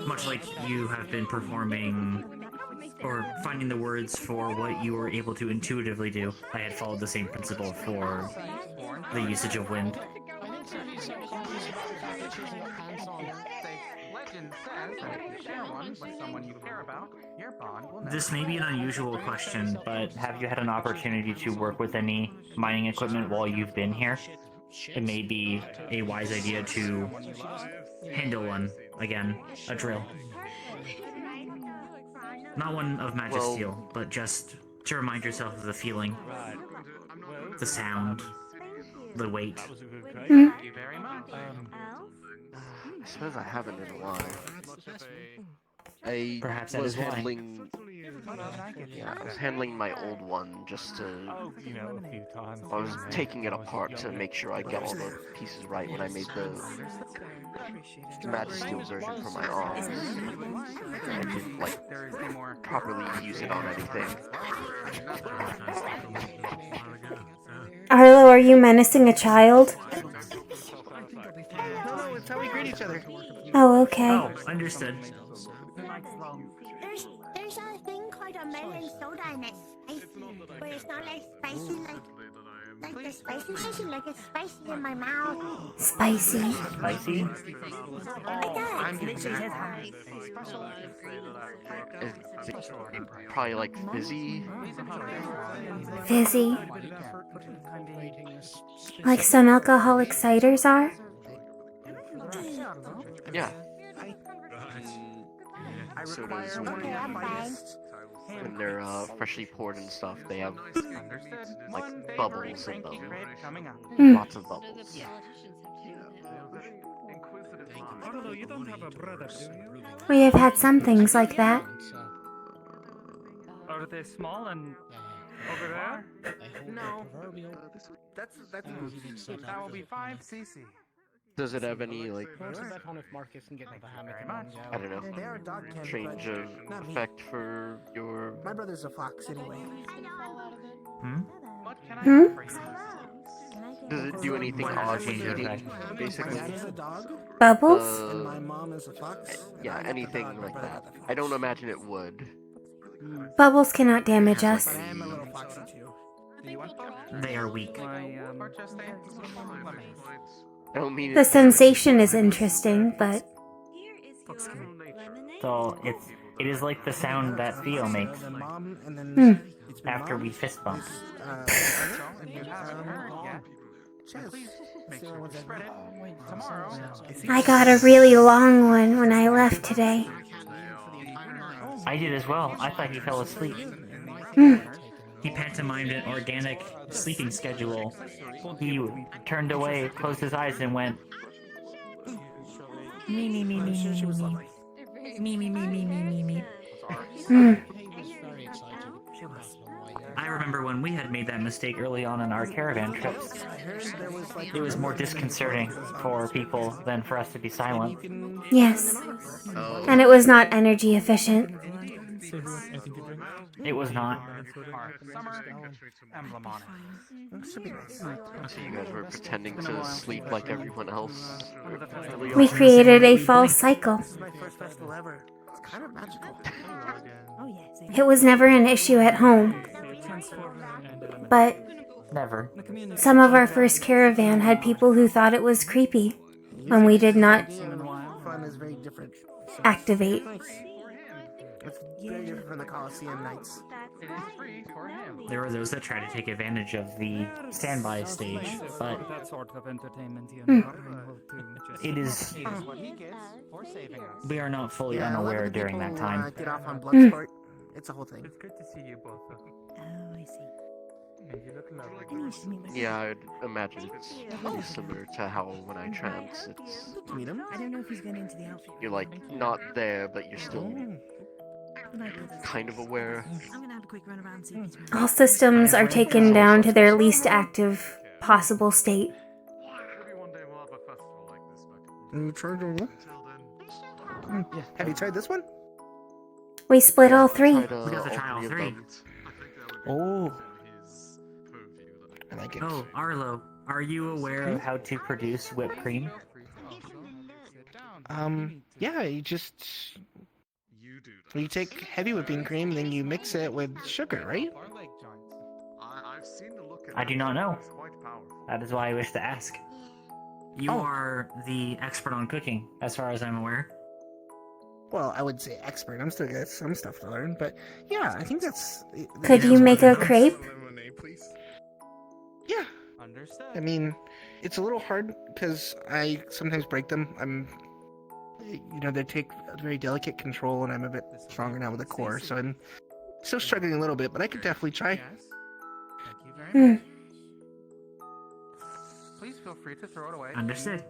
Much like you have been performing or finding the words for what you were able to intuitively do, I had followed the same principle for the usage of wind. Legend says that if you share one with someone you care about, your bond will This may be an unusual question, but have you had an opportunity to work with any mining equipment while you've been here? It may be a wise idea to handle one, again, a drill. Not one of magic steel, but just to remind yourself of the feeling, the sound, the weight. Thank you very much. I suppose I haven't in a while. I Perhaps that was is why. handling. Yeah, I was handling my old one just to. I was taking it apart to make sure I get all the pieces right when I made the magic steel version for my arms. I didn't like properly use it on anything. Arlo, are you menacing a child? No, it's how we greet each other. Oh, okay. Oh, understood. There's a thing called a melon soda and it's spicy, but it's not like spicy like the spicy version, like it's spicy in my mouth. Spicy. Spicy? It's probably like fizzy. Fizzy. Like some alcoholic ciders are? Yeah. Sodas when they're freshly poured and stuff, they have like bubbles in them. Lots of bubbles. We have had some things like that. Are they small and over there? No. That's that will be 5 cc. Does it have any like if Marcus can get the hammock I don't know change of effect for your? My brother's a fox anyway. Does it do anything odd when eating, basically? Bubbles? And my mom is a fox. Yeah, anything like that. I don't imagine it would. Bubbles cannot damage us. I am a little foxy too. They are weak. I don't mean The sensation is interesting, but So It is like the sound that Theo makes Then mom, and then it's been after mom, we fist bump. I got a really long one when I left today. I did as well. I thought he fell asleep. Hmm. He pantomimed an organic sleeping schedule. He turned away, closed his eyes, and went, me, me, me, me, me, me, me. Me, me, me, me, me, me, me. I remember when we had made that mistake early on in our caravan trips. It was more disconcerting for people than for us to be silent. Yes. And it was not energy efficient. It was not. Summer emblem on it. So you guys were pretending to sleep like everyone else. We created a false cycle. This is my first festival ever. It's kind of magical. It was never an issue at home. But Never. some of our first caravan had people who thought it was creepy when we did not Fun is very different. activate. It's very different from the Coliseum nights. There were those that tried to take advantage of the standby stage, but that sort of entertainment, you Hmm. know, it is. What he gets for saving us. We are not fully Yeah, a lot of unaware the during people, that time. Get off on Bloodsport. It's a whole thing. It's good to see you both. Oh, I see. And you look lovely. Yeah, I'd imagine it's pretty similar to how when I trance, it's Meet him? I don't know if he's going into the outfit. you're like not there, but you're still kind of aware. I'm gonna have a quick run around and see if he's All systems are taken down to their least active possible state. You tried one? Yeah. Have you tried this one? We split all three. We got to try all three. Oh. I like it. Oh, Arlo, are you aware of how to produce whipped cream? Yeah, you take heavy whipping cream, then you mix it with sugar, right? I do not know. That is why I wish to ask. You Oh. are the expert on cooking, as far as I'm aware. Well, I would say expert. I'm still got some stuff to learn, but yeah, I think that's. Could you make a crepe? Yeah. Understood. I mean, it's a little hard because I sometimes break them. They take a very delicate control, and I'm a bit stronger now with the core, so I'm still struggling a little bit, but I could definitely try. Yes. Thank you very much. Please feel free to throw it away. Understood.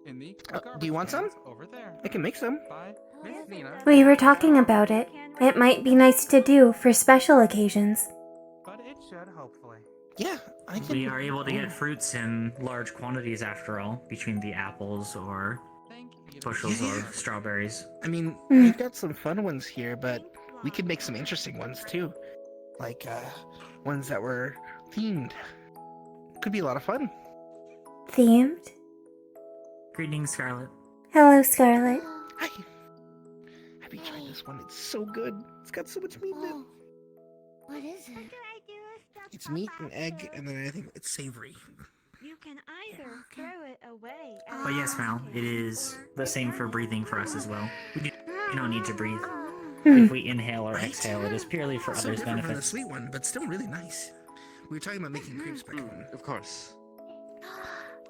In the Do you want some? cans over there. I can make some. By Miss Nina. We were talking about it. It might be nice to do for special occasions. But it should hopefully. Yeah, I can. We are able to get fruits in large quantities, after all, between the apples or bushels of strawberries. I mean, we've got some fun ones here, but we could make some interesting ones too. Like, ones that were themed. Could be a lot of fun. Themed? Greetings, Scarlet. Hello, Scarlet. Hi. Have you tried this one? It's so good. It's got so much meat in it. What is it? It's meat and egg, and then I think it's savory. You can either throw it away. But yes, Mal, it is the same for breathing for us as well. We do not need to breathe. If we inhale or exhale, it is purely for So others' different from the benefits. sweet one, but still really nice. We were talking about making crepes back home. Of course.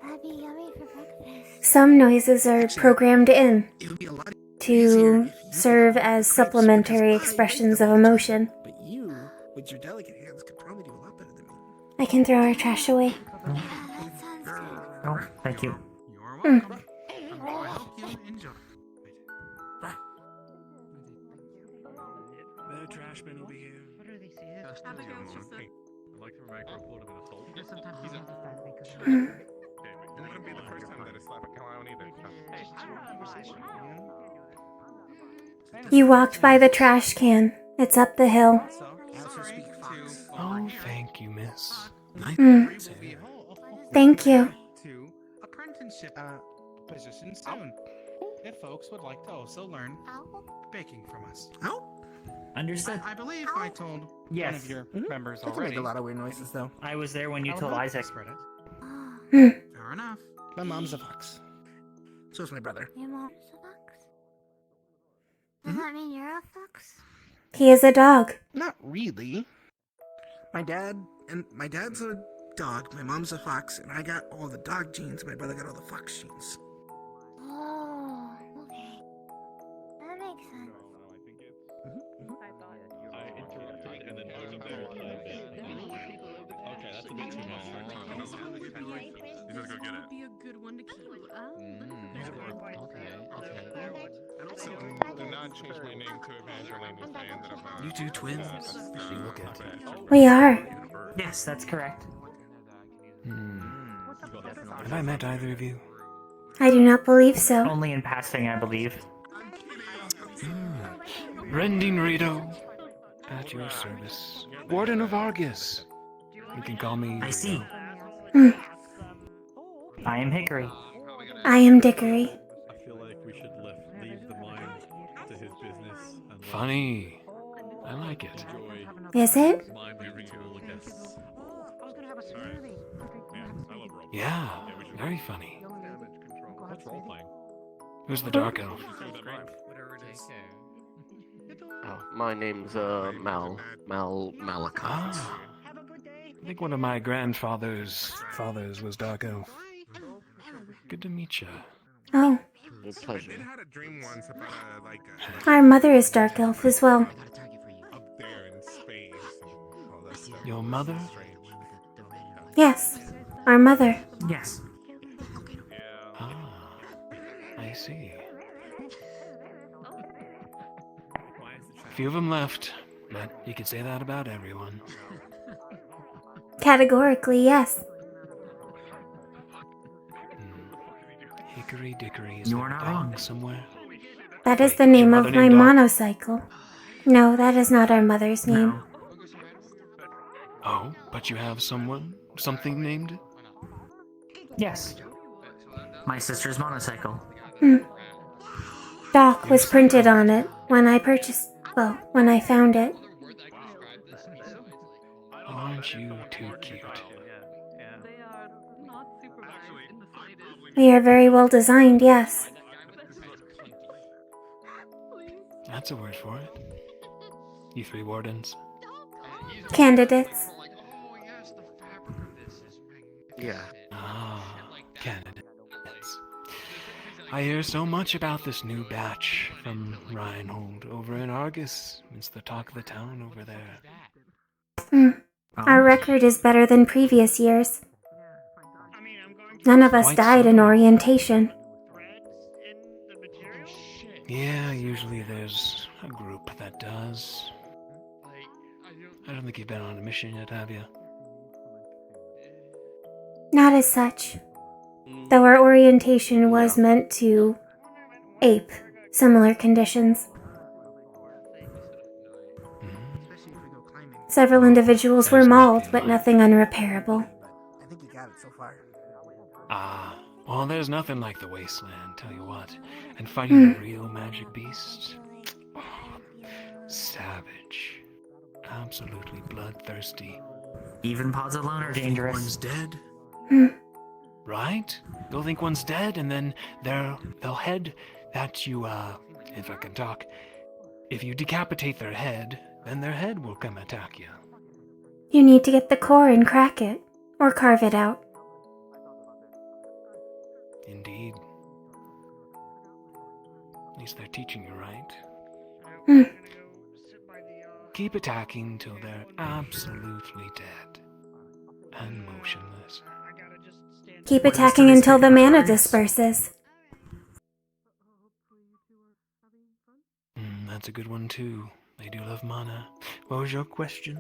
That'd be yummy for breakfast. Some noises are programmed in It would be a lot to serve as supplementary expressions of emotion. But you, with your delicate hands, could probably do a lot better than me. I can throw our trash away. Oh, thank you. Hmm. I hope you enjoy. No trash bin over here. What are these here? I'd like to make a report of an assault. Sometimes you understand because It wouldn't be the first time that a slap a clown either. You walked by the trash can. It's up the hill. Oh, thank you, miss. Hmm. Thank you. To apprenticeship position soon. If folks would like to also learn baking from us. Understood. I believe I told one Yes. of your members I can already. make a lot of weird noises, though. I was there when you I'll told help Isaac. spread it. Hmm. Fair enough. My mom's a fox. So is my brother. Your mom's a fox? Does that mean you're a fox? He is a dog. Not really. My dad's a dog, my mom's a fox, and I got all the dog genes, my brother got all the fox genes. Oh, okay. That makes sense. Okay, that's a bit too much. You just go get it. Be a good one to keep. So, do not change my name to Evangeline with the end of You two twins? You look it. We are. Yes, that's correct. Have I met either of you? I do not believe so. Only in passing, I believe. Rending Rito, at your service. Warden of Argus. You can call me. I see. Hmm. I am Hickory. I am Dickory. I feel like we should leave the mine to his business. And Funny. I like it. Is it? mine ritual, yes. Yeah, very funny. What's role playing? Who's the dark elf? Oh, my name's Malachite. Ah, I think one of my grandfather's fathers was dark elf. Good to meet you. Oh. A pleasure. I had a dream once about Our mother is dark elf as well. up there in space and all that stuff. Your mother? Yes, our mother. Yes. Ah, I see. A few of them left, but you could say that about everyone. Categorically, yes. Hickory Dickory is You a are not dog wrong. somewhere. That is the name mother of my named Dog? monocycle. No, that is not our mother's name. No. Oh, but you have something named? Yes. My sister's motorcycle. Doc was printed on it when I when I found it. Aren't you too cute? They are very well designed, yes. That's a word for it. You three wardens. Candidates. Yeah. Ah, candidates. I hear so much about this new batch from Reinhold over in Argus. It's the talk of the town over there. Our record is better than previous years. None of us Quite died so. in orientation. Yeah, usually there's a group that does. I don't think you've been on a mission yet, have you? Not as such. Though our orientation was meant to ape similar conditions. Several individuals were mauled, but nothing unrepairable. I think you got it so far. Ah, well, there's nothing like the wasteland, tell you what. And fighting a real magic beast. Oh, savage. Absolutely bloodthirsty. Even pods alone are Think dangerous. one's dead? Right? They'll think one's dead, and then they'll head that you, if I can talk. If you decapitate their head, then their head will come attack you. You need to get the core and crack it, or carve it out. Indeed. At least they're teaching you right. Keep attacking till they're absolutely dead and motionless. Keep attacking until the mana disperses. That's a good one too. They do love mana. What was your question?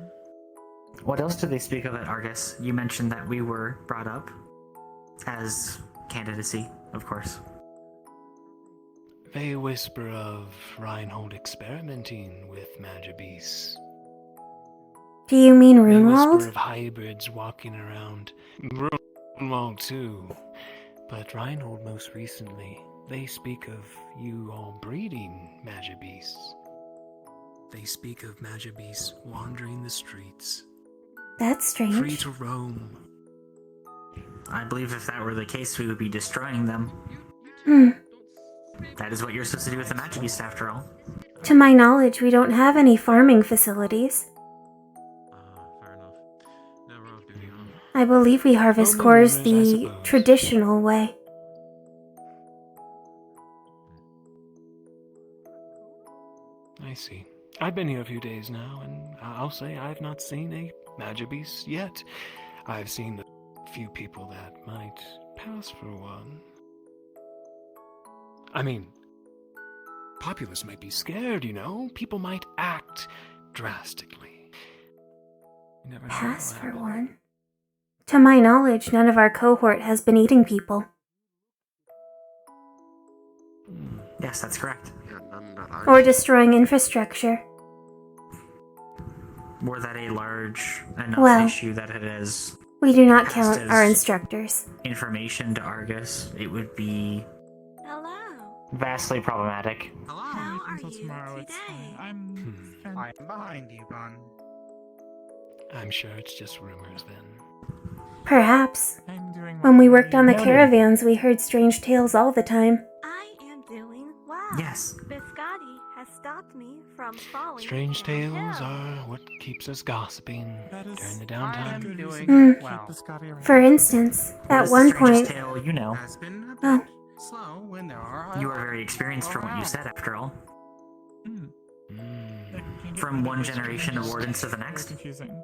What else do they speak of at Argus? You mentioned that we were brought up as candidacy, of course. They whisper of Reinhold experimenting with Magibeasts. Do you mean They whisper Runewald? of hybrids walking around. Runewald too. But Reinhold most recently, they speak of you all breeding Magibeasts. They speak of Magibeasts wandering the streets. That's Free strange. to roam. I believe if that were the case, we would be destroying them. That is what you're supposed to do with the Magic Beast, after all. To my knowledge, we don't have any farming facilities. Fair enough. No, we're off duty, huh? I believe we harvest cores I the suppose. traditional way. I see. I've been here a few days now, and I'll say I've not seen a Magibbeast yet. I've seen a few people that might pass for one. I mean, populace might be scared, you know? People might act drastically. You never know. Pass for one. To my knowledge, none of our cohort has been eating people. Yes, that's correct. Yeah, none that I Or destroying infrastructure. Were that a large enough Well, issue that it is We do not passed count as our instructors. information to Argus, it would be Hello. vastly problematic. How are you tomorrow. It's fine. I'm behind you, Bon. I'm sure it's just rumors then. Perhaps. I'm doing When we worked on the Noted. caravans, we heard strange tales all the time. I am doing well. Yes. Biscotti has stopped me from falling. Strange tales downhill. are what keeps us gossiping during the I'm downtime. doing Mm. well. Biscotti around. For instance, What at is one the strangest point... tale you know? Has been a Oh. bit slow when there are. You are very experienced from what you said, after all. From one generation of wardens to the next. Confusing.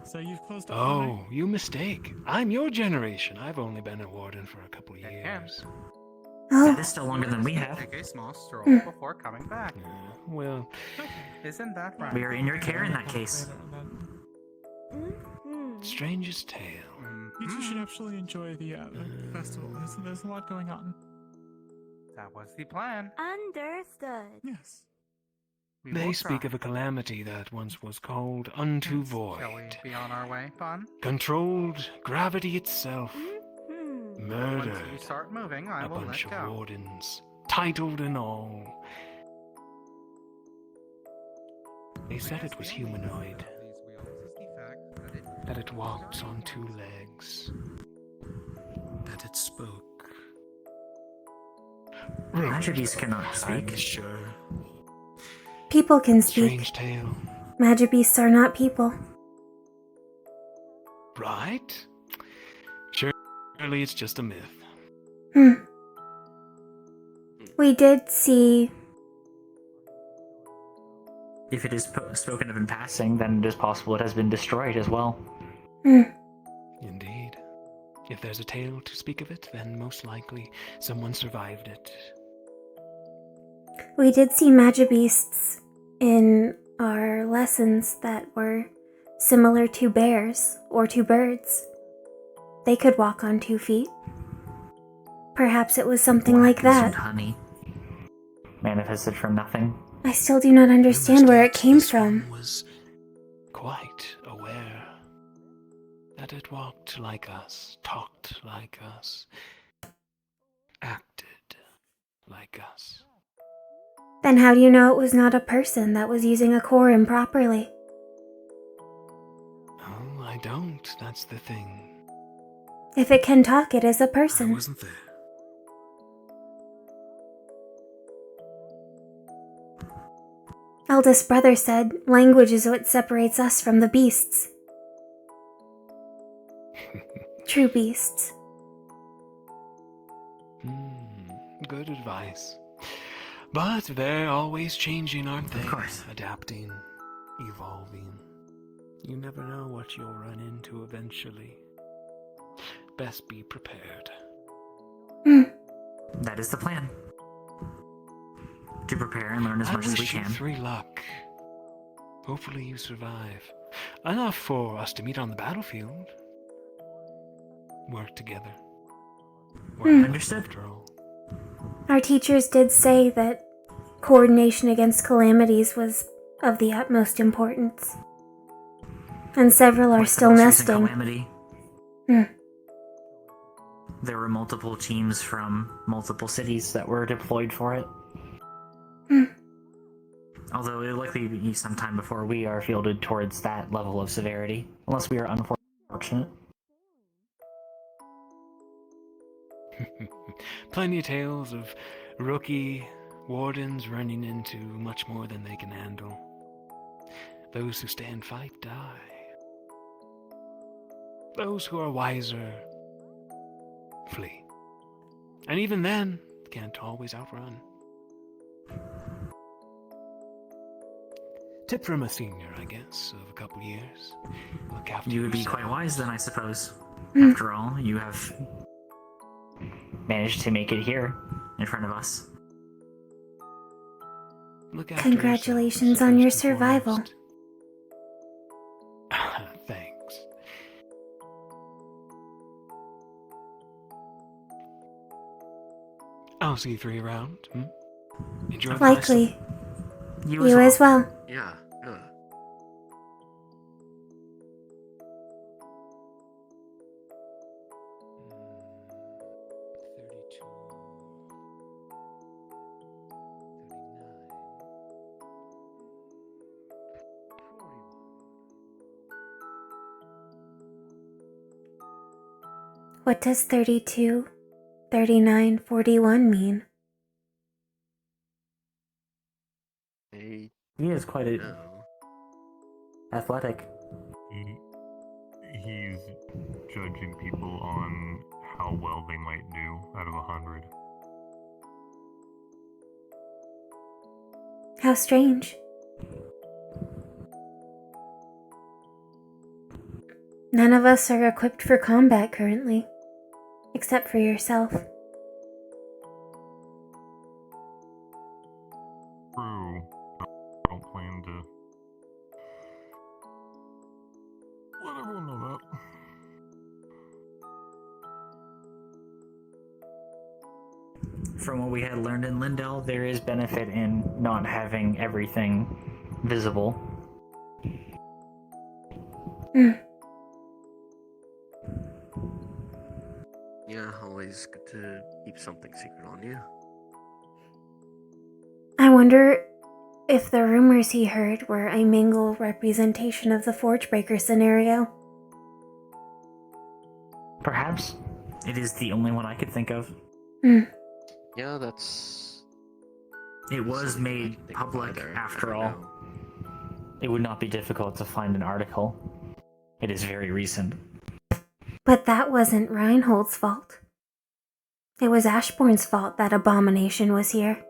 So you've closed up. Oh, you mistake. I'm your generation. I've only been a warden for a couple of years. That is still longer than we have. Take a small stroll Mm. before coming back. Well, Isn't that right? We are in your care in that case. strangest tale. You two should actually enjoy the festival. There's a lot going on. That was the plan. Understood. Yes. We They will speak try. of a calamity that once was called unto Shall we void. be on our way, Bon? Controlled gravity itself. Once you Murdered start moving, I a will bunch let of go. wardens, titled and all. They said it was humanoid, that it walked on two legs, that it spoke. Magibbeasts cannot I'm speak. sure. People can speak. Strange tale, Magibbeasts are not people. right? Surely it's just a myth. Hmm. We did see... If it is spoken of in passing, then it is possible it has been destroyed as well. Hmm. Indeed. If there's a tale to speak of it, then most likely someone survived it. We did see Magibbeasts in our lessons that were similar to bears or to birds. They could walk on 2 feet. Perhaps it was something like that. Honey. Manifested from nothing. I still do not understand where it came from. Was quite aware that it walked like us, talked like us, acted like us. Then how do you know it was not a person that was using a core improperly? Oh, I don't. That's the thing. If it can talk, it is a person. Wasn't there? Eldest brother said, language is what separates us from the beasts. True beasts. Good advice. But they're always changing, aren't they? Of course. Adapting, evolving. You never know what you'll run into eventually. Best be prepared. That is the plan. To prepare and learn as much I as we wish you can. 3 luck. Hopefully you survive. Enough for us to meet on the battlefield. Work together. Understood. After all. Our teachers did say that coordination against calamities was of the utmost importance. And several are What's the still most recent nesting. calamity? There were multiple teams from multiple cities that were deployed for it. Although it will likely be some time before we are fielded towards that level of severity, unless we are unfortunate. Plenty of tales of rookie Wardens running into much more than they can handle. Those who stand fight die. Those who are wiser flee. And even then, can't always outrun. Tip from a senior, I guess, of a couple years. Look after You would be yourself. quite wise then, I suppose. Hmm. After all, you have managed to make it here in front of us. Look after Congratulations yourselves, on your first and survival. foremost. Thanks. I'll see you three around. Enjoy the Likely. festival. You as well. Yeah, yeah. What does 32, 39, 41 mean? He is quite athletic. He's judging people on how well they might do out of 100. How strange. None of us are equipped for combat currently, except for yourself. True. I don't plan to let everyone know that. From what we had learned in Lindell, there is benefit in not having everything visible. Yeah, always good to keep something secret on you. I wonder if the rumors he heard were a mingle representation of the Forgebreaker scenario. Perhaps. It is the only one I could think of. Yeah, that's... It was made public, after all. It would not be difficult to find an article. It is very recent. But that wasn't Reinhold's fault. It was Ashbourne's fault that abomination was here.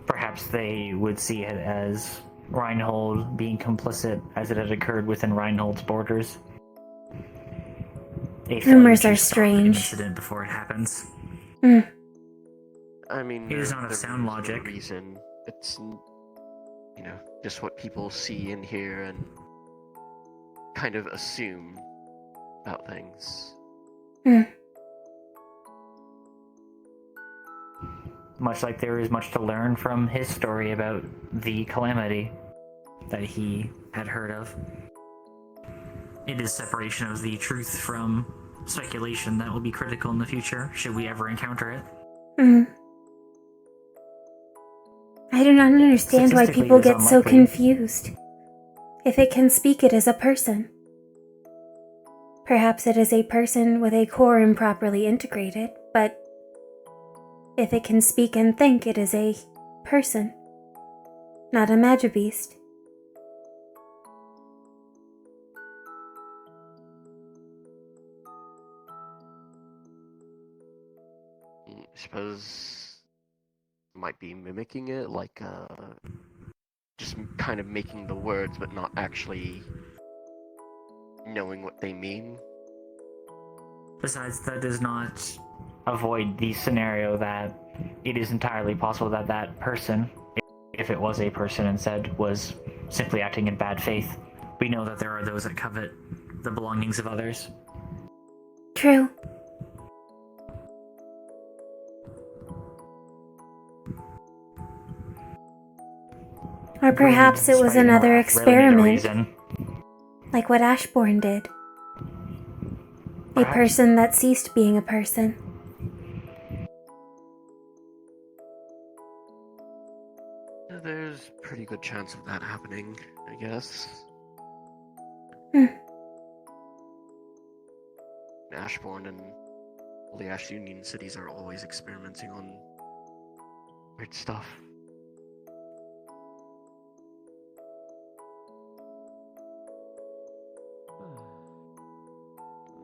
Perhaps they would see it as Reinhold being complicit as it had occurred within Reinhold's borders. A Rumors failure are to stop an strange. incident before it happens. I mean, It is not a there sound is no logic. reason. It's, you know, just what people see and hear and kind of assume about things. Much like there is much to learn from his story about the calamity that he had heard of. It is separation of the truth from speculation that will be critical in the future, should we ever encounter it. I do not understand why Statistically, people it is get so unlikely. confused. If it can speak, it is a person. Perhaps it is a person with a core improperly integrated, but if it can speak and think, it is a person, not a magibeast. I suppose might be mimicking it, like just kind of making the words but not actually knowing what they mean. Besides, that does not avoid the scenario that it is entirely possible that that person, if it was a person instead, was simply acting in bad faith. We know that there are those that covet the belongings of others. True. Or perhaps it was Spite and another wrath rarely need a experiment, reason. like what Ashbourne did. A Perhaps. person that ceased being a person. There's pretty good chance of that happening, I guess. Ashbourne and all the Ash Union cities are always experimenting on weird stuff.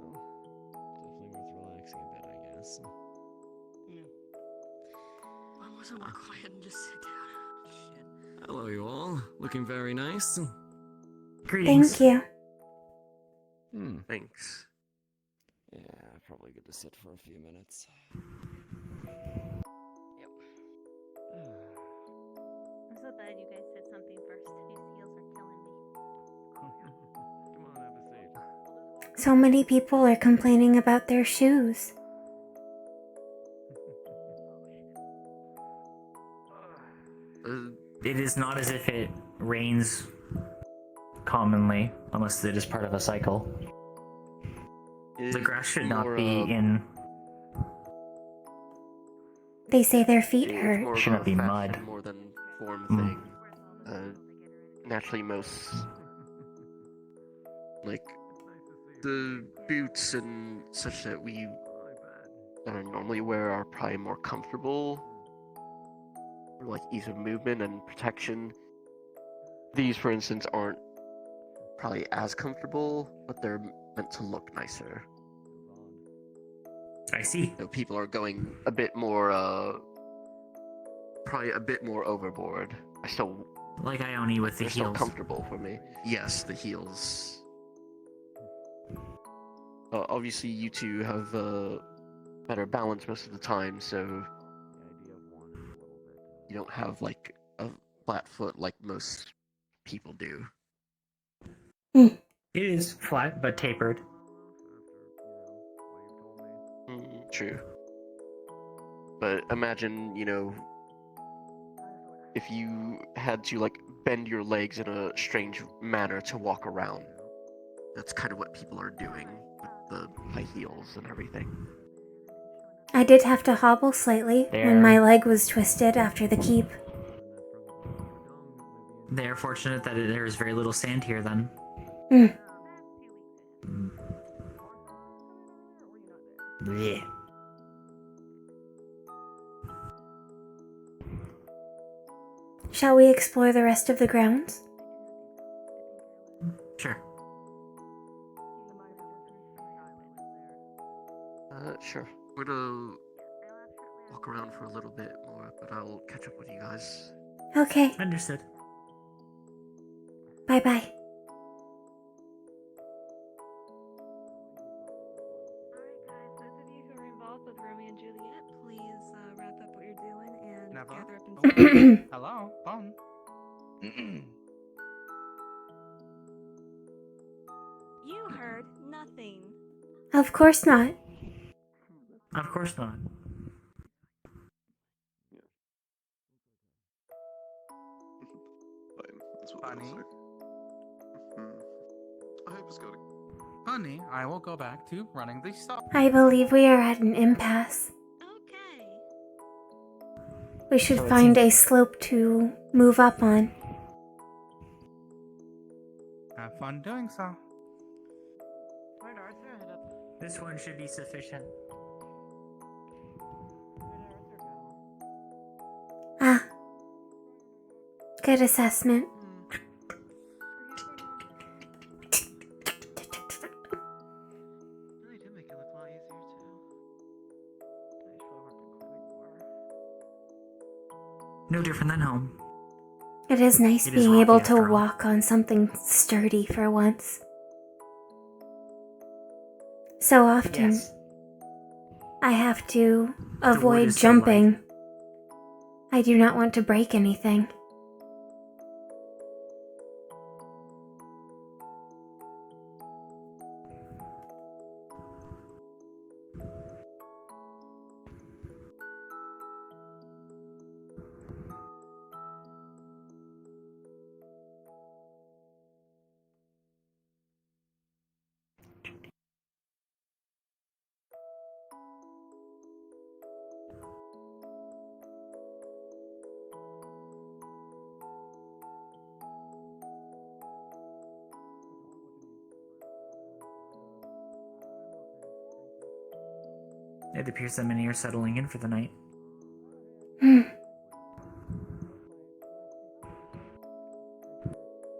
Definitely worth relaxing a bit, I guess. Why wasn't more quiet and just sit down? Shit. Hello, you all. Looking very nice. Thank you. Thanks. Yeah, probably good to sit for a few minutes. I'm so glad you guys said something first. These heels are killing me. Come on, have a seat. So many people are complaining about their shoes. It is not as if it rains commonly, unless it is part of a cycle. The grass should not be in. They say their feet It's hurt. more Should of not a be fashion mud. more than form thing. Naturally, most like the boots and such that we normally wear are probably more comfortable, for like ease of movement and protection. These, for instance, aren't probably as comfortable, but they're meant to look nicer. I see. So people are going a bit more, probably a bit more overboard. I still like Ione with the they're still heels. comfortable for me. Yes, the heels. Obviously, you two have better balance most of the time, so you don't have like a flat foot like most people do. It is flat but tapered. True. But imagine, if you had to like bend your legs in a strange manner to walk around. That's kind of what people are doing with the high heels and everything. I did have to hobble slightly when my leg was twisted after the keep. They're fortunate that there is very little sand here then. Yeah. Shall we explore the rest of the grounds? Sure. Sure. We're gonna walk around for a little bit more, but I'll catch up with you guys. Okay. Understood. Bye-bye. Those of you who are involved with Romeo and Juliet, please wrap up what you're doing and Never. gather up and Hello, phone. You heard nothing. Of course not. Of course not. Honey. I hope it's got Honey, I will go back to running the stop. I believe we are at an impasse. Okay. We should So it find seems- a slope to move up on. Have fun doing so. Where'd Arthur head up? This one should be sufficient. Ah. Good assessment. Really did make it look a lot easier too. No different than home. It is nice It is being able rocky to after all. walk on something sturdy for once. So often, Yes. I have to wood avoid is so light. jumping. I do not want to break anything. It appears that many are settling in for the night.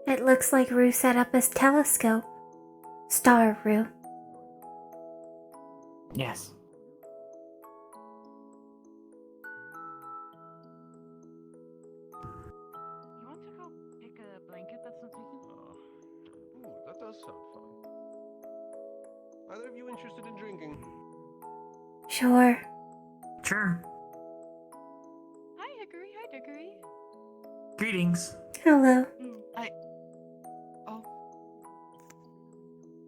It looks like Rue set up a telescope. Star, Rue. Yes. You want to go pick a blanket that's not taken? Ooh, that does sound fun. Either of you interested in drinking? Sure. Sure. Hi, Dickory. Hi, Dickory. Greetings. Hello.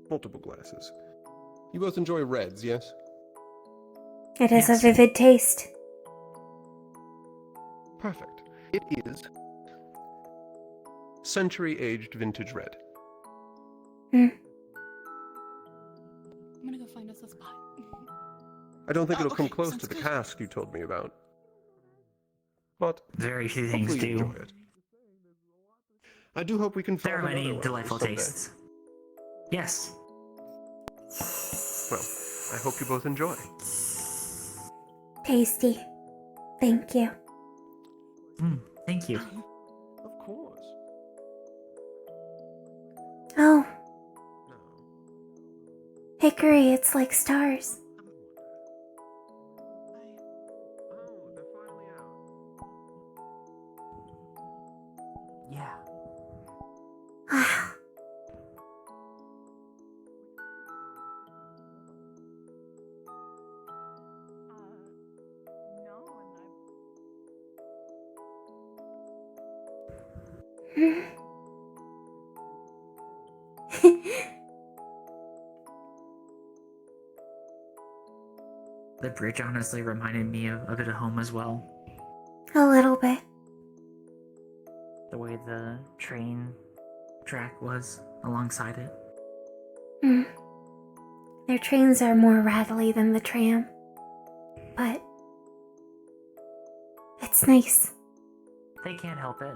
Multiple glasses. You both enjoy reds, yes? It has a vivid taste. Perfect. It is century-aged vintage red. I'm gonna go find us a spot. I don't think Oh, it'll come okay, close sounds to the good. cask you told me about. But very few things hopefully you do. enjoy it. I do hope we can There find are many another one delightful someday. tastes. Yes. Well, I hope you both enjoy. Tasty. Thank you. Thank you. Of course. Oh. Hickory, it's like stars. Yeah. The bridge honestly reminded me of a bit of home as well. A little bit. The way the train track was alongside it. Their trains are more rattly than the tram. But it's nice. They can't help it.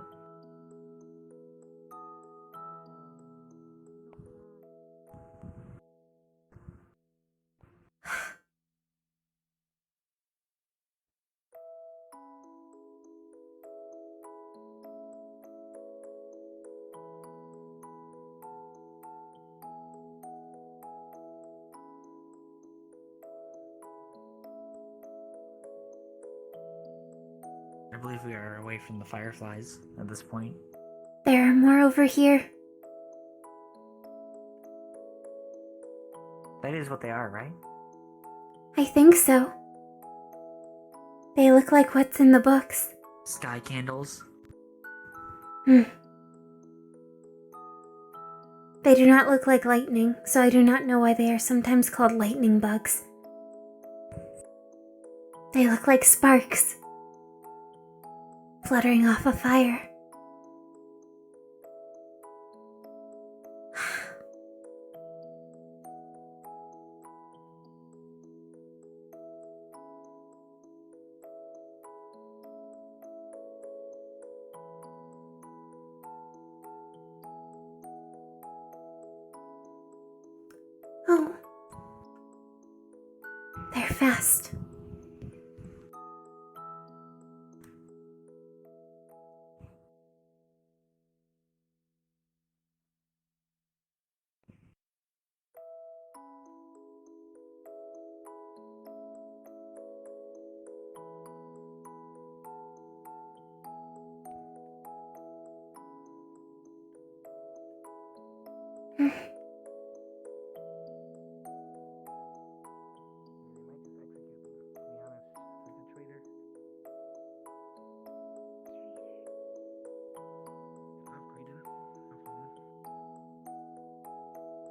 I believe we are away from the fireflies at this point. There are more over here. That is what they are, right? I think so. They look like what's in the books. Sky candles. They do not look like lightning, so I do not know why they are sometimes called lightning bugs. They look like sparks fluttering off a fire. Oh. They're fast.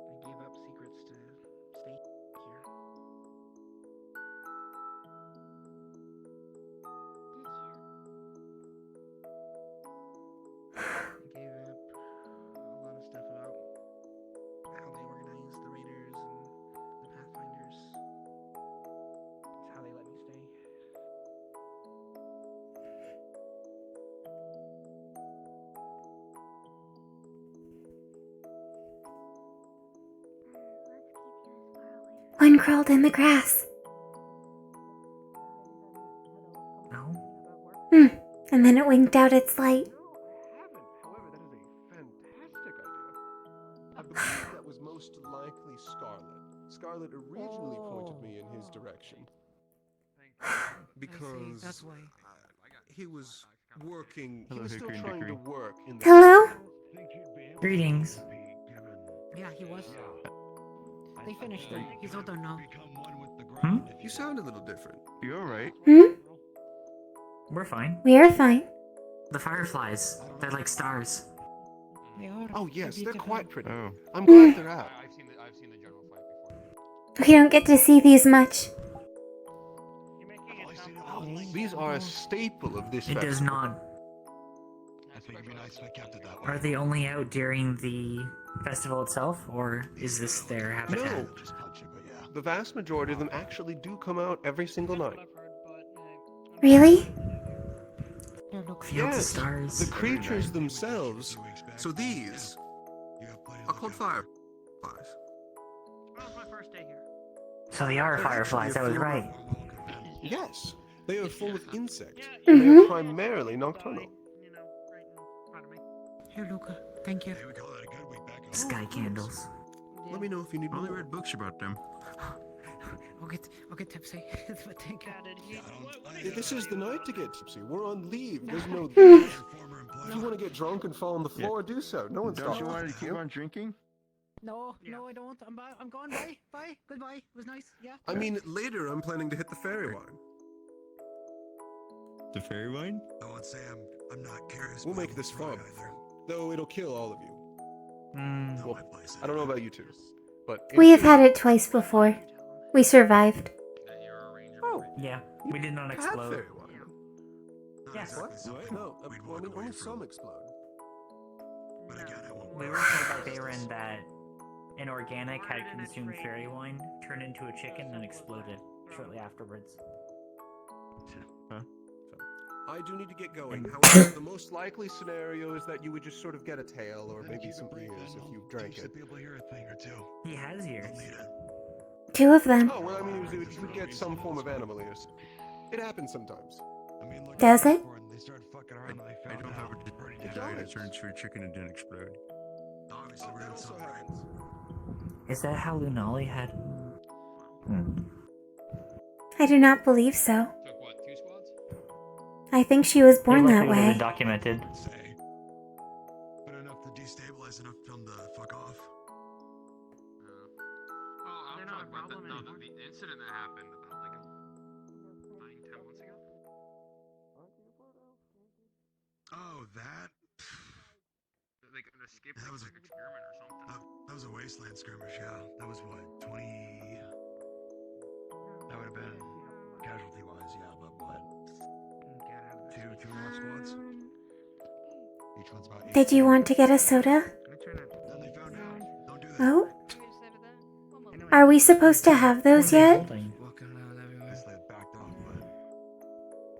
I gave up secrets to stay here. I gave up a lot of stuff about how they organized the raiders and the pathfinders. It's how they let me stay. One crawled in the grass. And then it winked out its light. However, that is a fantastic idea. I believe that was most likely Scarlet. Scarlet originally pointed me in his direction. Because that's why. he was working. He Hello, was still Hickory and trying to Dickory. work in the. Hello? Greetings. Yeah, he was. They finished it. He's all done now. Hmm? You sound a little different. You all right? Hmm? We're fine. We are fine. The fireflies, they're like stars. They are. Oh yes, they're quite pretty. Oh. I'm glad they're out. We don't get to see these much. These are a staple of this It festival. does not. Are they only out during the festival itself, or is this their habitat? No. The vast majority of them actually do come out every single night. Really? Fields of stars. The creatures themselves. So these are called fireflies. So they are fireflies, I was right. Yes, they are full of insects. Mhm. They are primarily nocturnal. Here, Luca. Thank you. Sky candles. Let me know if you need I only more. read books about them. I'll get tipsy. But thank you. This is the night to get tipsy. We're on leave. There's no. If you want to get drunk and fall on the floor, do so. No one's Don't you stopping want to keep on drinking? No, I don't. I'm gone. Bye. Bye. Goodbye. It was nice. Yeah. I mean, later I'm planning to hit the fairy wine. The fairy wine? Oh, and Sam, I'm not curious. We'll make this fun, though it'll kill all of you. Well, I don't know about you two, but We have had it twice before. We survived. Oh, Yeah, we did not had explode. fairy wine. Yes. What? No, I mean, only some explode. We were told by Bayron that an organic had consumed fairy wine, turned into a chicken, and exploded shortly afterwards. Huh? I do need to get going. However, the most likely scenario is that you would just sort of get a tail or maybe some ears if you drank it. He has ears. 2 of them. Oh, well, I mean, you would get some form of animal ears. It happens sometimes. Does it? I don't have a diet. I turned into a chicken and didn't explode. That also happens. Is that how Lunali had? I do not believe so. I think she was born It that likely would have way. been documented. But enough to destabilize enough to tell them to fuck off. I'm talking about the incident that happened about like 9-10 months ago. Oh, that? Like an escape experiment or something. That was a wasteland skirmish, yeah. That was what, 20... That would have been casualty-wise, yeah, but what? Two more squads? Each one's about... Did you want to get a soda? Then they found out. Don't do that. Oh? Are we supposed to have those yet?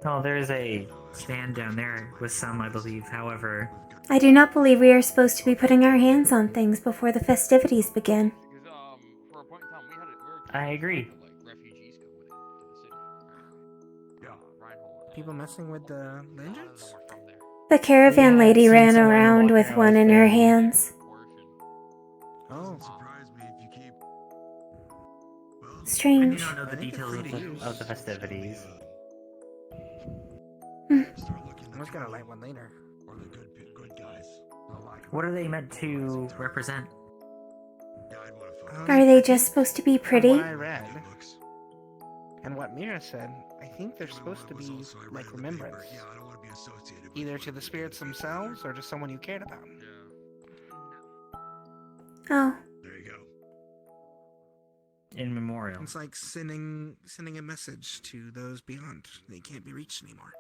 Oh, there's a stand down there with some, I believe. However, I do not believe we are supposed to be putting our hands on things before the festivities begin. For a point in time, we were I agree. refugees come with it to the city. Yeah. People messing with the legends? The caravan Yeah, lady I've ran seen someone around walking with around one with in her a- hands. Oh. Surprise me if you keep... I do Strange. not know the details of the festivities. I'm just gonna light one later. Or the good guys. What are they meant to represent? Are they just supposed to be pretty? What I read, and what Mira said, I think they're supposed to be like remembrance. Either to the spirits themselves or to someone you cared about. Oh. There you go. In memorial. It's like sending a message to those beyond. They can't be reached anymore.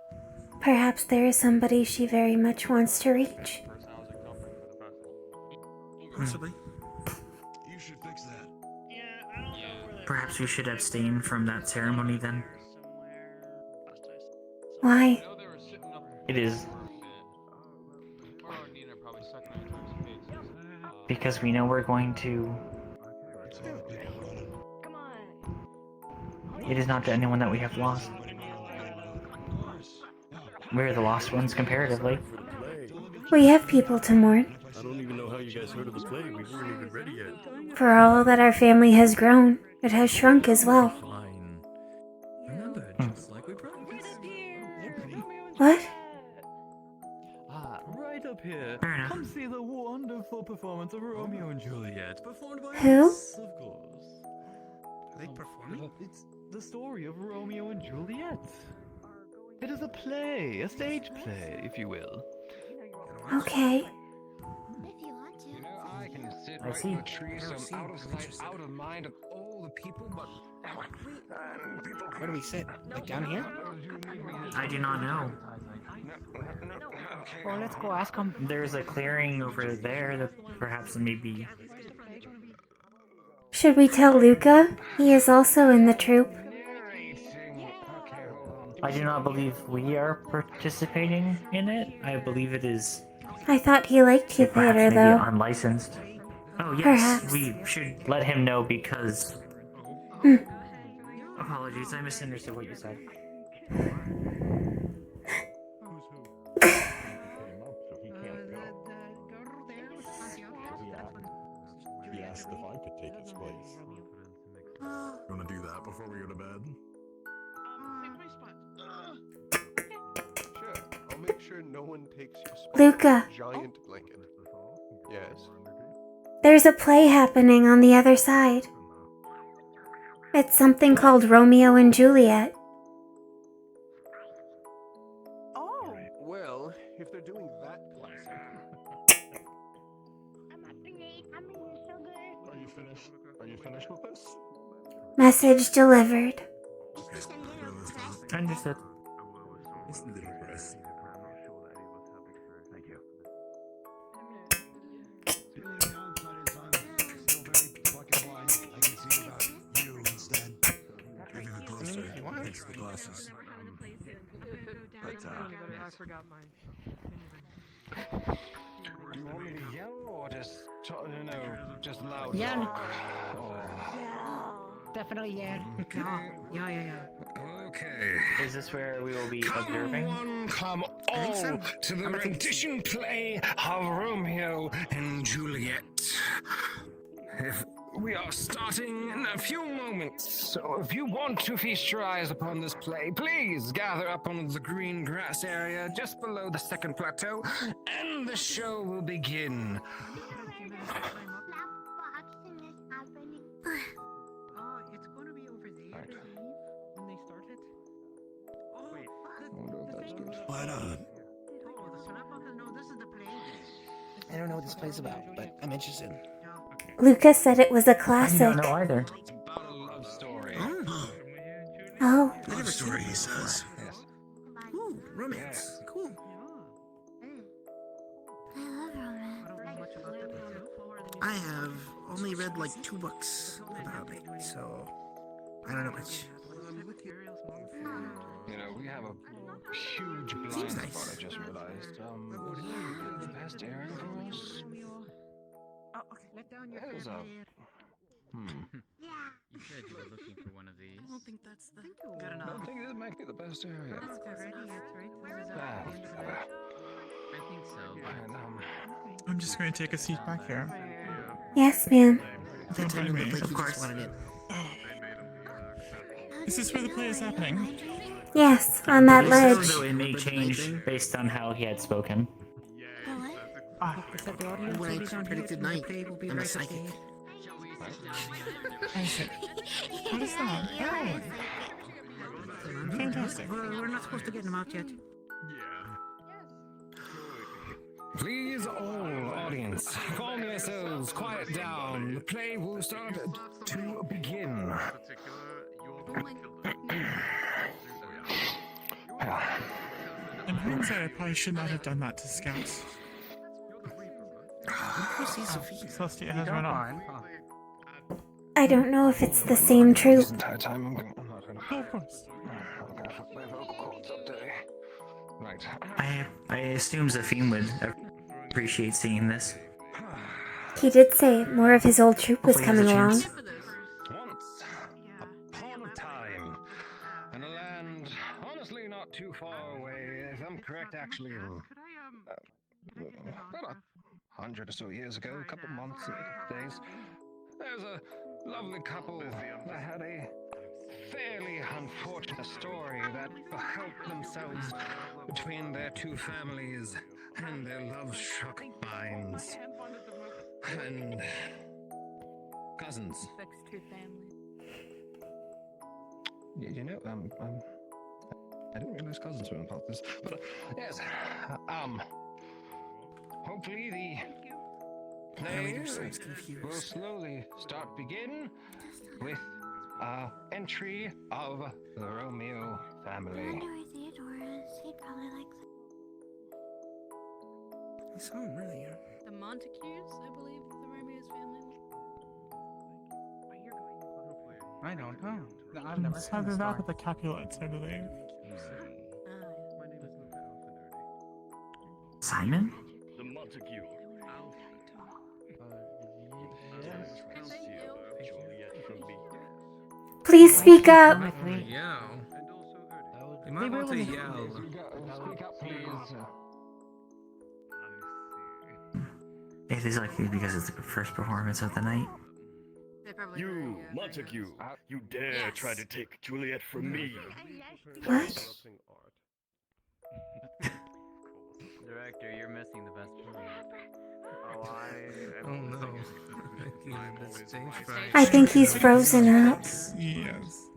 Perhaps there is somebody she very much wants to reach. Possibly. You should fix that. Perhaps we should abstain from that ceremony then. Why? It is because we know we're going to. It is not to anyone that we have lost. We're the lost ones comparatively. We have people to mourn. I don't even know how you guys heard of the play. We weren't even ready yet. For all that our family has grown, it has shrunk as well. Fine. Remember, just like we promised. What? Right up here. Fair enough. Come see the wonderful performance of Romeo and Juliet, performed by Who? us, of course. Are they performing? It's the story of Romeo and Juliet. It is a play, a stage play, if you will. Okay. I can sit I right see. in the tree, so I'm out of sight, out of mind of all the people, but Where do we sit? Like down here? I do not know. Well, let's go ask him. There's a clearing over there that perhaps maybe... Should we tell Luca? He is also in the troupe. I do not believe we are participating in it. I believe it is I thought he liked you perhaps theater, maybe though. unlicensed. Oh yes, Perhaps. we should let him know because... Hmm. Apologies, I misunderstood what you said. He asked if I could take his place. You wanna do that before we go to bed? Sure, I'll make sure no one takes your spot. Luca. Giant blanket. Yes. There's a play happening on the other side. It's something called Romeo and Juliet. Oh! Well, if they're doing that classic. Are you finished with this? Message delivered. Understood. Just a little rest. Thank you. Fix the glasses. But, I forgot mine. do you want me to yell or just, just loud? Yell. Oh. Definitely, yeah. Yeah. Okay. Is this where we will be observing? Come all to the rendition play of Romeo and Juliet. We are starting in a few moments, so if you want to feast your eyes upon this play, please gather up on the green grass area just below the second plateau, and the show will begin. Oh, it's gonna be over there, Dave, when they start it. Oh, wait. What Oh, the Sonata, no, this is the play. I don't know what this play's about, but I'm interested. Luca said it was a I do classic. not know either. It's about a love story. Oh. Love story, he says. Yes. Ooh, romance. Cool. I love romance. I have only read like 2 books about it, so I don't know much. You know, we have a huge blind Seems spot, nice. I just realized. The best area for us? Oh, okay. Let down your There's a... Yeah. You said you were looking for one of these. I don't think that's the good I enough. don't think this might be the best area. That's already it, right? I think so. And, I'm just going to take a seat back here. Yes, ma'am. Don't mind me. Of course. Wanted it. Is this where the play is happening? Yes, on that ledge. Although it may change based on how he had spoken. When I predicted night, I'm a psychic. What is that? Oh. Fantastic. We're not supposed to get them out yet. Please, all audience, calm yourselves, quiet down. The play will start to begin. In hindsight, I probably should not have done that to scouts. Celestia has run off. I don't know if it's the same troupe. This entire time, I'm not gonna. Oh, of course. I'm gonna flip my vocal cords up today. Right. I assume Zafim would appreciate seeing this. He did say more of his old troupe was Hopefully he coming has a along. chance. Once upon a time, in a land honestly not too far away, some correct, actually. About 100 or so years ago, a couple months, days, there's a lovely couple that had a fairly unfortunate story that helped themselves between their two families and their love-struck minds. And cousins. You know, I didn't realize cousins were involved in this, but yes, hopefully the play will slowly begin with entry of the Romeo family. I wonder where Theodore is. He'd probably like that. I saw him earlier. The Montagues, I believe, the Romeo's family. I don't know. I've never Just have seen it the back story. with the Capulets, I believe. Simon? The Montague. Please speak up. Yell. You might want to yell. Speak up, please. It is likely because it's the first performance of the night. You, Montague, you dare try to take Juliet from me. What? Director, you're missing the best part. Oh no. He's stage fright. I think he's frozen up. Yes.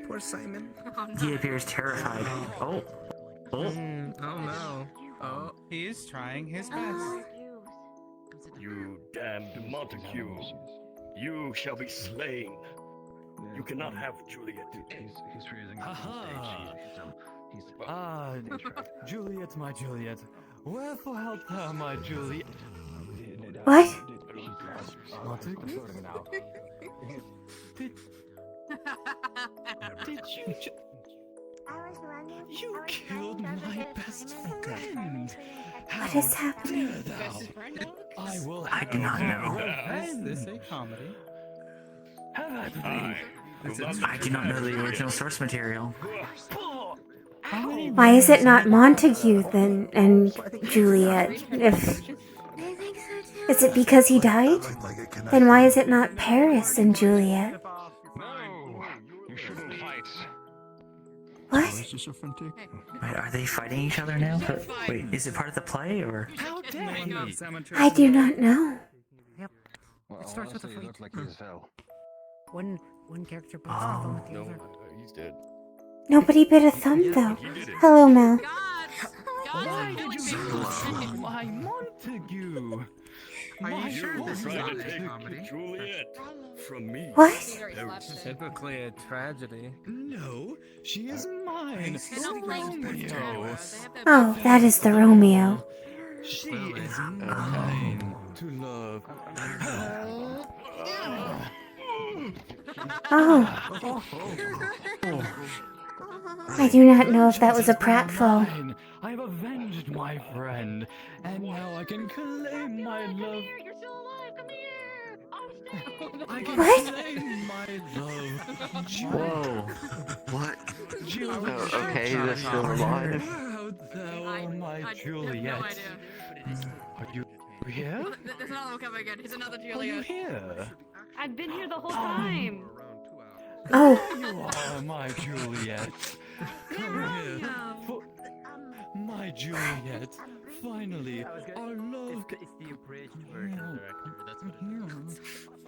Poor Simon. He appears terrified. Oh. Oh. Oh no. Oh, he is trying his best. You damned Montague. You shall be slain. You cannot have Juliet. He's freezing. Ah, Juliet, my Juliet. Wherefore art thou, my Juliet? What? Montague? Did you You killed my best friend. What is happening? I will I do not know. Is this a comedy? I do not know the original source material. Why is it not Montague then and Juliet? Is it because he died? Then why is it not Paris and Juliet? No, you shouldn't fight. What? Wait, are they fighting each other now? Wait, is it part of the play or? I do not know. It starts with a fight. Like he fell. One character puts the phone with the other. He's dead. Nobody bit a thumb though. Hello, Mel. Why did you kill my Montague? Are you sure this is Trying not to a take comedy? Juliet from me. What? Typically a tragedy. No, she is mine. Romeo. Oh, that is the Romeo. She is mine to love. Oh. I do not know if that was a pratfall. I have avenged my friend, and now I can claim my love. You're still alive. Come here. I can What? claim my love. Whoa. What? Juliet. Oh, okay, they're still alive. Proud thou art my Juliet. I have no idea. Are you here? There's another one coming again. He's another Are you Juliet. here? I've been here the whole time. Oh. There you are, my Juliet. Come here. For my Juliet. Finally, our love. It's the abridged version, director. That's what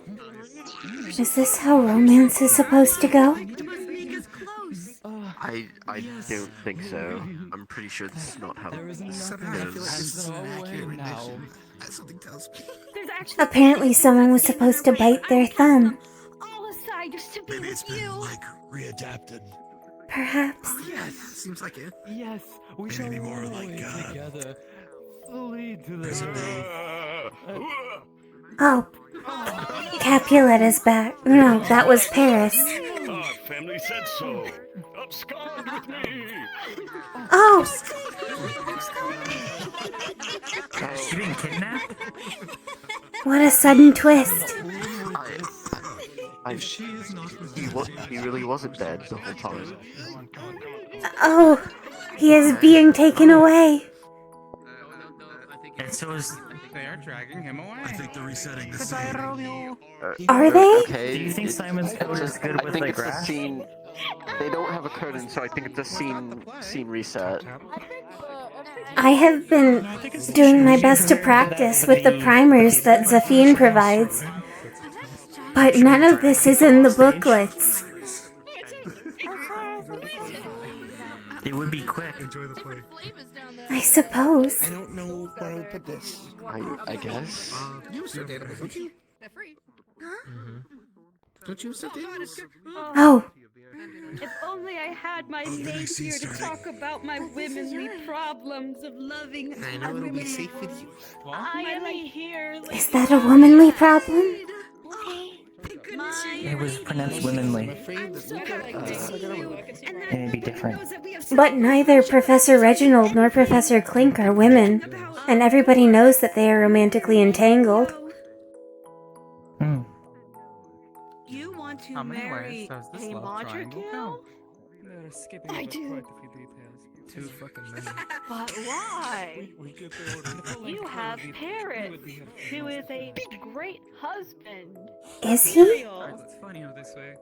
it is. Is this how romance is supposed to go? I don't think so. I'm pretty sure this is not how it Somehow I feel like this is Hands an accurate away now. rendition. Something tells me. There's actually Apparently someone was supposed to bite their thumb. all aside just to be Maybe it's with been, you. like, readapted. Perhaps. Yes, seems like it. Yes, we shall Maybe more always like, together. Fully delivered. Oh. Capulet is back. No, that was Paris. Our family said so. Abscond with me. Oh. Is she being kidnapped? What a sudden twist. He really wasn't dead the whole time. Oh. He is being taken away. And so is... They are dragging him away. I think they're resetting the scene. Are they? Okay. Do you think Simon's code is good I with think the it's a grass? scene. They don't have a curtain, so I think it's a scene reset. I have been doing my best to practice with the primers that Zafine provides, but none of this is in the booklets. It would be quick. Enjoy the play. I suppose. I don't know where I would put this. I guess. You said dateable, don't you? They're free. Don't you sit there? Oh. If only I had my maid here to talk about my womenly problems of loving. I know it'll be safe with you. I am here. Is that a womanly problem? It was pronounced womanly. And it'd be different. But neither Professor Reginald nor Professor Clink are women, and everybody knows that they are romantically entangled. You want to How many marry ways does this a love triangle Modric count? I do. Too fucking many. But why? You have Paris, who is a great husband. Is he? It's funnier this way.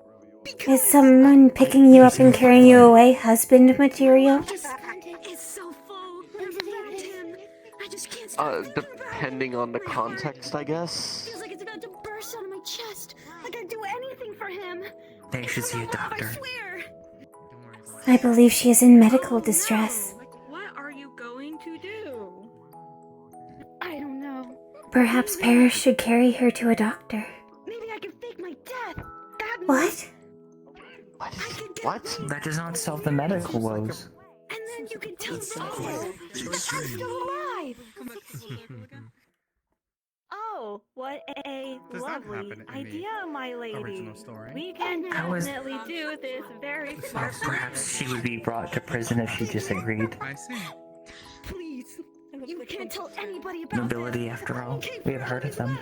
Is someone picking you up and carrying you away husband material? It's so full. I just can't stop. Depending on the context, I guess. Feels like it's about to burst out of my chest. Like I'd do anything for him. They should see a doctor. I swear. I believe she is in medical distress. What are you going to do? I don't know. Perhaps Paris should carry her to a doctor. Maybe I can fake my death. What? What? That does not solve the medical woes. And then you can tell someone I'm still alive. Oh, what a Does that lovely happen in the idea, my lady. original story? We can I was- definitely do this very Or smart. perhaps she would be brought to prison if she disagreed. I see. Please. You can't tell anybody about Nobility, after all. We have heard of them.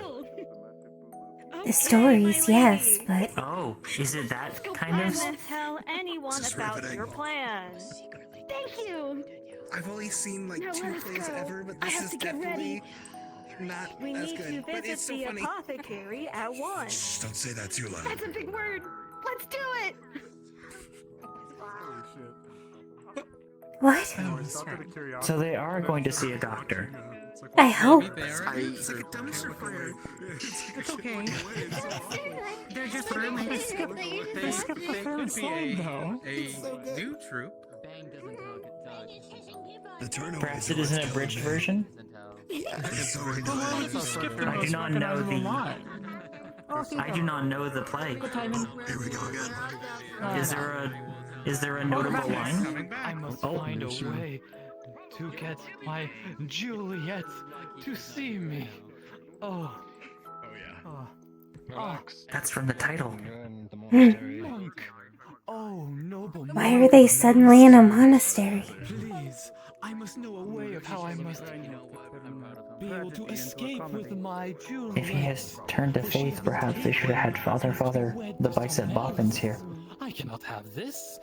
The stories, yes, but Oh, is it that kind I'm of... gonna tell anyone about your plan. Thank you. I've only seen like Now 2 let us plays go. ever, but I this have is to get definitely ready. not We as need good. to But it's visit so the funny. apothecary at once. Shh, don't say that too loud. That's a big word. Let's do it. what? So they are going to see a doctor. I hope. It's like a dumpster fire. It's okay. They're just roommates. They could be a new troop. The turnover Perhaps is it is an abridged version? It's already delayed. I do not know the... I do not know the play. Here we go again. Is there a notable line? I must find a way to get my Juliet to see me. Oh. That's from the title. Monk. Oh, noble monk. Why are they suddenly in a monastery? Please, I must know a way of how I must be able to escape with my Juliet. If he has turned to faith, perhaps they should have had Father, the bicep boffins here. I cannot have this.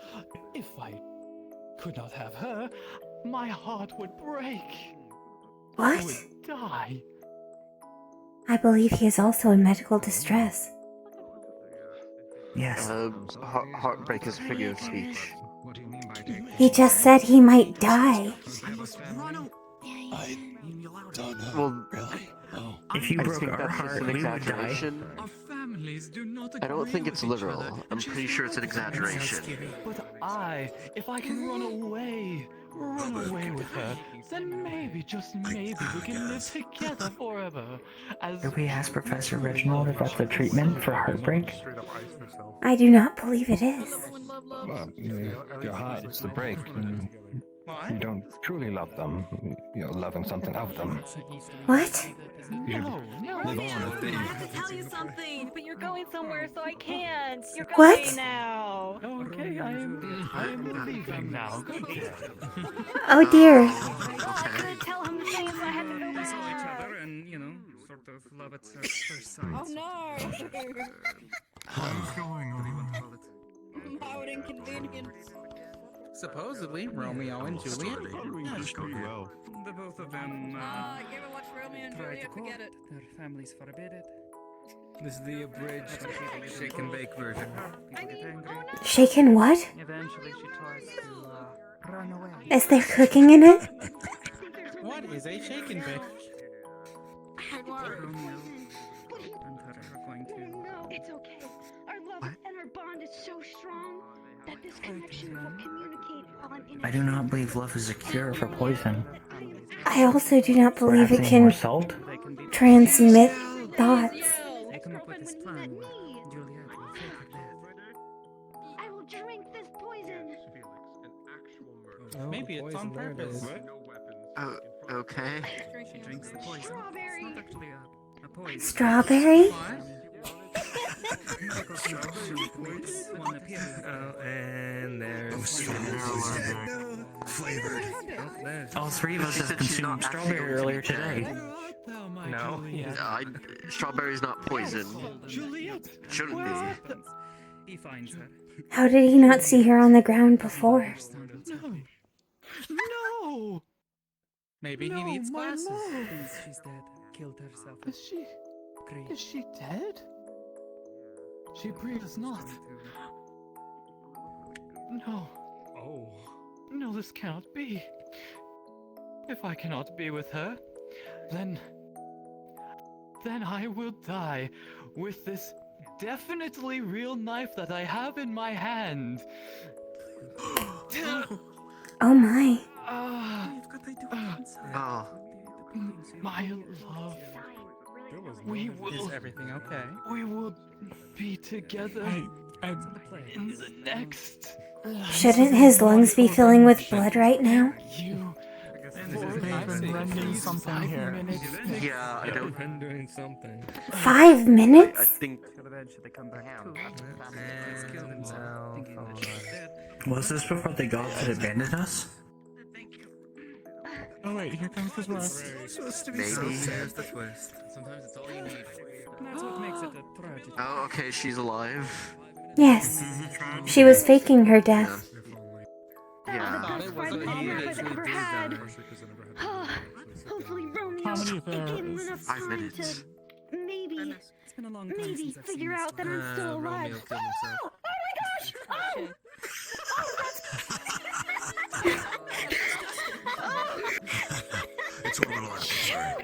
If I could not have her, my heart would break. I What? would die. I believe he is also in medical distress. Yes. Heartbreak is a figure of speech. He just said he might die. Well, If you I broke think our that's just heart, an we would die. exaggeration. I don't think it's literal. I'm pretty sure it's an exaggeration. But if I can run away with her, then maybe, just maybe, we can live together forever. Did we ask Professor Reginald if that's the treatment for heartbreak? I do not believe it is. Well, your heart is the break. You don't truly love them. You're loving something of them. What? No, Live on if they... I have to tell you something, but you're going somewhere, so I can't. You're going What? now. Okay, I am leaving now. Goodbye. Oh dear. I couldn't tell him the things I had to go back. And, you know, sort of love at first sight. Oh no! What's going on? How inconvenient. Supposedly, Romeo and Juliet. Well. The both of them, You ever watch Romeo and tried to Juliet? Forget it. Their families forbid it. This is the abridged, shake and bake version. People get angry. Shaken what? Eventually she tries to, run away. Is there cooking in it? What is a shake and bake? Romeo and her are going to... No, it's okay. Our love and our bond is so strong that this connection will communicate while I'm in I do not believe love is a cure for poison. I also do not believe it Perhaps any more can salt? transmit thoughts. They come up with this plan where Juliet will fake her death. I will drink this poison. Maybe it's on purpose. Oh, okay. She drinks the poison. It's not actually a poison. Strawberry? Oh, and there's flavored. All three of us have consumed strawberry earlier today. No. Strawberry's not poison. Shouldn't be. He finds her. How did he not see her on the ground before? No! Maybe No, he needs my glasses. love. She's dead. Killed herself. Is she dead? She breathes not. No. Oh. No, this cannot be. If I cannot be with her, then I will die with this definitely real knife that I have in my hand. Oh my. My love. We will. Is everything okay? We will be together in the next. Shouldn't his lungs be filling with blood right now? I've been rendering something here. Yeah, I don't. Rendering something. 5 minutes? I think. Eventually come back to He's killed himself. Thinking that she's dead. Was this before the gods had abandoned us? Oh wait, here comes the twist. Supposed to be so sad. The twist. Sometimes it's all you need. That's what makes it a tragedy. Oh, okay, she's alive. Yes. She was faking her death. Yeah. The best friend Mama has ever had. Hopefully Romeo gained enough 5 time minutes. to maybe figure out that I'm still alive. Romeo killed himself. Oh my gosh! It's orbital atmosphere.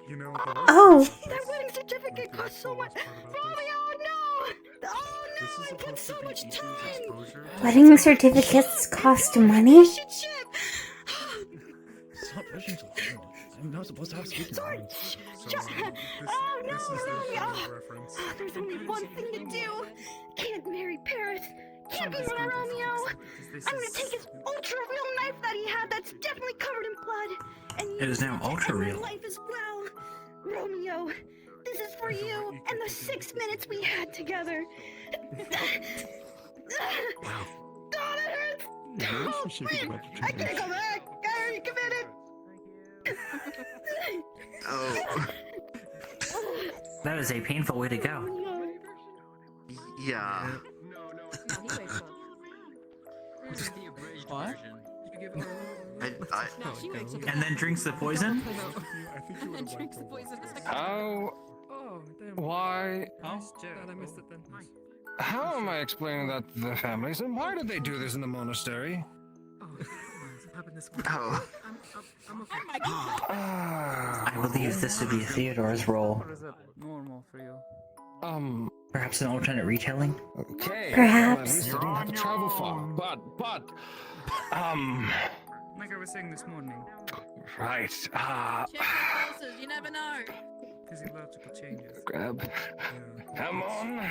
You know, Oh! That wedding certificate cost so much. Romeo, no! Oh no! I put so much time. Wedding certificates cost money? Shit. Stop pushing so hard. I'm not supposed to have speaking. Sorry. Oh no, Romeo! There's only one thing to do. Can't marry Paris. Can't be my Romeo. I'm gonna take his ultra real knife that he had that's definitely covered in blood. And It is now ultra real. life as well. Romeo, this is for you and the 6 minutes we had together. God, it hurts. Oh, man. I can't go back. I already committed. Oh. That is a painful way to go. Yeah. What? And then drinks the poison? And then drinks the poison. How? Why? I missed it then. How am I explaining that to the families, and why did they do this in the monastery? Oh. I believe this to be Theodore's role. Or is it normal for you? Perhaps an alternate retelling? Okay. Perhaps. Well, at least I didn't have to travel far. But, Like I was saying this morning. right. Check your pulses, you never know. Physiological changes. Grab. Come on.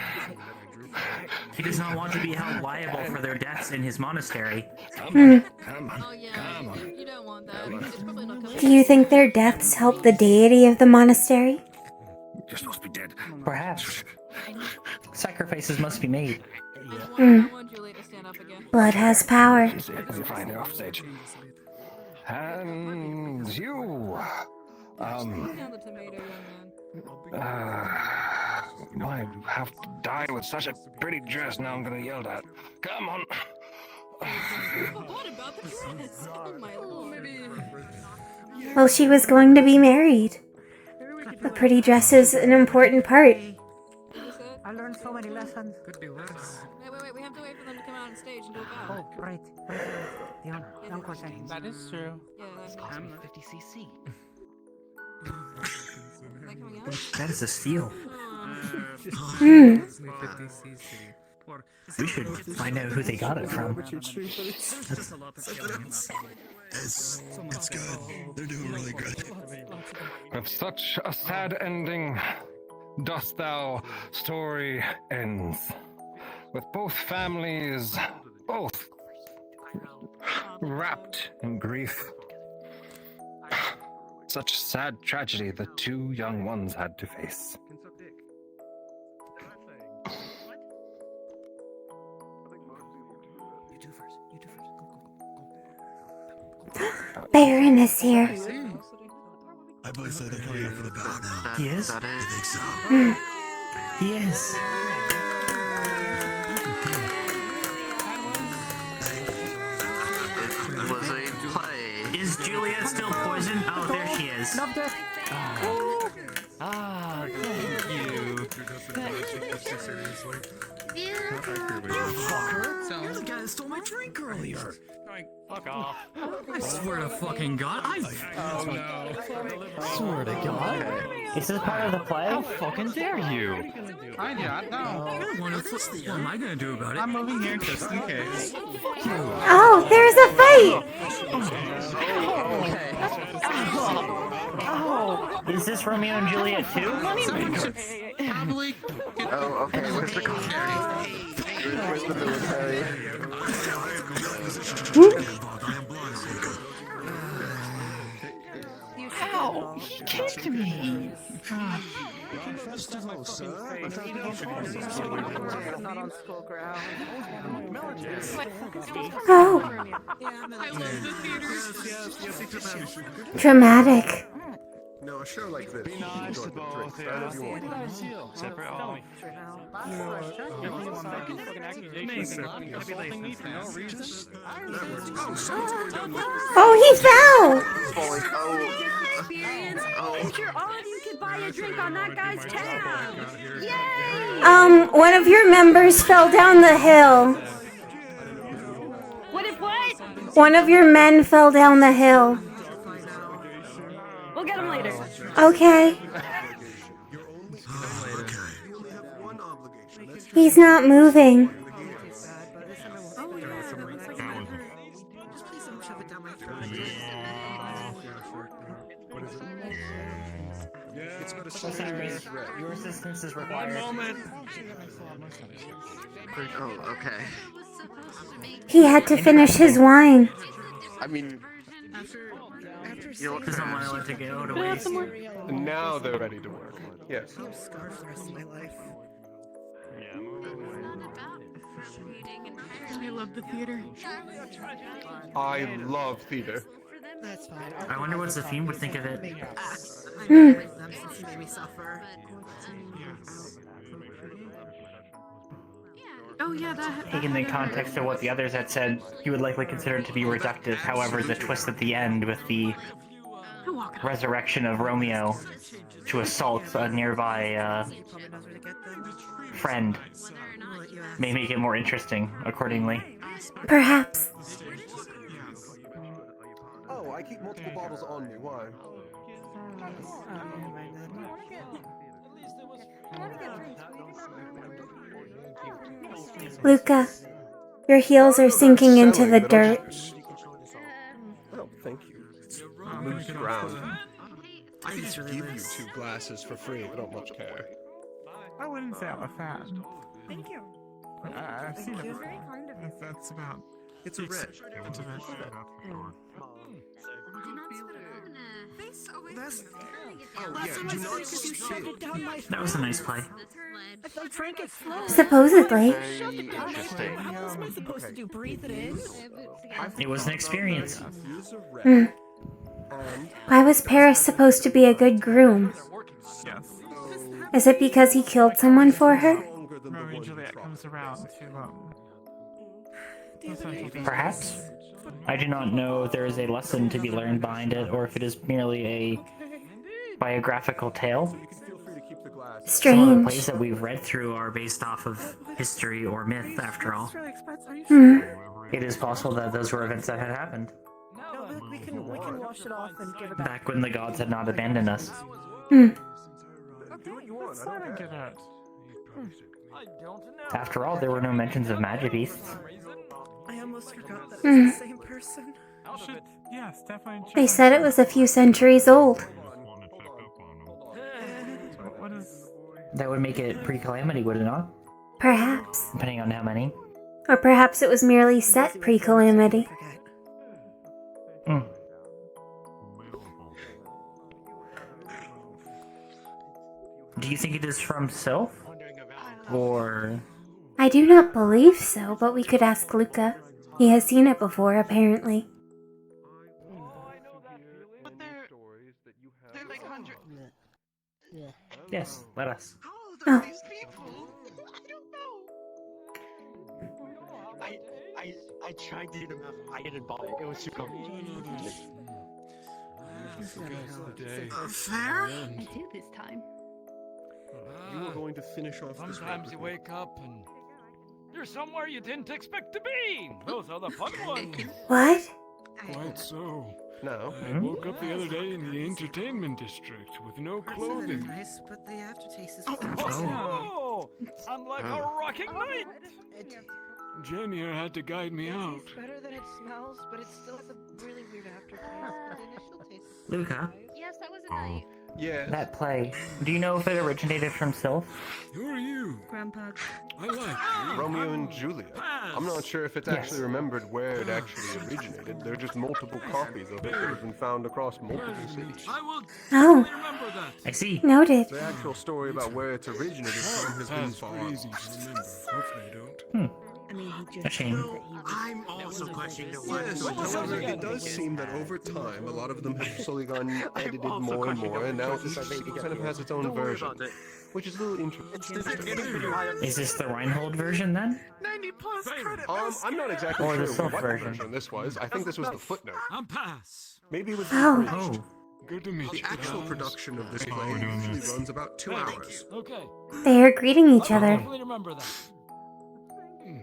He does not want to be held liable for their deaths in his monastery. Come on. Oh yeah, you don't want that. It's probably not coming. Do you think their deaths help the deity of the monastery? You're supposed to be dead. Perhaps. Sacrifices must be made. Hmm. I want Julie to stand up again. Blood has power. You're fine. You're off stage. And you. Down the tomato, young man. I have to die with such a pretty dress. Now I'm gonna yell at. Come on. What about the dress? Oh my lord. Well, she was going to be married. The pretty dress is an important part. I learned so many lessons. Could be worse. Wait, we have to wait for them to come out on stage and do a bow. Oh, right. The encore seconds. That is true. Yeah, that's Cost me 50cc. coming out? That is a steal. Hmm. We should find out who they got it from. It's good. They're doing really good. With such a sad ending, dost thou story ends. With both families, both wrapped in grief. Such sad tragedy the two young ones had to face. Baron is here. I believe they're coming up for the ballot now. He is? I think so. He is. It was a play. Is Juliet still poisoned? Oh, there she is. Loved it. Ah, thank you. You fucker. You're the guy that stole my drink earlier. Fuck off. I swear to fucking God, Oh no. Swear to God. Is this part of the play? How fucking dare you? I don't know. What am I gonna do about it? I'm moving here just in case. Oh, there's a fight! Is this Romeo and Juliet too? Probably. Oh, okay, where's the costume? Where's the military? Ow! He kicked me! First of all, sir, not on school ground. Oh, I love the theater. dramatic. No, a show like this. Be nice to both. Separate all. Oh, he fell! I'm sure all of you could buy a drink on that guy's tab. Yay! One of your members fell down the hill. What if what? One of your men fell down the hill. We'll get him later. Okay. He's not moving. Your assistance is required. Oh, okay. He had to finish his wine. I mean, you know, Doesn't want to let it go to waste. Now they're ready to work. Yes. I'm scarred for the rest of my life. I love the theater. I love theater. That's fine. I wonder what Zafine would think of it. I never raised them since he made me suffer. Oh yeah, that. Taken in context of what the others had said, you would likely consider it to be reductive. However, the twist at the end with the resurrection of Romeo to assault a nearby friend may make it more interesting, accordingly. Perhaps. Oh, I keep multiple bottles on me. Why? Luca, your heels are sinking into the dirt. Oh, thank you. Loose ground. I just give you 2 glasses for free. I don't much care. I wouldn't say I'm a fan. Thank you. I've seen it You're before. very kind of you. That's about. It's a red. It's a red. That's. Oh, yeah, do not spit. That was a nice play. I felt Frank it slow. Supposedly. Shove it down my throat. How else am I supposed to do? Breathe it in? It was an experience. Hmm. Why was Paris supposed to be a good groom? Yes. Is it because he killed someone for her? Romeo and Juliet comes around to Perhaps. I do not know if there is a lesson to be learned behind it, or if it is merely a biographical tale. Some of the plays Strange. that we've read through are based off of history or myth, after all. Hmm. It is possible that those were events that had happened No, we can wash it off and give it back. back when the gods had not abandoned us. Hmm. Do what you want. I don't care. After all, there were no mentions of magic beasts. I almost forgot that Hmm. it's the same person. Yes, definitely. They said it was a few centuries old. What is? That would make it pre-calamity, would it not? Perhaps. Depending on how many. Or perhaps it was merely set pre-calamity. Hmm. Do you think it is from Sylph? Or... I do not believe so, but we could ask Luca. He has seen it before, apparently. Yes, let us. Oh. I tried to hit him up. I didn't buy it. It was too complicated. Fair? I do this time. You were going to finish off this Sometimes you wake up and you're somewhere you didn't expect to be. Those are the fun ones. What? Quite so. No. I woke up the other day in the entertainment district with no clothing. Nice, but the aftertaste is Oh, I'm like a rocking night. Jenny had to guide me out. It's better than it smells, but it still has a really weird aftertaste. The initial taste is Luca, Yes, that was a night. Yeah. that play, do you know if it originated from Sylph? Who are you? Grandpa. I like you. Romeo and Juliet. I'm not sure if it's actually remembered where it actually originated. There are just multiple copies of it that have been found across multiple cities. Oh. I see. Noted. The actual story about where it's originated from has been That's far pretty easy lost. to remember. Hopefully I don't. I mean, he just A shame. I'm also questioning However, it does seem that over time, a lot of them have slowly gone edited more and more, and now each kind of has its own version, which is a little interesting. Is this the Reinhold version then? 90 plus credit. I'm not exactly Or the sure Sylph what version. version this was. I think this was the footnote. I'm pass. Maybe it was Oh. the abridged. Good to meet The you. actual guys. production of this Thank play you for doing usually this. runs about 2 hours. Okay. They are greeting each I'll other. definitely remember that.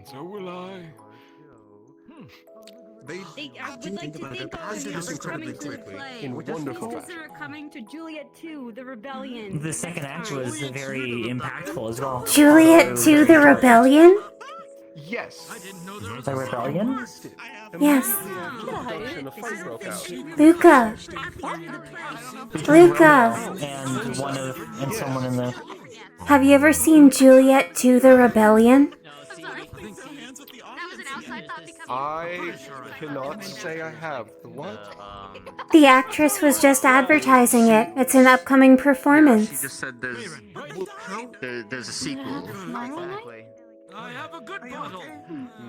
So will I. They I would like to think I did this incredibly quickly, in wonderful fashion. Consider coming to Juliet 2, the rebellion. The second act was very impactful as well. Juliet to the rebellion? Yes. The rebellion? Yes. The actual production, a fight broke out. Luca. Luca. And someone in the... Have you ever seen Juliet to the rebellion? I cannot say I have. The what? The actress was just advertising it. It's an upcoming performance. She just said there's a sequel. I have a good bottle.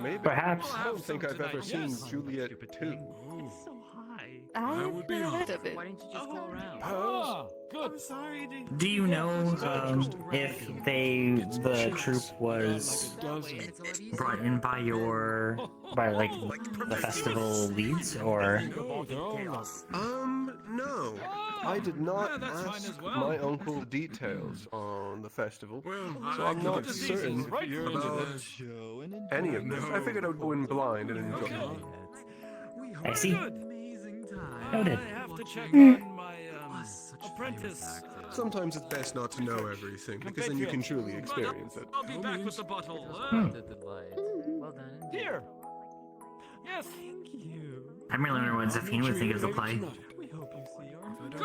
Maybe. Perhaps. I don't think I've ever seen Juliet 2. I would be on. Why didn't you just go around? Ah, good. I'm sorry, Do you know if the troupe was brought in by like the festival leads, or? No. I did not ask my uncle details on the festival, so I'm not certain about any of this. I figured I would go in blind and enjoy it. I see. Noted. I have to check on my apprentice. Sometimes it's best not to know everything, because then you can truly experience it. I'll be back with the bottle. Hmm. Here. Yes. I'm really wondering what Zafine would think of the play.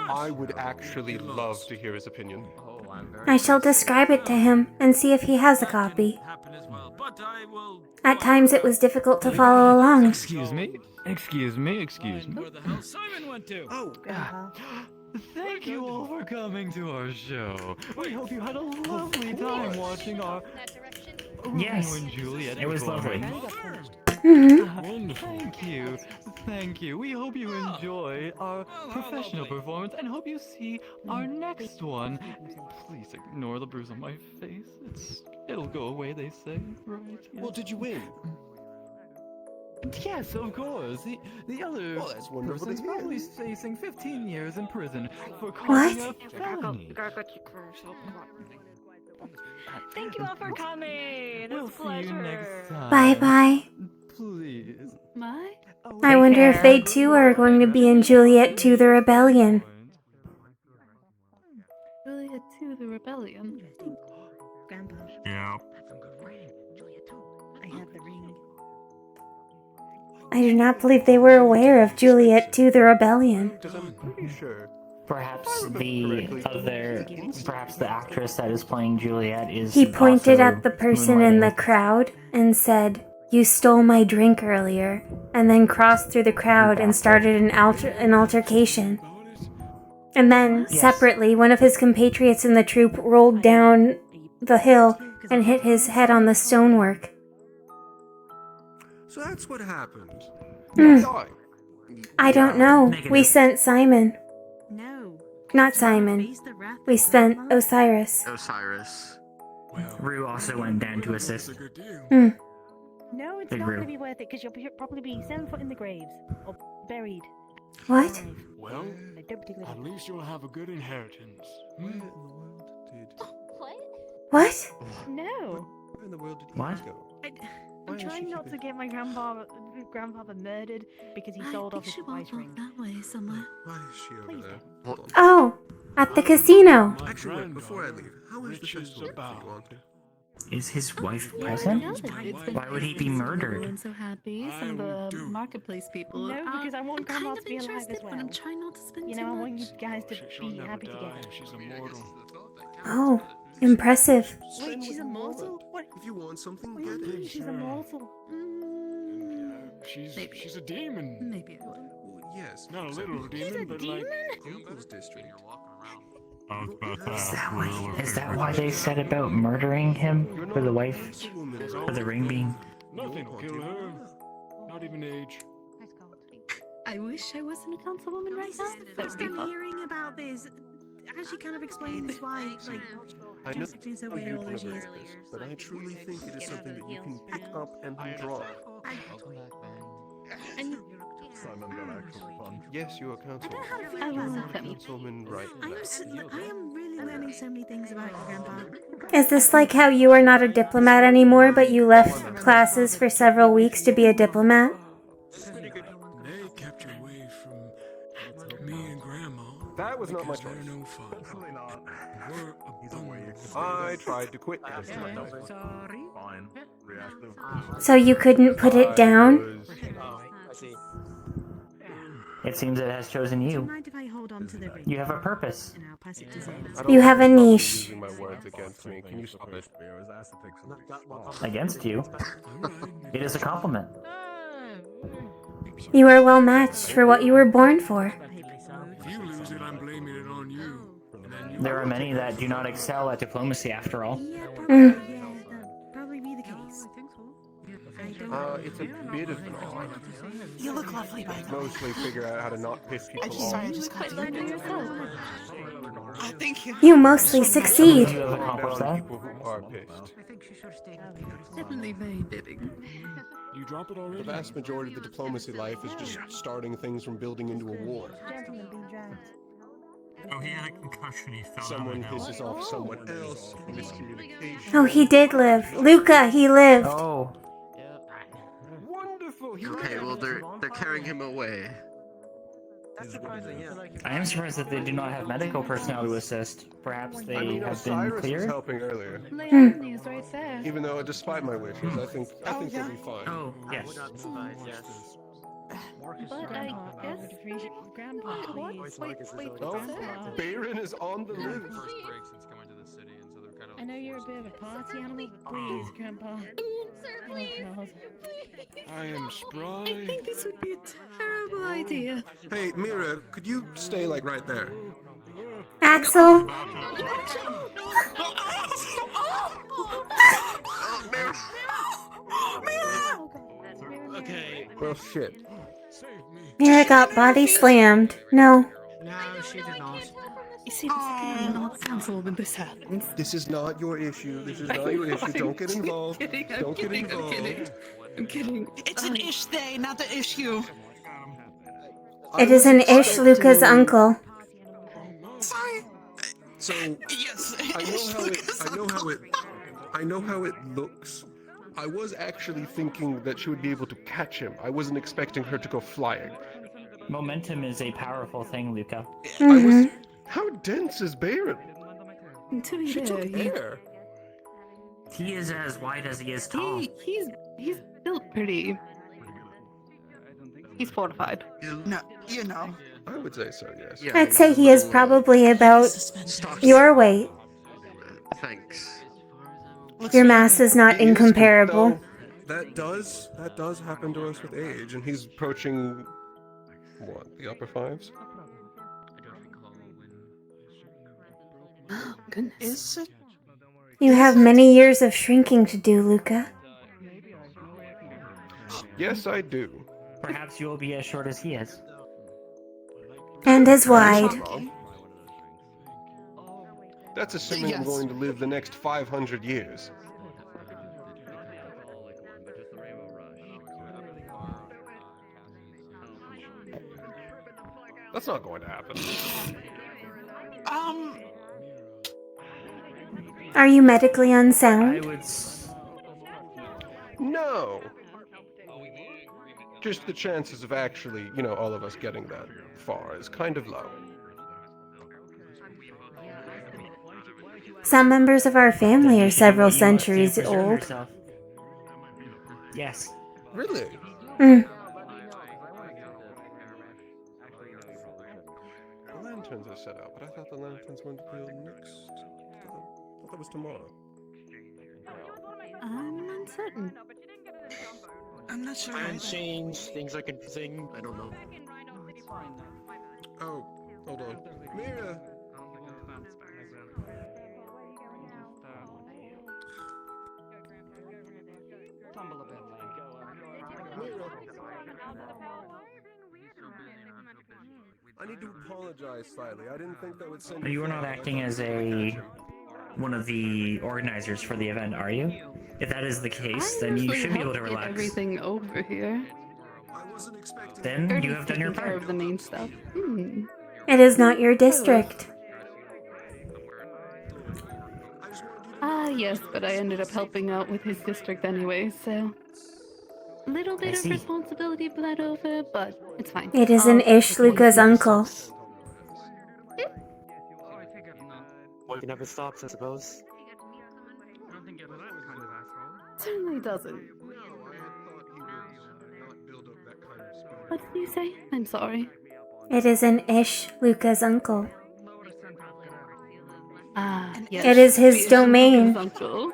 I would actually love to hear his opinion. I shall describe it to him and see if he has a copy. At times it was difficult to follow along. Excuse me. Excuse me. Excuse me. Where the hell Simon went to? Oh, Thank you all for coming to our show. We hope you had a lovely time watching our Yes, Romeo and Juliet it was lovely. Thank you. We hope you enjoy our professional performance and hope you see our next one. Please ignore the bruise on my face. It'll go away, they say, right? Well, did you win? Yes, of course. The other Well, that's wonderful to person's hear. probably facing 15 years in prison for What? causing a felony. Thank you all for coming. We'll It's a see you pleasure. next time. Bye bye. Please. My? I wonder if they too are going to be in Juliet to the Rebellion. Juliet to the Rebellion. Grandpa, Yeah. I have the ring. I do not believe they were aware of Juliet to the Rebellion. Because I'm pretty sure. Perhaps perhaps the actress that is playing Juliet is. He pointed also at the person in the moonlighting. crowd and said, "You stole my drink earlier," and then crossed through the crowd and started an altercation. And then, Yes. separately, one of his compatriots in the troop rolled down the hill and hit his head on the stonework. So that's what happened. I don't know. Negative. We sent Simon. No. Not Simon. We sent Osiris. Osiris. Rue also went down to assist. Hmm. No, it's Big not Roo. going to be worth it because you'll probably be 7 foot in the graves or buried. What? Well, I don't particularly. at least you'll have a good inheritance. Where in the world did... What? No. Where in the world did What? Eve go? I'm trying not to get my grandfather murdered because he sold off his wife's ring. That way somewhere. Why is she over Please there? What? Hold on. Oh, at the casino. Actually, wait, before I leave, how is the Riches festival abound. you want? Is his wife Yeah, present? I know. It's been Why would he be everyone's murdered? so happy. Some of the marketplace people. No, because I want I'm grandma kind to of be alive interested, as well. but I'm trying not to spend You too know, I much. want you guys to She'll be never happy die. together. She's immortal. Oh, impressive. Wait, she's immortal? What? If you want something, What do get you mean it. she's immortal? She's a demon. Maybe I will. Well, yes. Not a except literal look, demon, but like. Uncle's district. I was about to Is ask that Rue why? if Is it that was why they said about murdering him for the wife, for the ring being? Nothing will kill her. Not even age. I wish I wasn't a councilwoman right now. That would be First time fun. hearing about this. As she kind of explains why, like, I know Josephine so you weird all those never years. this, but I truly think it is something that you can pick up and drop. And Simon got actual fun. Yes, you are council. I don't know how to feel I about will that. let me. Councilman right now. I am really learning so many things about you, Grandpa. Is this like how you are not a diplomat anymore, but you left classes for several weeks to be a diplomat? They kept you away from me and Grandma. That was not my because choice. they're no fun. Definitely not. We're abundant. I tried to quit. Sorry. Fine. Reactive. So you couldn't put it down? It seems it has chosen Do you you. mind if I hold on to the ring? You have a purpose. And I'll pass it to Zane. I don't You have a think you're niche. Using my words against me. Can you stop it? Against you. It is a compliment. You are well matched for what you were born for. If you lose it, I'm blaming it on you. And then you There are many that do not excel at diplomacy after all. Yeah, Mm. that'd probably be the case. I don't It's a bit of an art. You look lovely, by the way. Mostly figure out how to not piss people Sorry, I off. just got Quite to learning yourself. Oh, thank you. You mostly succeed. You have accomplished that. People who are pissed. Definitely very bidding. You drop it The already? vast majority of the diplomacy life is just starting things from building into a war. Gentlemen being dragged. Oh, he had a concussion. He fell Someone down the hill. pisses off someone else. Miscommunication. Oh, he did live. Luca, he lived. Oh, Wonderful. He Okay, well they're carrying him away. That's surprising, yeah. I am surprised that they do not have medical personnel to assist. Perhaps they I mean, have been Osiris was cleared? helping earlier. Leonie is right there. Even though, despite my wishes, I think they'll be fine. Oh, yes. But I guess. Grandpa, What? please. Wait, Oh, Grandpa. Baron is on the loose. I know you're a bit of a party animal. Please, Grandpa. Sir, please. Oh, God. I am spry. I think this would be a terrible idea. Hey, Mira, could you stay like right there? Axel? Okay. Well, shit. Mira got body slammed. No. No, she did not. You see, the second I'm not cancelled when this happens. This is not your issue. This is not your issue. Don't get involved. Don't get involved. I'm kidding. It's an ish they, not the issue. It is an Ish Luca's uncle. Sorry. So Yes. I know how it looks. I was actually thinking that she would be able to catch him. I wasn't expecting her to go flying. Momentum is a powerful thing, Luca. How dense is Baron? To be She took fair, air. He is as wide as he is tall. he's built pretty. He's fortified. No, you know. I would say so, yes. I'd say he is probably about your weight. Thanks. Your mass is not incomparable. That does happen to us with age, and he's approaching what, the upper fives? Goodness. Is it? You have many years of shrinking to do, Luca. Yes, I do. Perhaps you will be as short as he is. And as wide. That's assuming I'm going to live the next 500 years. That's not going to happen. Are you medically unsound? No. Just the chances of actually, all of us getting that far is kind of low. Some members of our family are several centuries old. Yes. Really? Mm. The lanterns are set up, but I thought the lanterns went to the next... I thought that was tomorrow. I'm uncertain. I'm not sure. Time change, things are confusing, I don't know. Oh, hold on. Mira! I need to apologize slightly. I didn't think that would send You are not acting as one of the organizers for the event, are you? If that is the case, then you should be able to relax. Everything over here. Then you have done your Taking care part. of the main stuff. It is not your district. Yes, but I ended up helping out with his district anyway, so... Little bit of responsibility bled over, but it's fine. It is an Ish Luca's uncle. One never stops, I suppose. Certainly doesn't. What did you say? I'm sorry. It is an Ish Luca's uncle. Yes. It is his Ish domain. Luca's uncle.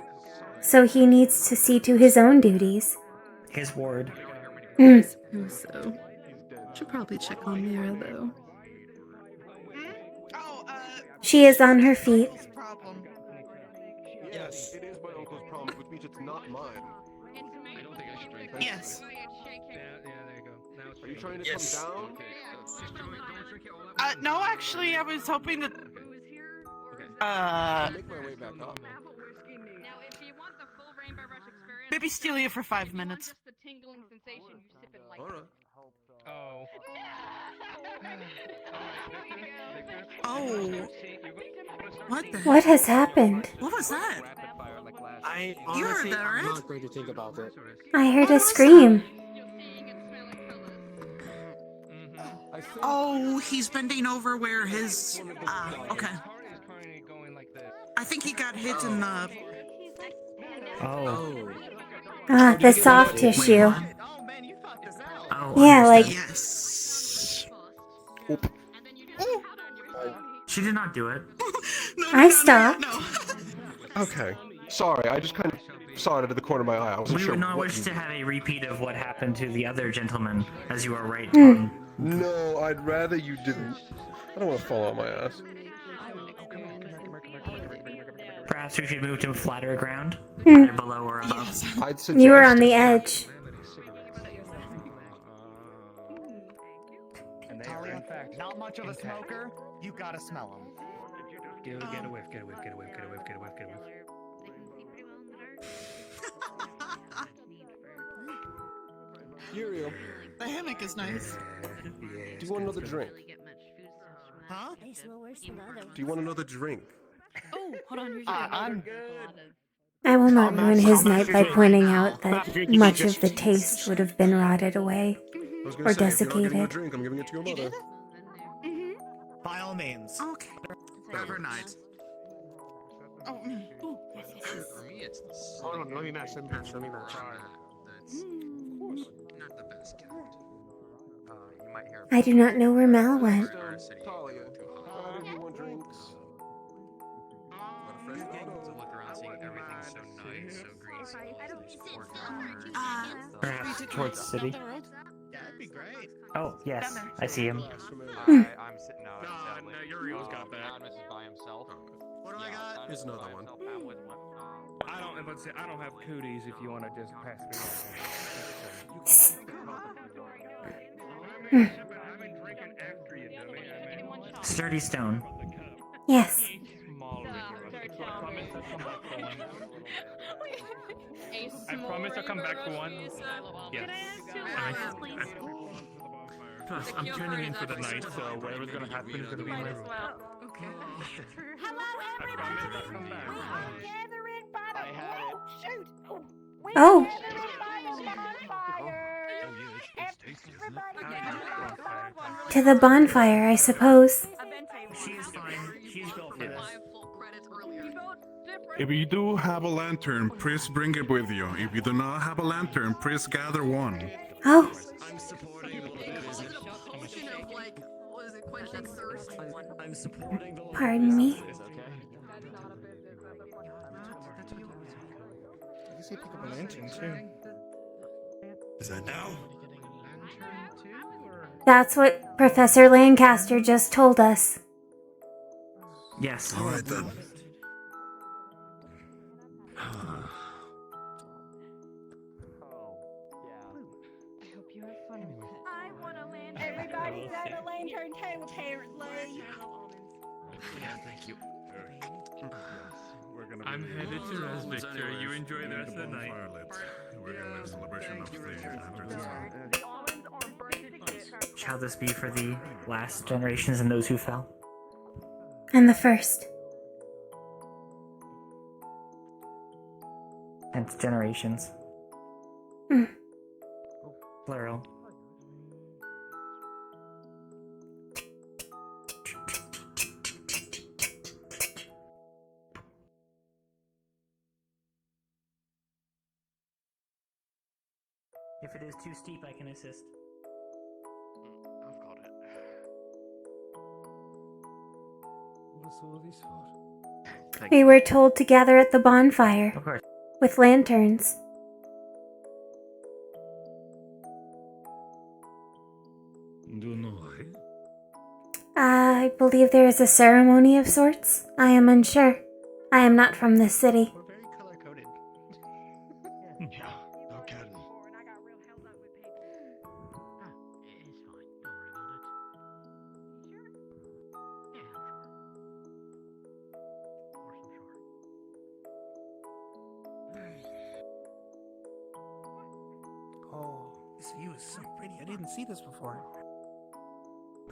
So he needs to see to his own duties. His ward. I suppose so. Should probably check on Mira, though. She is on her feet. Yes, it is my uncle's problem, which means it's not mine. Yes. Are you trying to come down? No, actually, I was hoping to... Make my way back up. Maybe steal you for 5 minutes. Alright. Oh. What the What has happened? What was that? I You heard honestly, that, I'm right? not going to think about it. I heard a scream. Oh, he's bending over where his... okay. I think he got hit in the... Oh. Ah, the soft tissue. Oh, Yeah, like... Yes. She did not do it. I stopped. Okay. Sorry, I just kind of saw it out of the corner of my eye. I wasn't We sure would not what wish you... to have a repeat of what happened to the other gentleman, as you are right. No, I'd rather you didn't. I don't want to fall on my ass. Perhaps we should move to flatter ground, either below or above. I'd suggest... You were on the edge. Talia, not much of a smoker, you gotta smell him. Get a whiff, get a whiff, get a whiff, get a whiff, get a whiff, get a whiff. They can see pretty well in the dark. Uriel, The hammock is nice. do you want another drink? Huh? Do you want another drink? Oh, hold on. Here's I'm I will not ruin his night by pointing out that much of the taste would have been rotted away I was or gonna say, if you're not getting a desiccated. drink, I'm giving it to your mother. by all means. Okay. Over night. Oh, ooh, yes, yes, yes. For me, it's the hold on, let me match. That's Mm. not the best kept. You might hear. I do not know where Mal went. Talia, do you want drinks? To look around, seeing everything's so nice, so green, so Perhaps towards the city. Yeah, that'd be great. Oh, yes, I see him. I'm sitting now. No, Uriel's got that. Admus is by himself. What do I got? Here's another one. I don't have cooties if you want to just pass Sturdy stone. Yes. I promise I'll come back for one. Yes. Plus, I'm tuning in for the night, so whatever's gonna happen is gonna be in my room. Hello, everybody. We're gathering by the shoot. We're Oh. gathering by the bonfire. Everybody gather To the bonfire, I suppose. She's fine. She's built for this. If you do have a lantern, please bring it with you. If you do not have a lantern, please gather one. Oh. I'm supporting the I'm supporting the Pardon me. You can see pick up a lantern too. Is that now? That's what Professor Lancaster just told us. Yes. All right then. I want a lantern. Everybody's at a lantern too, apparently. Yeah, thank you. I'm headed to Res Victor. You enjoy the rest of the night. We're gonna have a celebration of the Shall this be for the last generations and those who fell? And the first. Hence generations. Hmm. Plural. If it is too steep, I can assist. I've got it. What's all this for? We were told to gather at the bonfire. Of course. With lanterns. I believe there is a ceremony of sorts. I am unsure. I am not from this city. We're very color coded. Yeah, no kidding. Oh, this view is so pretty. I didn't see this before.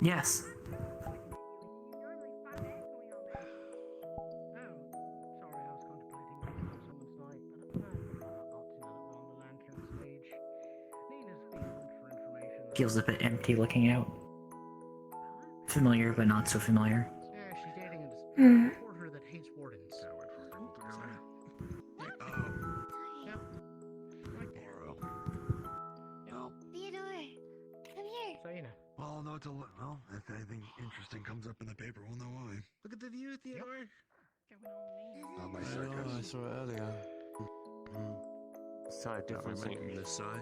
Yes. Feels a bit empty looking out. Familiar, but not so familiar. Yeah, she's dating a Hmm. reporter that hates wardens. Theodore, come here. Well, no, well, if anything interesting comes up in the paper, we'll know why. Look at the view, Theodore. Not my circus. I saw it earlier. Side difference. On this side.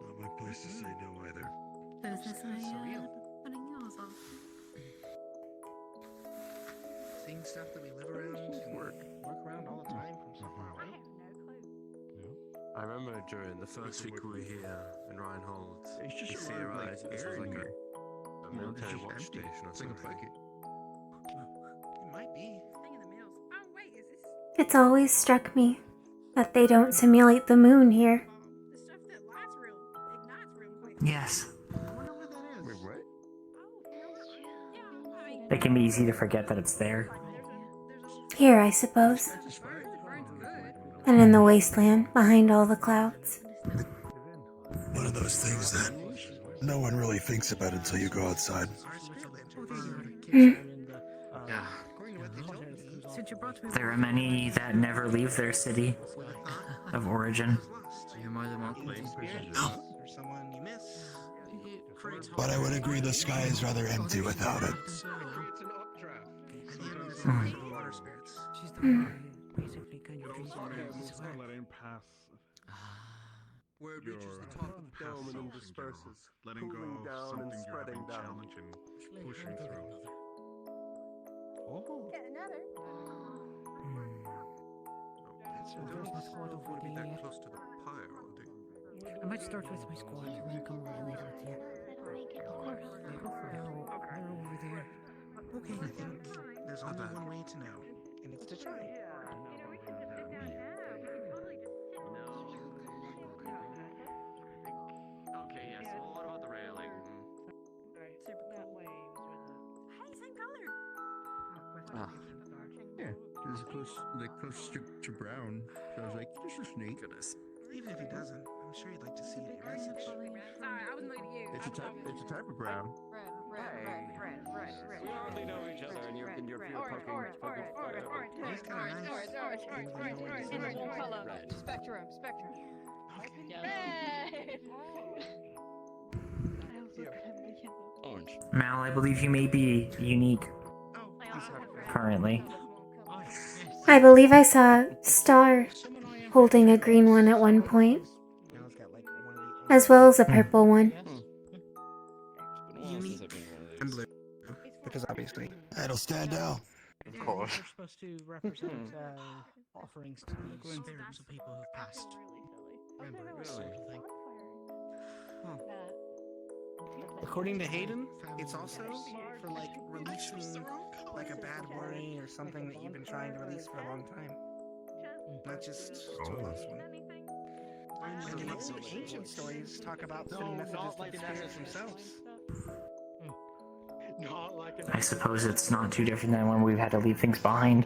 Not my place to say no either. Is this putting yours off? Seeing stuff that we live around, work around all the time from so far away. I remember during the first week we were here in Reinhold, he theorized this was like a military watch station or something. It might be. It's always struck me that they don't simulate the moon here. Yes. Wait, what? It can be easy to forget that it's there. Here, I suppose. And in the wasteland, behind all the clouds. One of those things that no one really thinks about until you go outside. Hmm. Yeah. There are many that never leave their city of origin. But I would agree the sky is rather empty without it. Letting pass. Where it reaches the top of the dome and then disperses, Letting go cooling of down and something you have spreading been down. challenging, pushing through. Get another. Would be that close to the pyre, aren't they? I might start with my squad and then come over later with you. They're over there. Okay, I think there's only one way to know, and it's to try. Okay, yeah, so what about the railing? Hey, same color. Ah. Yeah, it's close to brown. So I was like, this is neat. Goodness. Even if he doesn't, I'm sure he'd like to see the message. Sorry, I wasn't looking at you. It's a type of brown. We hardly know each other, and you're poking. He's kind of nice. Spectrum. Orange. Mal, I believe you may be unique currently. I believe I saw Star holding a green one at one point, as well as a purple one. And blue. Because obviously. That'll stand out. Of course. They're supposed to represent offerings to the grandparents of people who've passed. According to Hayden, it's also for like releasing like a bad worry or something that you've been trying to release for a long time. Not just to a loved one. And you know, ancient stories talk about sending messages to the spirits themselves. I suppose it's not too different than when we've had to leave things behind.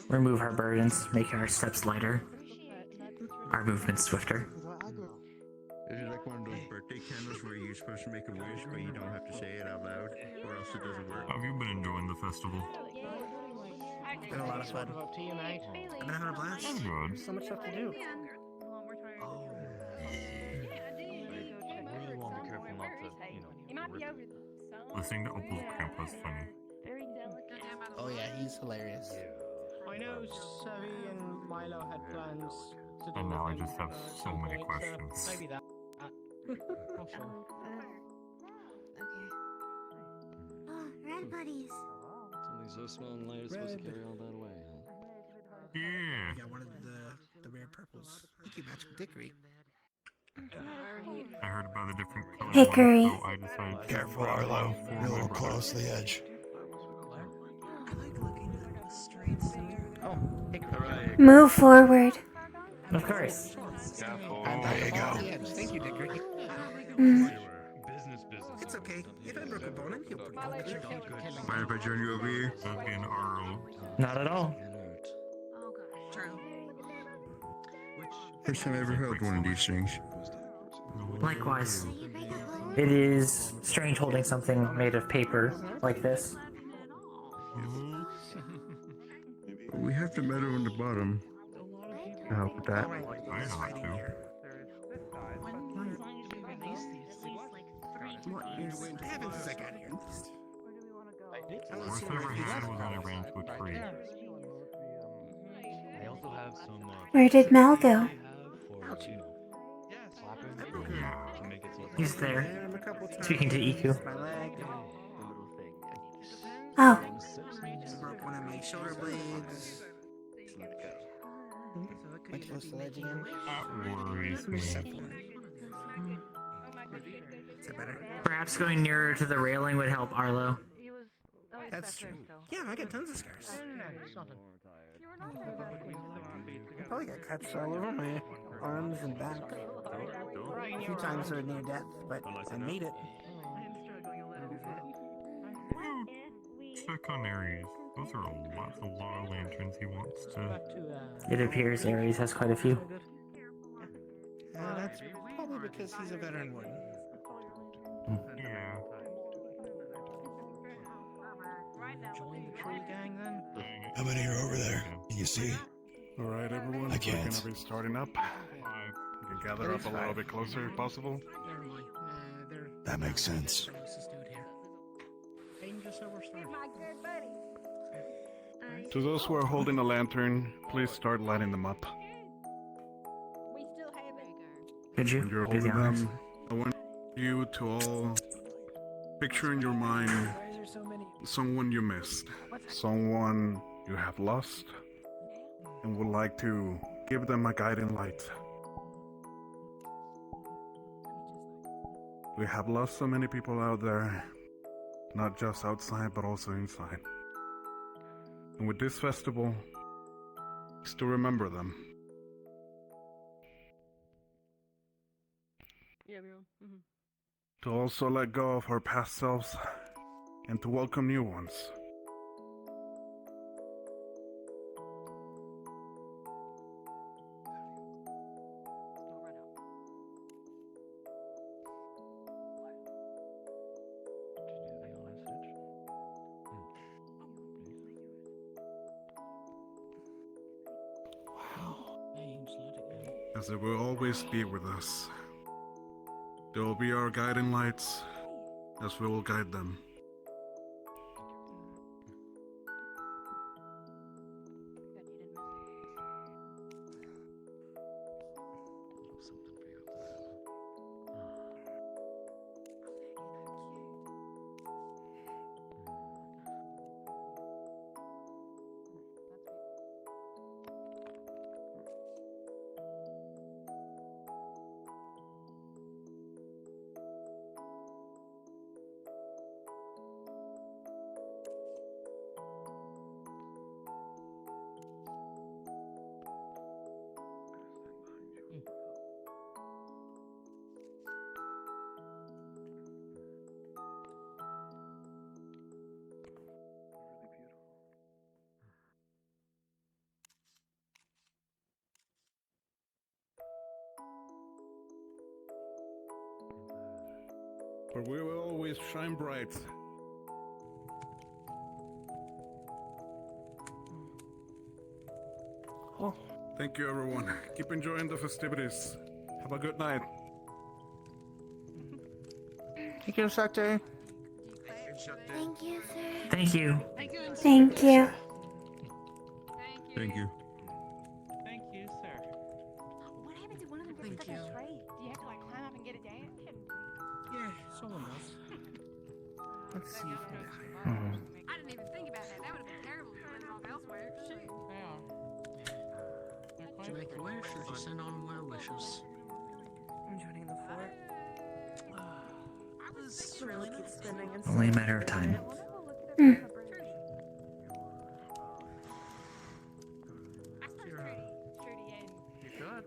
Remove our burdens, make our steps lighter, our movements swifter. Is it like one of those birthday candles where you're supposed to make a wish, but you don't have to say it out loud, or else it doesn't work? Have you been enjoying the festival? It's been a lot of fun. I've been having a blast. That's good. There's so much stuff to do. Listening to Opal's grandpa's funny. Oh yeah, he's hilarious. I know Sevi and Milo had plans to do And now I a thing, just have at so some many point, questions. Maybe that. Oh, sure. Oh, red buddies. Something so small and light is supposed to carry all that away, huh? Yeah. You got one of the rare purples. I think you match with Dickory. I heard about the different colors. Hickory. So I decided Careful, Arlo. You're a little close to the edge. Oh, Hickory. Move forward. Of course. There you go. Thank you, Dickory. It's okay. If I broke a bone, I'm healed pretty good. Mind if I join you over here? that'd be an RO. Not at all. True. First time I ever held one of these things. Likewise. It is strange holding something made of paper like this. We have the metal on the bottom to help with that. I know how to. Heavens, is that guy here? Worst I ever had was when I ran into a tree. I also have some. Where did Mal go? He's there, speaking to Iku. Oh, Broke one of my shoulder blades. Am I close to the ledge again? That worries me. It's a better. Perhaps going nearer to the railing would help, Arlo. That's true. Yeah, I got tons of scars. I probably got cuts all over my arms and back. A few times were near death, but I made it. Check on Aries. Those are a lot of lanterns he wants to... It appears Ares has quite a few. That's probably because he's a veteran warden. Yeah. Join the tree gang then? How many are over there? Can you see? All right, everyone. I can't. We're gonna be starting up. You can gather up a little bit closer if possible. That makes sense. To those who are holding a lantern, please start lighting them up. Could you? When you're Do holding the honors. them, I want you to all picture in your mind someone you missed, someone you have lost, and would like to give them a guiding light. We have lost so many people out there, not just outside but also inside. And with this festival, is to remember them. Yeah, bro. To also let go of our past selves and to welcome new ones. As they will always be with us. They will be our guiding lights as we will guide them. For we will always shine bright. Oh. Thank you, everyone. Keep enjoying the festivities. Have a good night. Thank you, Instructor. Thank you, sir. Thank you. Thank you. Thank you. Thank you, sir. What happens if one of them gets stuck in a tree? Do you have to like climb up and get it down? Yeah, someone else. Let's see if we I didn't even think about that. That would have been terrible if it went off elsewhere. Shoot. Did you make a wish or just send on well wishes? I'm joining the fort. I was really spending Only a matter of time. You could.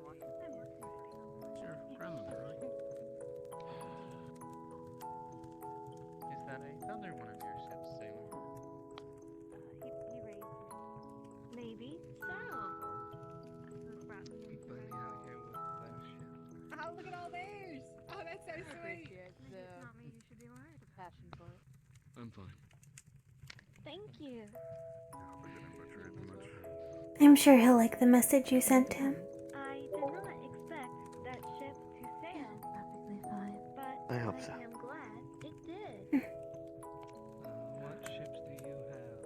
It's your grandmother, right? Is that another one of your ships sailing? He raised me. Maybe so. Oh, look at all theirs! Oh, that's so sweet. It's not me you should be worried about. Passion for it. I'm fine. Thank you. I'm sure he'll like the message you sent him. I did not expect that ship to sail. Perfectly fine. But I hope so. am glad it did. What ships do you have?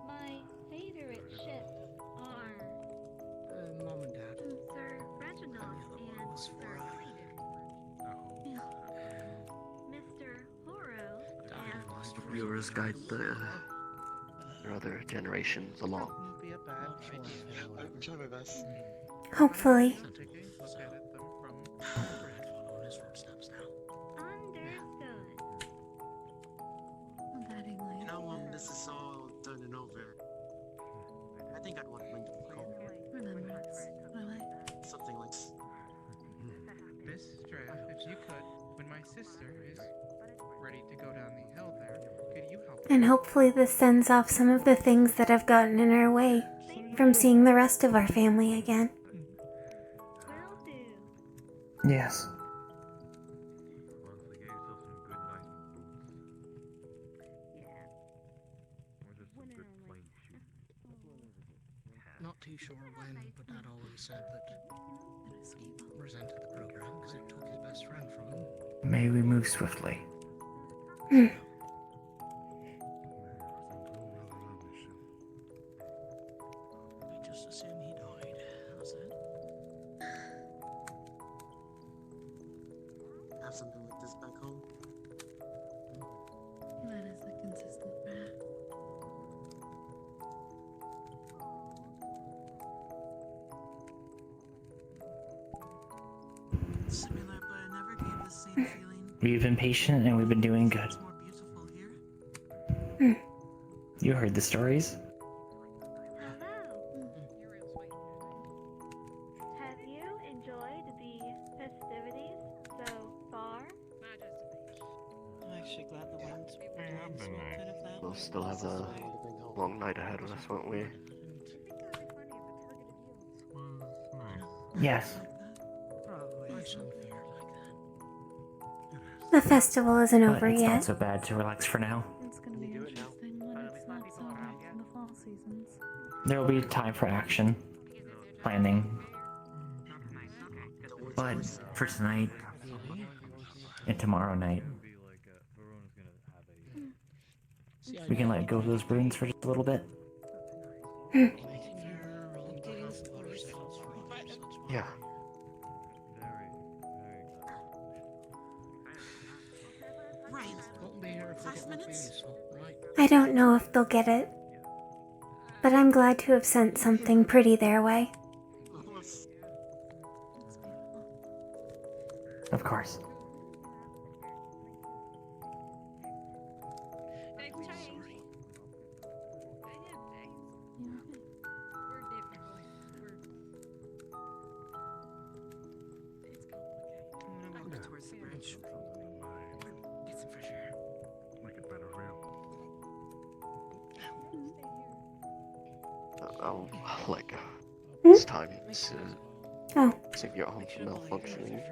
My favorite ships are Mom and Dad. Sir Reginald and Sir Cletus. Mr. Horo and Viewers guide the other generations along. Be a bad choice. I'm trying my best. Hopefully. You know, this is all turning over. I think I'd want Lincoln to call something like This strip, if you could, when my sister is ready to go down the hill there, could you help? And hopefully this sends off some of the things that have gotten in our way from seeing the rest of our family again. Yes. Not too sure when, but Dad always said that resented the program because it took his best friend from him. May we move swiftly. We just assume he died. How's that? Have something like this back home? That is a consistent prayer. Similar, but I never gave the same feeling. We've been patient and we've been doing good. It's more beautiful here. You heard the stories? Have you enjoyed the festivities so far? I'm actually glad the wind's blowing kind of that We'll way. still have a long night ahead of us, won't we? Yes. The festival isn't But over it's yet. not so bad to relax for now. It's gonna be interesting when it's not so hot in the fall seasons. There will be time for action, planning. But for tonight and tomorrow night, we can let go of those runes for just a little bit. Yeah. Right. Won't be here if we get the fees, right? I don't know if they'll get it, but I'm glad to have sent something pretty their way. Of course. Towards the bridge. Get some fresh air. Make it better for you. Oh, like, it's time to take you home from malfunctioning.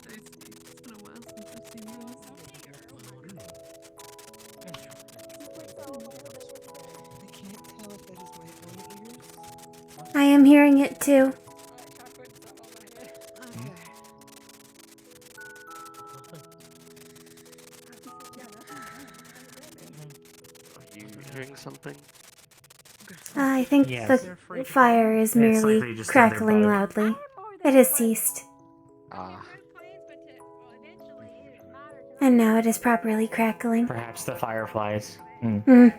It's been a while since I've seen those. I can't tell if it is my own ears. I am hearing it too. Are you hearing something? I think Yes. the fire is merely likely just another crackling bug. loudly. It has ceased, and now it is properly crackling. Perhaps the fireflies. Mm. Something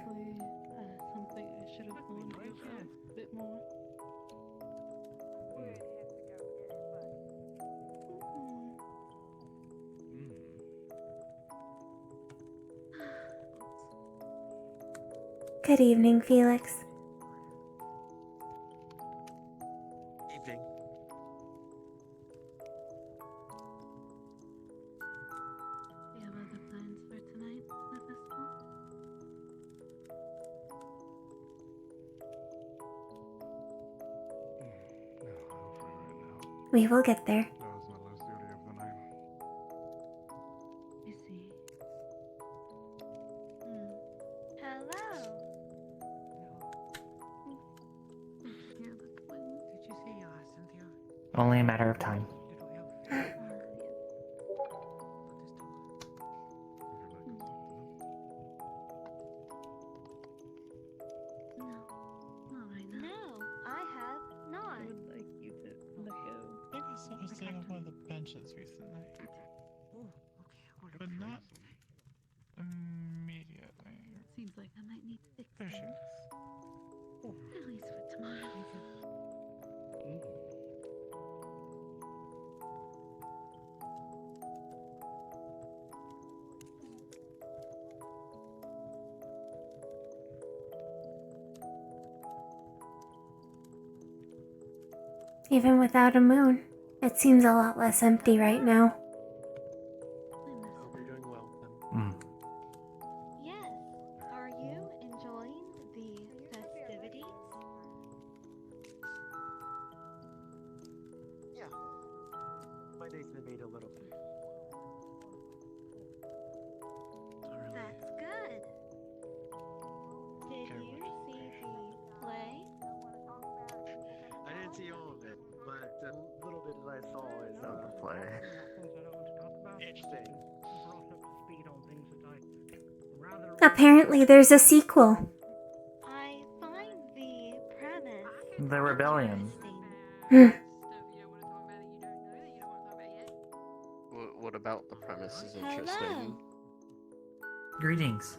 I should have gone over a bit more. Good evening, Felix. Evening. Do you have other plans for tonight, the festival? We will get there. That was my last duty of the night. I see. Hello. Yeah, the twins. Did you see Cynthia? Only a matter of time. No, I have not. I would like you to let go. I think I saw her sitting on one of the benches recently. But not immediately. Seems like I might need to fix There she them. is. At least for tomorrow. Even without a moon, it seems a lot less empty right now. Hope you're doing well, then. Yes. Are you enjoying the festivities? Yeah. My day's been made a little. That's good. Did you see the play? I didn't see all of it, but the little bit that I saw is The play. interesting. Apparently, there's a sequel. I find the premise The rebellion. What about the premise is interesting? Greetings.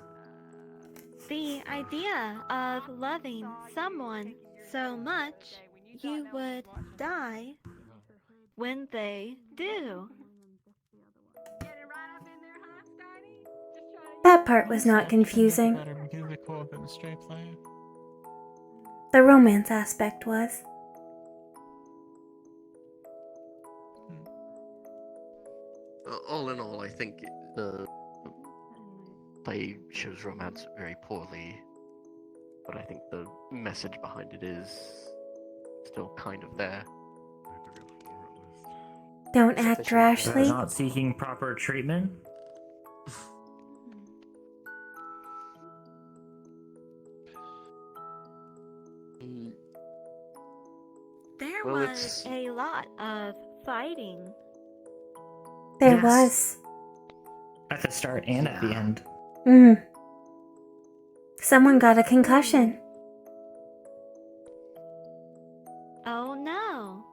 the idea of loving someone so much you would die when they do. That part was not confusing. Better musical than straight play. The romance aspect was. All in all, I think the play shows romance very poorly, but I think the message behind it is still kind of there. Don't act rashly. Not seeking proper treatment. There Well, was a lot of fighting. There Yes. was. At the start and at the end. Someone got a concussion. Oh no.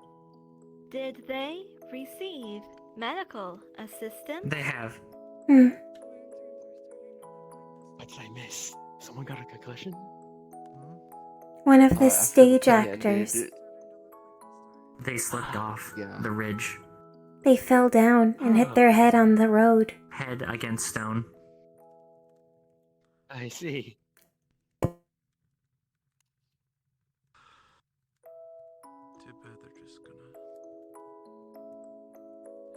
Did they receive medical assistance? They have. What did I miss? Someone got a concussion? One of the After stage play ended, actors. They slipped off the ridge. They fell down and hit their head on the road. Head against stone. I see. Too bad they're just gonna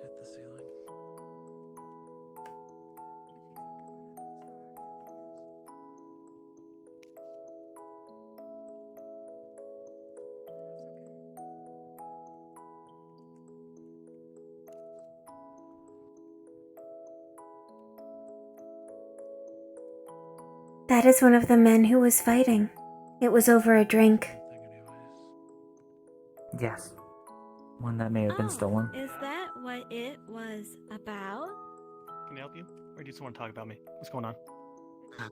hit the ceiling. That is one of the men who was fighting. It was over a drink. Yes. One that may have been stolen. Is that what it was about? Can I help you? Or do you just want to talk about me? What's going on?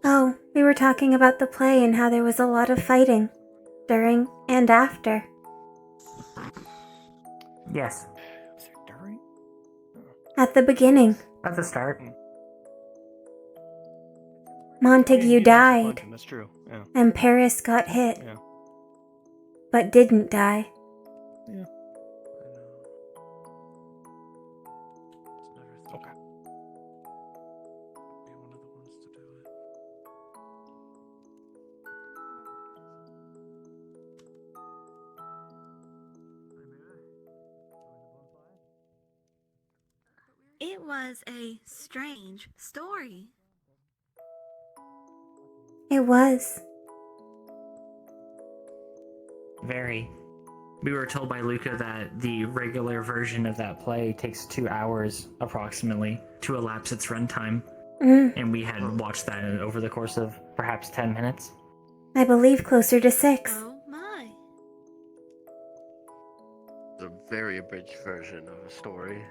Oh, we were talking about the play and how there was a lot of fighting. During and after. Yes. Was there during? At the beginning, At the start. Montague died. That's true. Yeah. And Paris got hit. Yeah. But didn't die. Yeah. Okay. Be one of the ones to do it. It was a strange story. It was. Very. We were told by Luca that the regular version of that play takes 2 hours approximately to elapse its runtime. And we had watched that over the course of perhaps 10 minutes. I believe closer to 6. Oh my. The very abridged version of a story.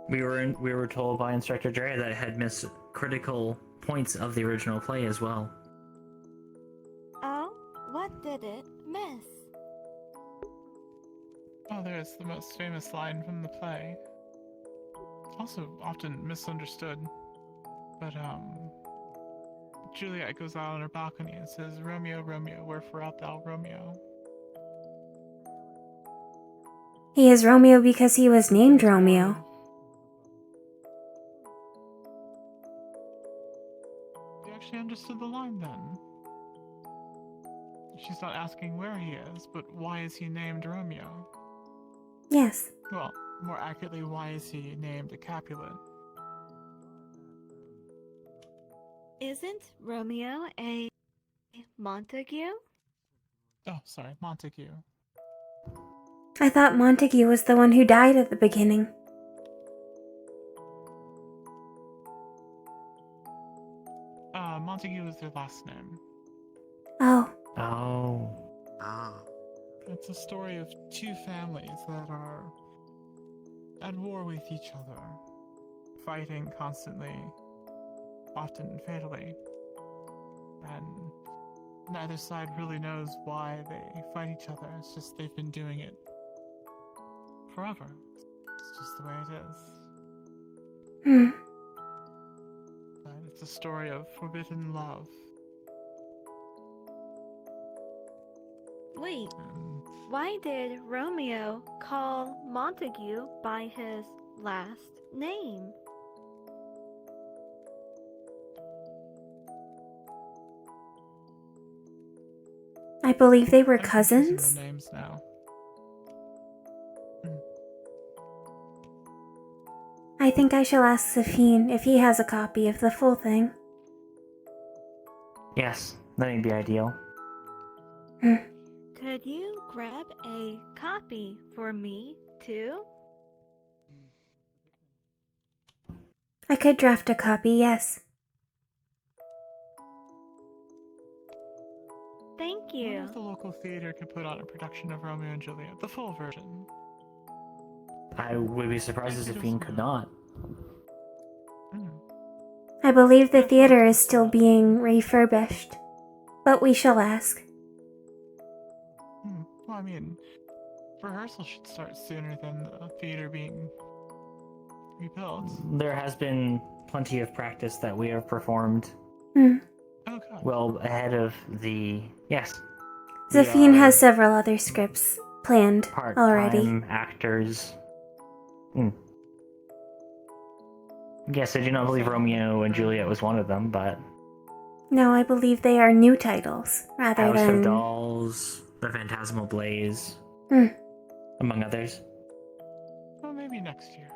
We were told by Instructor Dre that it had missed critical points of the original play as well. Oh, what did it miss? Oh, there's the most famous line from the play. Also often misunderstood, but Juliet goes out on her balcony and says, "Romeo, Romeo, wherefore art thou, Romeo?" He is Romeo because he was named Romeo. You actually understood the line then. She's not asking where he is, but why is he named Romeo? Yes. Well, more accurately, why is he named a Capulet? Isn't Romeo a Montague? Oh, sorry, Montague. I thought Montague was the one who died at the beginning. Montague is their last name. Oh. Oh. It's a story of two families that are at war with each other, fighting constantly, often fatally, and neither side really knows why they fight each other. It's just they've been doing it forever. It's just the way it is. Hmm. And it's a story of forbidden love. Wait, why did Romeo call Montague by his last name? I believe they were I'm confusing cousins. the names now. I think I shall ask Zafine if he has a copy of the full thing. Yes, that would be ideal. Could you grab a copy for me, too? I could draft a copy, yes. Thank I wonder you. if the local theater could put on a production of Romeo and Juliet, the full version. I would be surprised if Zafine could not. I believe the theater is still being refurbished, but we shall ask. Well, I mean, rehearsal should start sooner than the theater being rebuilt. There has been plenty of practice that we have performed. Hmm. Oh, God. Well ahead of the... Yes. Zafine has several other scripts planned already. Part-time actors. Yes, I do not believe Romeo and Juliet was one of them, but... No, I believe they are new titles, rather House than... of Dolls, The Phantasmal Blaze, among others. Well, maybe next year.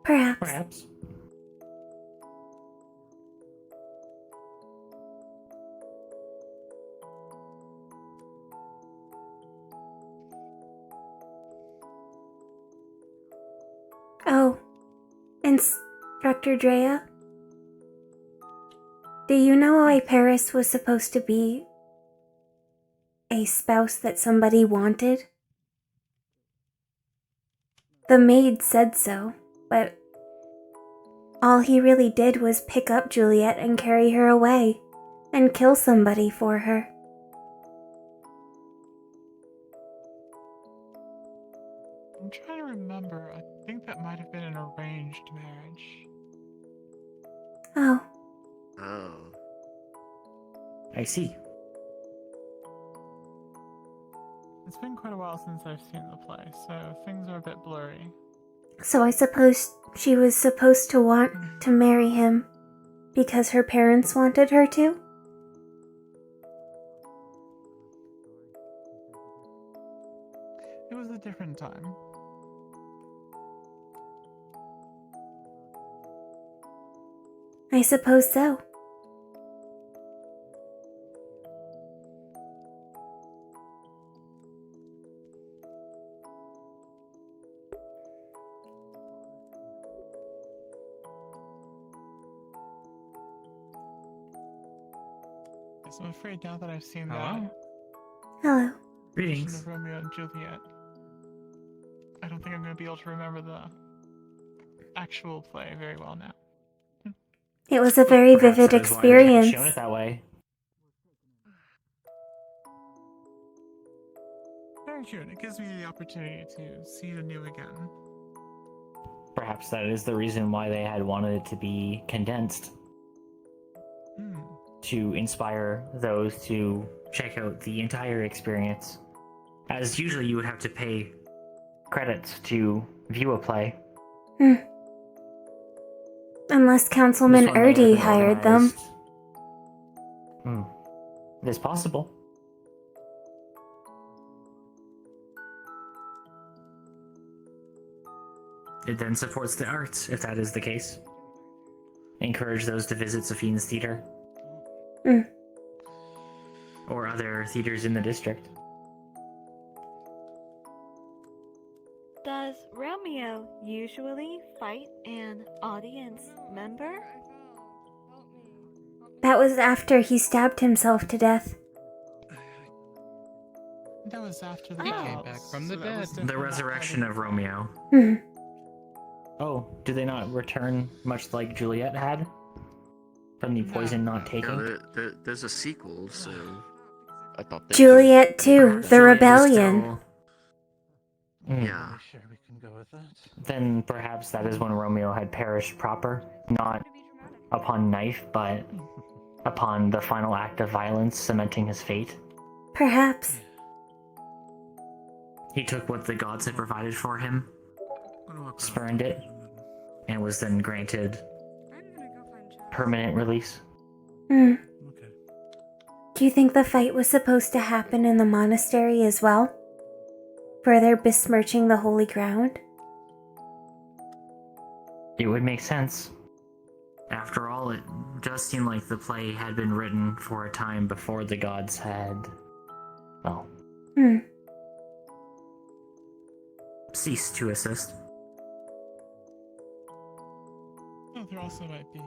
Perhaps. Perhaps. Oh, Instructor Drea? Do you know why Paris was supposed to be a spouse that somebody wanted? The maid said so, but all he really did was pick up Juliet and carry her away, and kill somebody for her. I'm trying to remember. I think that might have been an arranged marriage. Oh. Oh. I see. It's been quite a while since I've seen the play, so things are a bit blurry. So I suppose she was supposed to want to marry him because her parents wanted her to? It was a different time. I suppose so. So I'm afraid now that I've seen Hello? that Hello. version of Romeo and Juliet, I don't think I'm going to be able to remember the actual play very well now. It was a very vivid experience. Shown it that way. Very true, and it gives me the opportunity to see the new again. Perhaps that is the reason why they had wanted it to be condensed. to inspire those to check out the entire experience. As usually you would have to pay credits to view a play. Unless Councilman This one may have Erdy been hired them. organized. It's possible. It then supports the arts, if that is the case. Encourage those to visit Sophine's Theater. Or other theaters in the district. Does Romeo usually fight an audience member? That was after he stabbed himself to death. That was after the He came back from the dead. The resurrection of Romeo. Oh, do they not return much like Juliet had? From the poison not taking? Yeah, there's a sequel, so I thought they Juliet too, the rebellion. Yeah. Sure, we can go with that. Then perhaps that is when Romeo had perished proper, not upon knife, but upon the final act of violence cementing his fate. Perhaps. He took what the gods had provided for him, spurned it, and was then granted permanent release. Do you think the fight was supposed to happen in the monastery as well? Further besmirching the holy ground? It would make sense. After all, it does seem like the play had been written for a time before the gods had, well, ceased to assist. Well, there also might be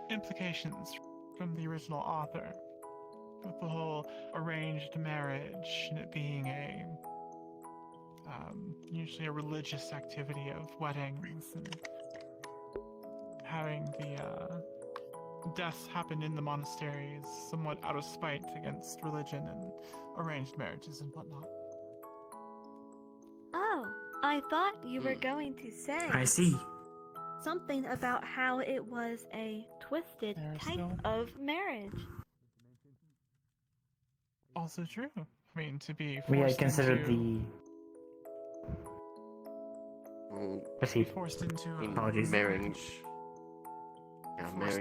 implications from the original author, with the whole arranged marriage and it being a usually a religious activity of weddings and having the deaths happen in the monasteries somewhat out of spite against religion and arranged marriages and whatnot. Oh, I thought you were going to say. I see. Something about how it was a twisted type of marriage. Also true. I mean, to be forced We had considered into... Proceed. Forced into Apologies. marrying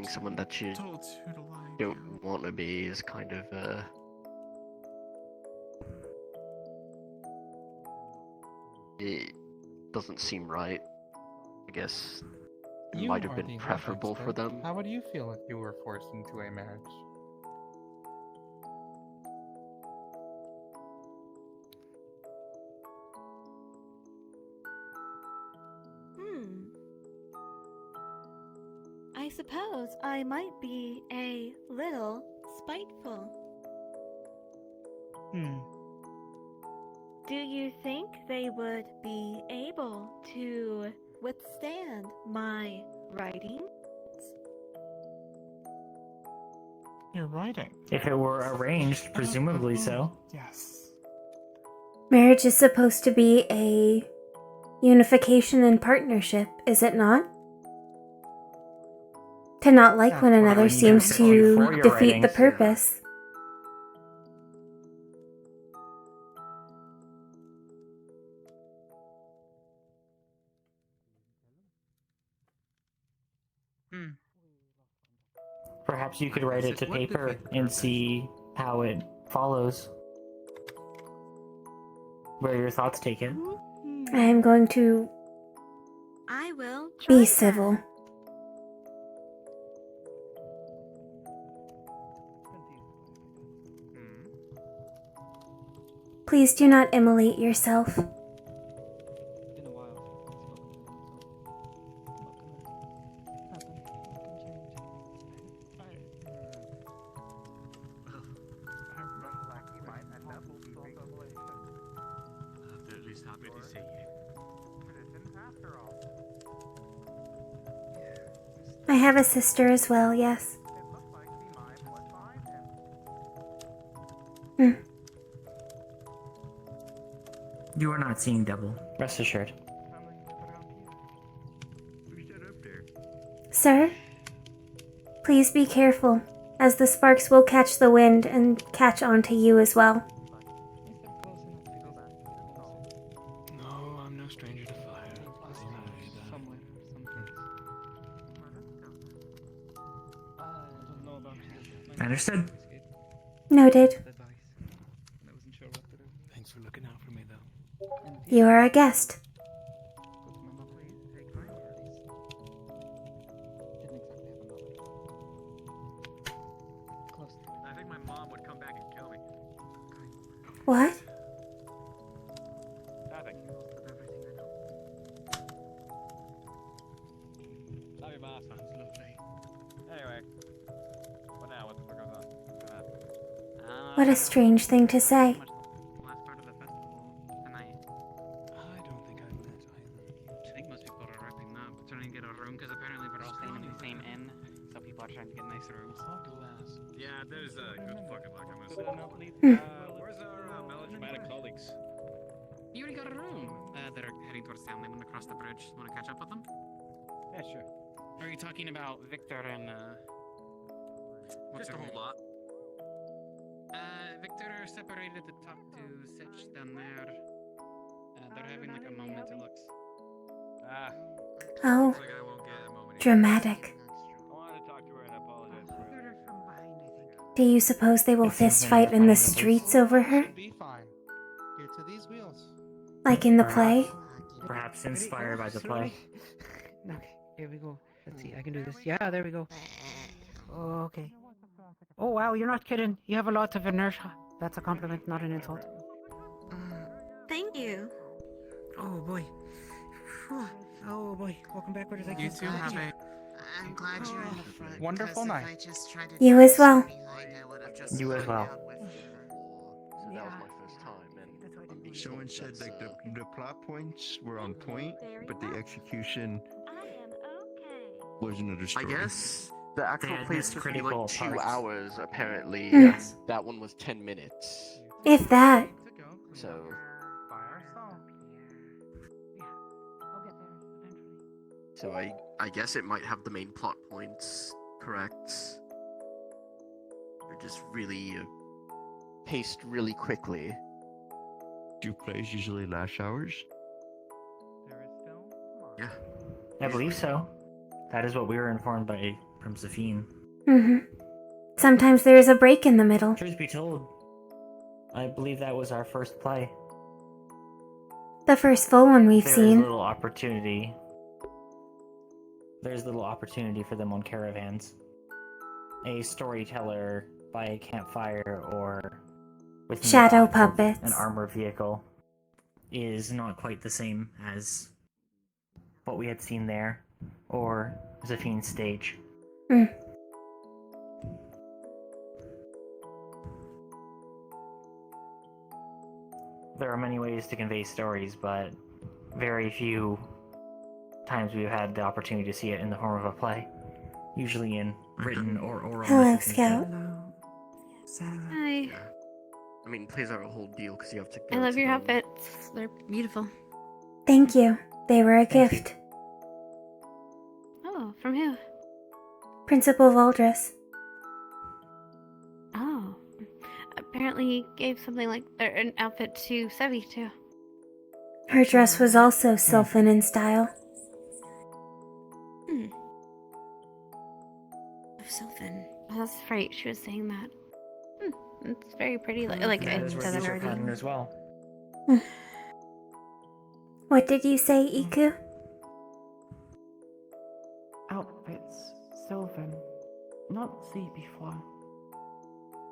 someone that you don't want to be is kind of it doesn't seem right. I guess it might have been preferable for them. How would you feel if you were forced into a marriage? I suppose I might be a little spiteful. Do you think they would be able to withstand my writing? Your writing? If it were arranged, presumably so. Yes. Marriage is supposed to be a unification and partnership, is it not? To not like one another seems to defeat the purpose. Perhaps you could write it to paper and see how it follows. Where your thoughts take it. I am going to I will be civil. Please do not immolate yourself. At least happy to see you. I have a sister as well, yes. You are not seeing double. Rest assured. Sir? Please be careful, as the sparks will catch the wind and catch onto you as well. No, I'm no stranger to fire. Understood. Noted. Thanks for looking out for me, though. You are a guest. I think my mom would come back and kill me. What? Nothing. Love you, boss. Sounds lovely. Anyway, what now? What the fuck goes on? What a strange thing to say. Last part of the festival tonight. I don't think I've met either. I think most people are wrapping up, trying to get a room because apparently we're all staying in the same inn, so people are trying to get nice rooms. Yeah, there's good fucking luck. I'm gonna say. Where's our melodramatic colleagues? You already got a room. They're heading towards town. They want to cross the bridge. Want to catch up with them? Yeah, sure. Are you talking about Victor and what's just a whole lot. Victor separated to talk to Sitch down there. They're having like a moment, it looks. Oh, Looks like I won't get a moment. dramatic. I wanted to talk to her and apologize for it. Do you suppose they will fist fight in the streets over her? Be fine. Here to these wheels. Like in the play? Perhaps inspired by the play. Okay, here we go. Let's see, I can do this. Yeah, there we go. Oh, okay. Oh, wow, you're not kidding. You have a lot of inertia. That's a compliment, not an insult. Thank you. Oh, boy. Whew. Oh, boy. Welcome back. Where does I You two have a I'm glad you're in the front. wonderful because if night. I just tried to You drag as well. behind, I would have just You as well. So that was my first time, and I'm being Someone told said that's, like the plot points were on point, but the execution was another I story. guess the actual had play is missed supposed to be critical like 2 parts. hours, apparently. Yes. That one was 10 minutes. If that. So, so I guess it might have the main plot points correct. They're just really paced really quickly. Do plays usually last hours? Yeah. I believe so. That is what we were informed by from Zafine. Mm-hmm. Sometimes there is a break in the middle. Truth be told, I believe that was our first play. The first full one we've There's seen. little opportunity. There's little opportunity for them on caravans. A storyteller by a campfire or with Shadow an puppets. armored vehicle is not quite the same as what we had seen there or Zafine's stage. Mm. There are many ways to convey stories, but very few times we've had the opportunity to see it in the form of a play. Usually in written or oral Hello, methods Scout. instead. Hi. I mean, plays are a whole deal because you have to go I love to your them. outfits. They're beautiful. Thank you. They were a gift. Oh, from who? Principal Valdres. Oh. Apparently he gave something like an outfit to Sevi too. Her dress was also sylvan in style. Sylvan. Oh, that's right. She was saying that. It's very pretty. Like That it is what doesn't these are already. patterned as well. What did you say, Iku? Outfits. Sylvan. Not see before.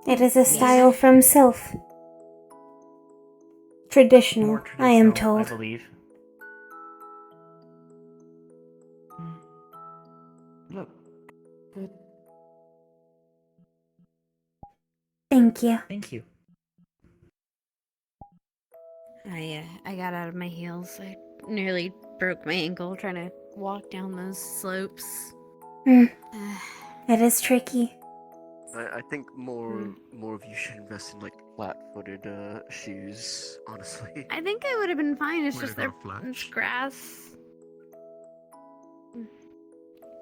It is a style from Sylph. Traditional, More I am traditional, I told. believe. Look. Good. Thank you. Thank you. I got out of my heels. I nearly broke my ankle trying to walk down those slopes. It is tricky. I think more of you should invest in like flat-footed shoes, honestly. I think I would have been fine. It's Way just to go, their Fletch. it's grass.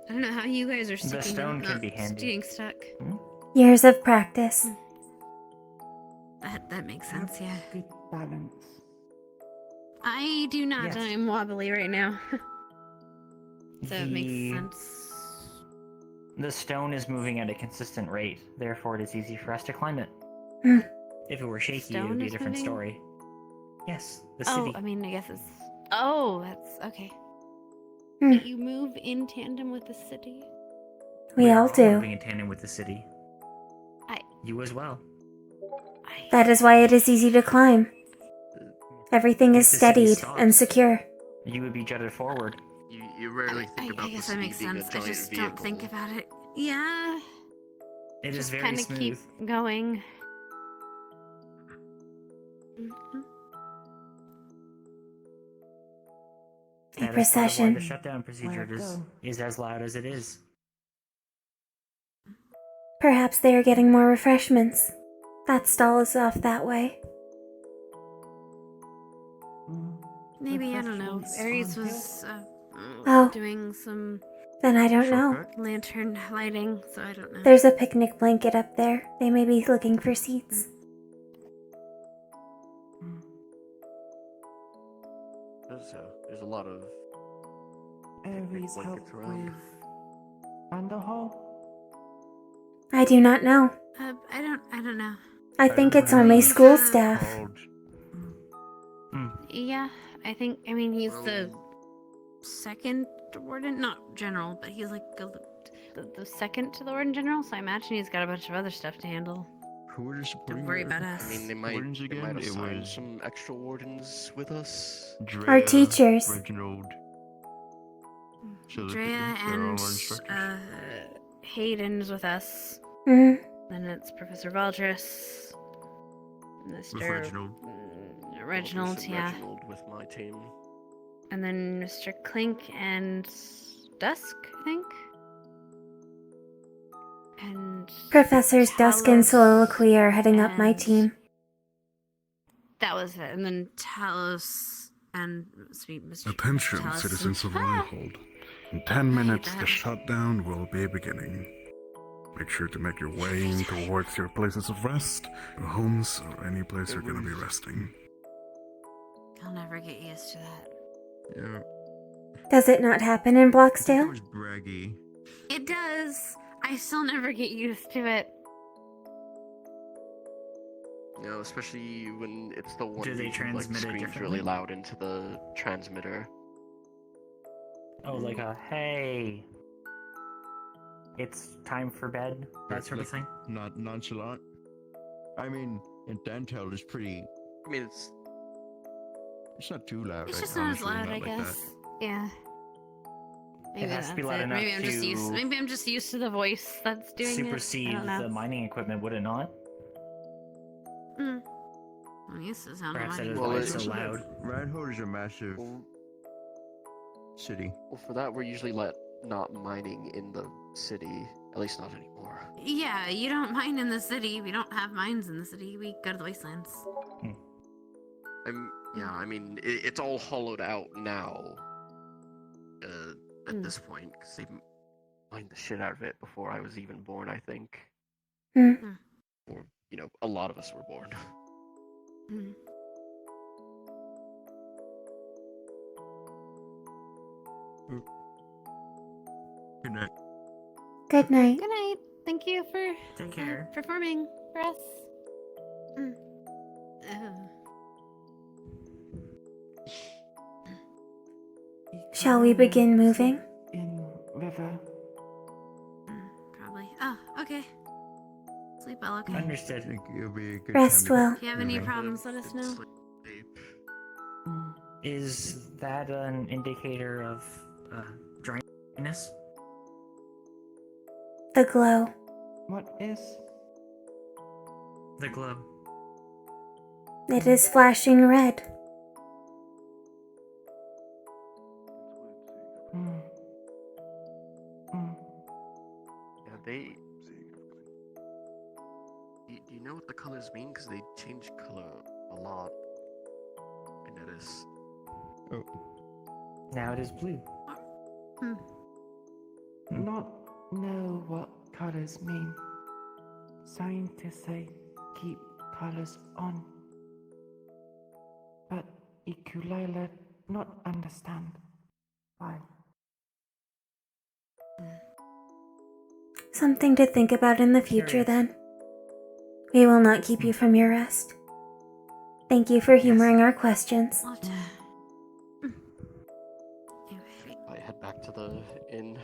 I don't know how you guys are sticking stone out, can not be handy. staying stuck. Years of practice. That makes sense, yeah. Good balance. I do not. Yes. I'm wobbly right now. So it makes The- sense. The stone is moving at a consistent rate, therefore it is easy for us to climb it. Hmm. If it were shaky, it Stone would be a is different moving? story. Yes, the Oh, city. I mean, I guess it's. Oh, that's okay. Hmm. You move in tandem with the city. We are all do. moving in tandem with the city. You as well. That is why it is easy to climb. Everything is If the city steadied and stops, secure. You would be jutted forward. You rarely think about I guess the that city makes being sense. a I giant just vehicle. don't think about it. Yeah. It is Just very kind of smooth. keep going. Mhm. A That is part of why procession. the shutdown procedure is as loud as it is. Perhaps they are getting more refreshments. That stall is off that way. Maybe, I don't know. Aries was Oh. doing some Then I don't know. lantern lighting, so I don't know. There's a picnic blanket up there. They may be looking for seats. There's a lot of Aries help blankets around. with Vanderhall? I do not know. I don't know. I think it's only school staff. Yeah, I mean, he's the second warden, not general, but he's like the second to the warden general, so I imagine he's got a bunch of other stuff to handle. Who are Don't worry about us. I mean, they might Wardens again? It assign was some extra wardens with us. Our teachers. Reginald. Drea and Hayden's with us. Mhm. Then it's Professor Valdris. Mr. Reginald, yeah. Reginald with my team. And then Mr. Clink and Dusk, I think. And Professors Dusk and Soliloquy are heading up my team. that was it. And then Talos and Mr. Attention, Talos citizens and- of Reinhold. In 10 minutes, the shutdown will be beginning. Make sure to make your way in towards your places of rest, your homes, or any place you're gonna be resting. I'll never get used to that. Yeah. Does it not happen in Bloxdale? Braggy. It does. I still never get used to it. You know, especially when it's the one Do they who, transmit it screams differently? really loud into the transmitter. Oh, like a hey, it's time for bed, that sort of thing. Not nonchalant. I mean, in Dantel is pretty. I mean, it's not too loud. It's just not as honestly, loud, not I like guess. Yeah. Maybe has to be that's loud it. enough Maybe I'm just used. to Maybe I'm just used to the voice that's doing supersede it. I don't know. the mining equipment, would it not? Mm. I'm used to the sound Perhaps of that mining is why it's voice. so loud. Reinhold is a massive city. Well, for that, we're usually not mining in the city. At least not anymore. Yeah, you don't mine in the city. We don't have mines in the city. We go to the wastelands. Yeah, I mean, it's all hollowed out now. At this point, because they mined the shit out of it before I was even born, I think. Hmm. Or, a lot of us were born. Mm. Good night. Good night. Good night. Thank you for Take care. performing for us. Mm. Shall we begin moving? In river. Probably. Oh, okay. Sleep well, okay. Understood. I think it'll be a good Rest time to well. If you have any problems, let us know. Is that an indicator of dryness? The glow. What is? The glow. It is flashing red. Yeah, they. Do you know what the colors mean? Because they change color a lot. I noticed. Now it is blue. Hmm. not know what colors mean. Scientists say keep colors on. But Ikulele not understand why. Something to think about in the future, then. We will not keep you from your rest. Thank you for humoring our questions. I head back to the inn.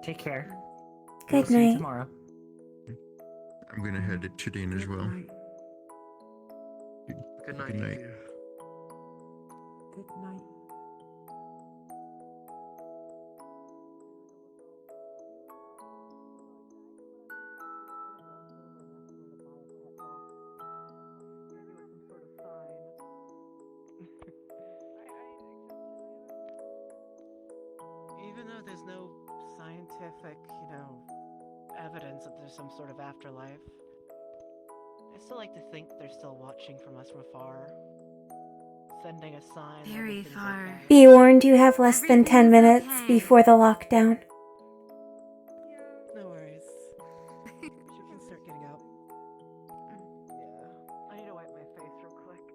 Take care. Good We'll see you night. tomorrow. I'm gonna head to Chidin as well. Good night. Good night. Good night. Even though there's no scientific, evidence that there's some sort of afterlife, I still like to think they're still watching from us from afar, sending a sign. that Very everything's far. okay. Be warned, you have less than 10 minutes before the lockdown. No worries. She can start getting up. Yeah. I need to wipe my face real quick.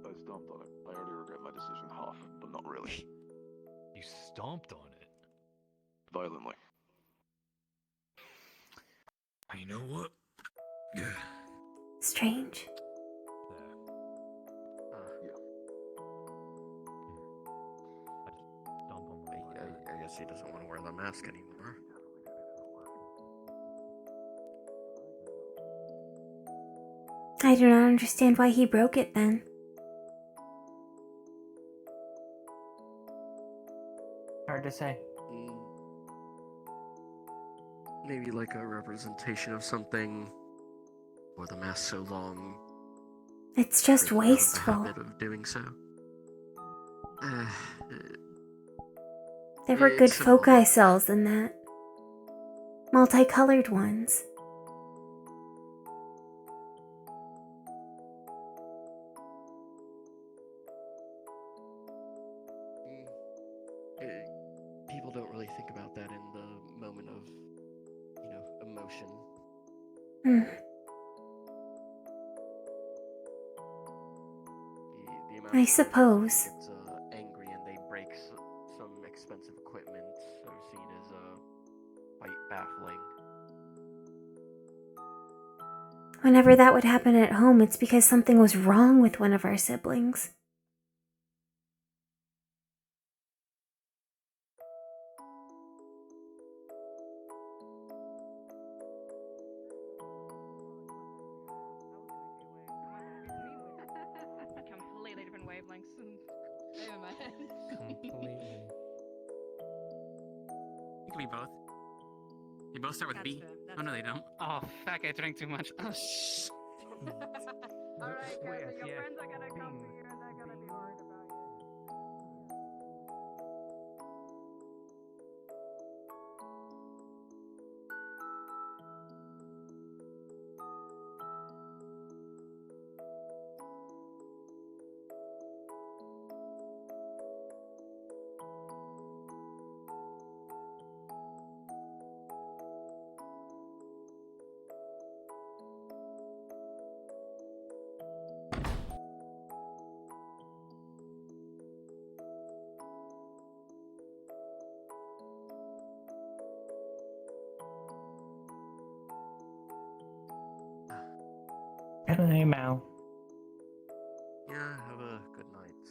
I stomped on it. I already regret my decision half, but not really. You stomped on it. Violently. You know what? Strange. I guess he doesn't want to wear the mask anymore. I do not understand why he broke it then. Hard to say. Maybe like a representation of something. Wore the mask so long. It's just breaking out of the wasteful. habit of doing so. There were good It's foci cells in that. Multicolored ones. People don't really think about that in the moment of, emotion. Hmm. The amount I of times suppose. someone gets angry and they break some expensive equipment are seen as quite baffling. Whenever that would happen at home, it's because something was wrong with one of our siblings. Completely different wavelengths over my head. Completely. It could be both. They both start with That's B. fair, Oh no, they don't. Oh, fuck! I drank too much. Oh shh. Alright, Kevin, your friends are gonna come to you and they're gonna be worried about you. Good night, Mal. Yeah, have a good night.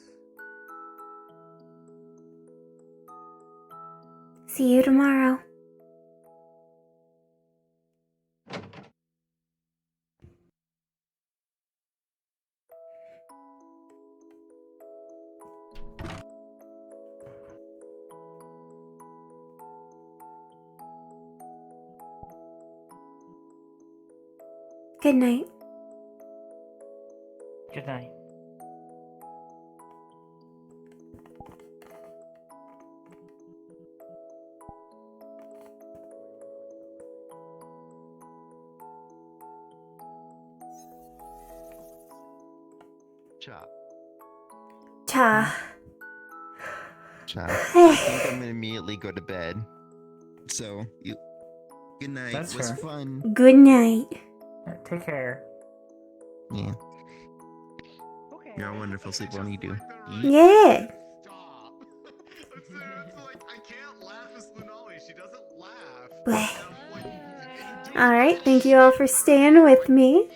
See you tomorrow. Good night. Good night. Cha. Cha. child. I think I'm gonna immediately go to bed. So, good night. That's It was fair. fun. Good night. Take care. Yeah. You're a wonderful sleep. What do you do? Eat? Yeah. Alright, thank you all for staying with me.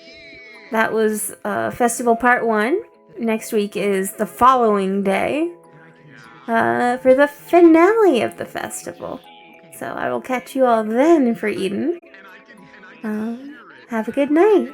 That was Festival Part 1. Next week is the following day for the finale of the festival. So I will catch you all then for Eden. Have a good night.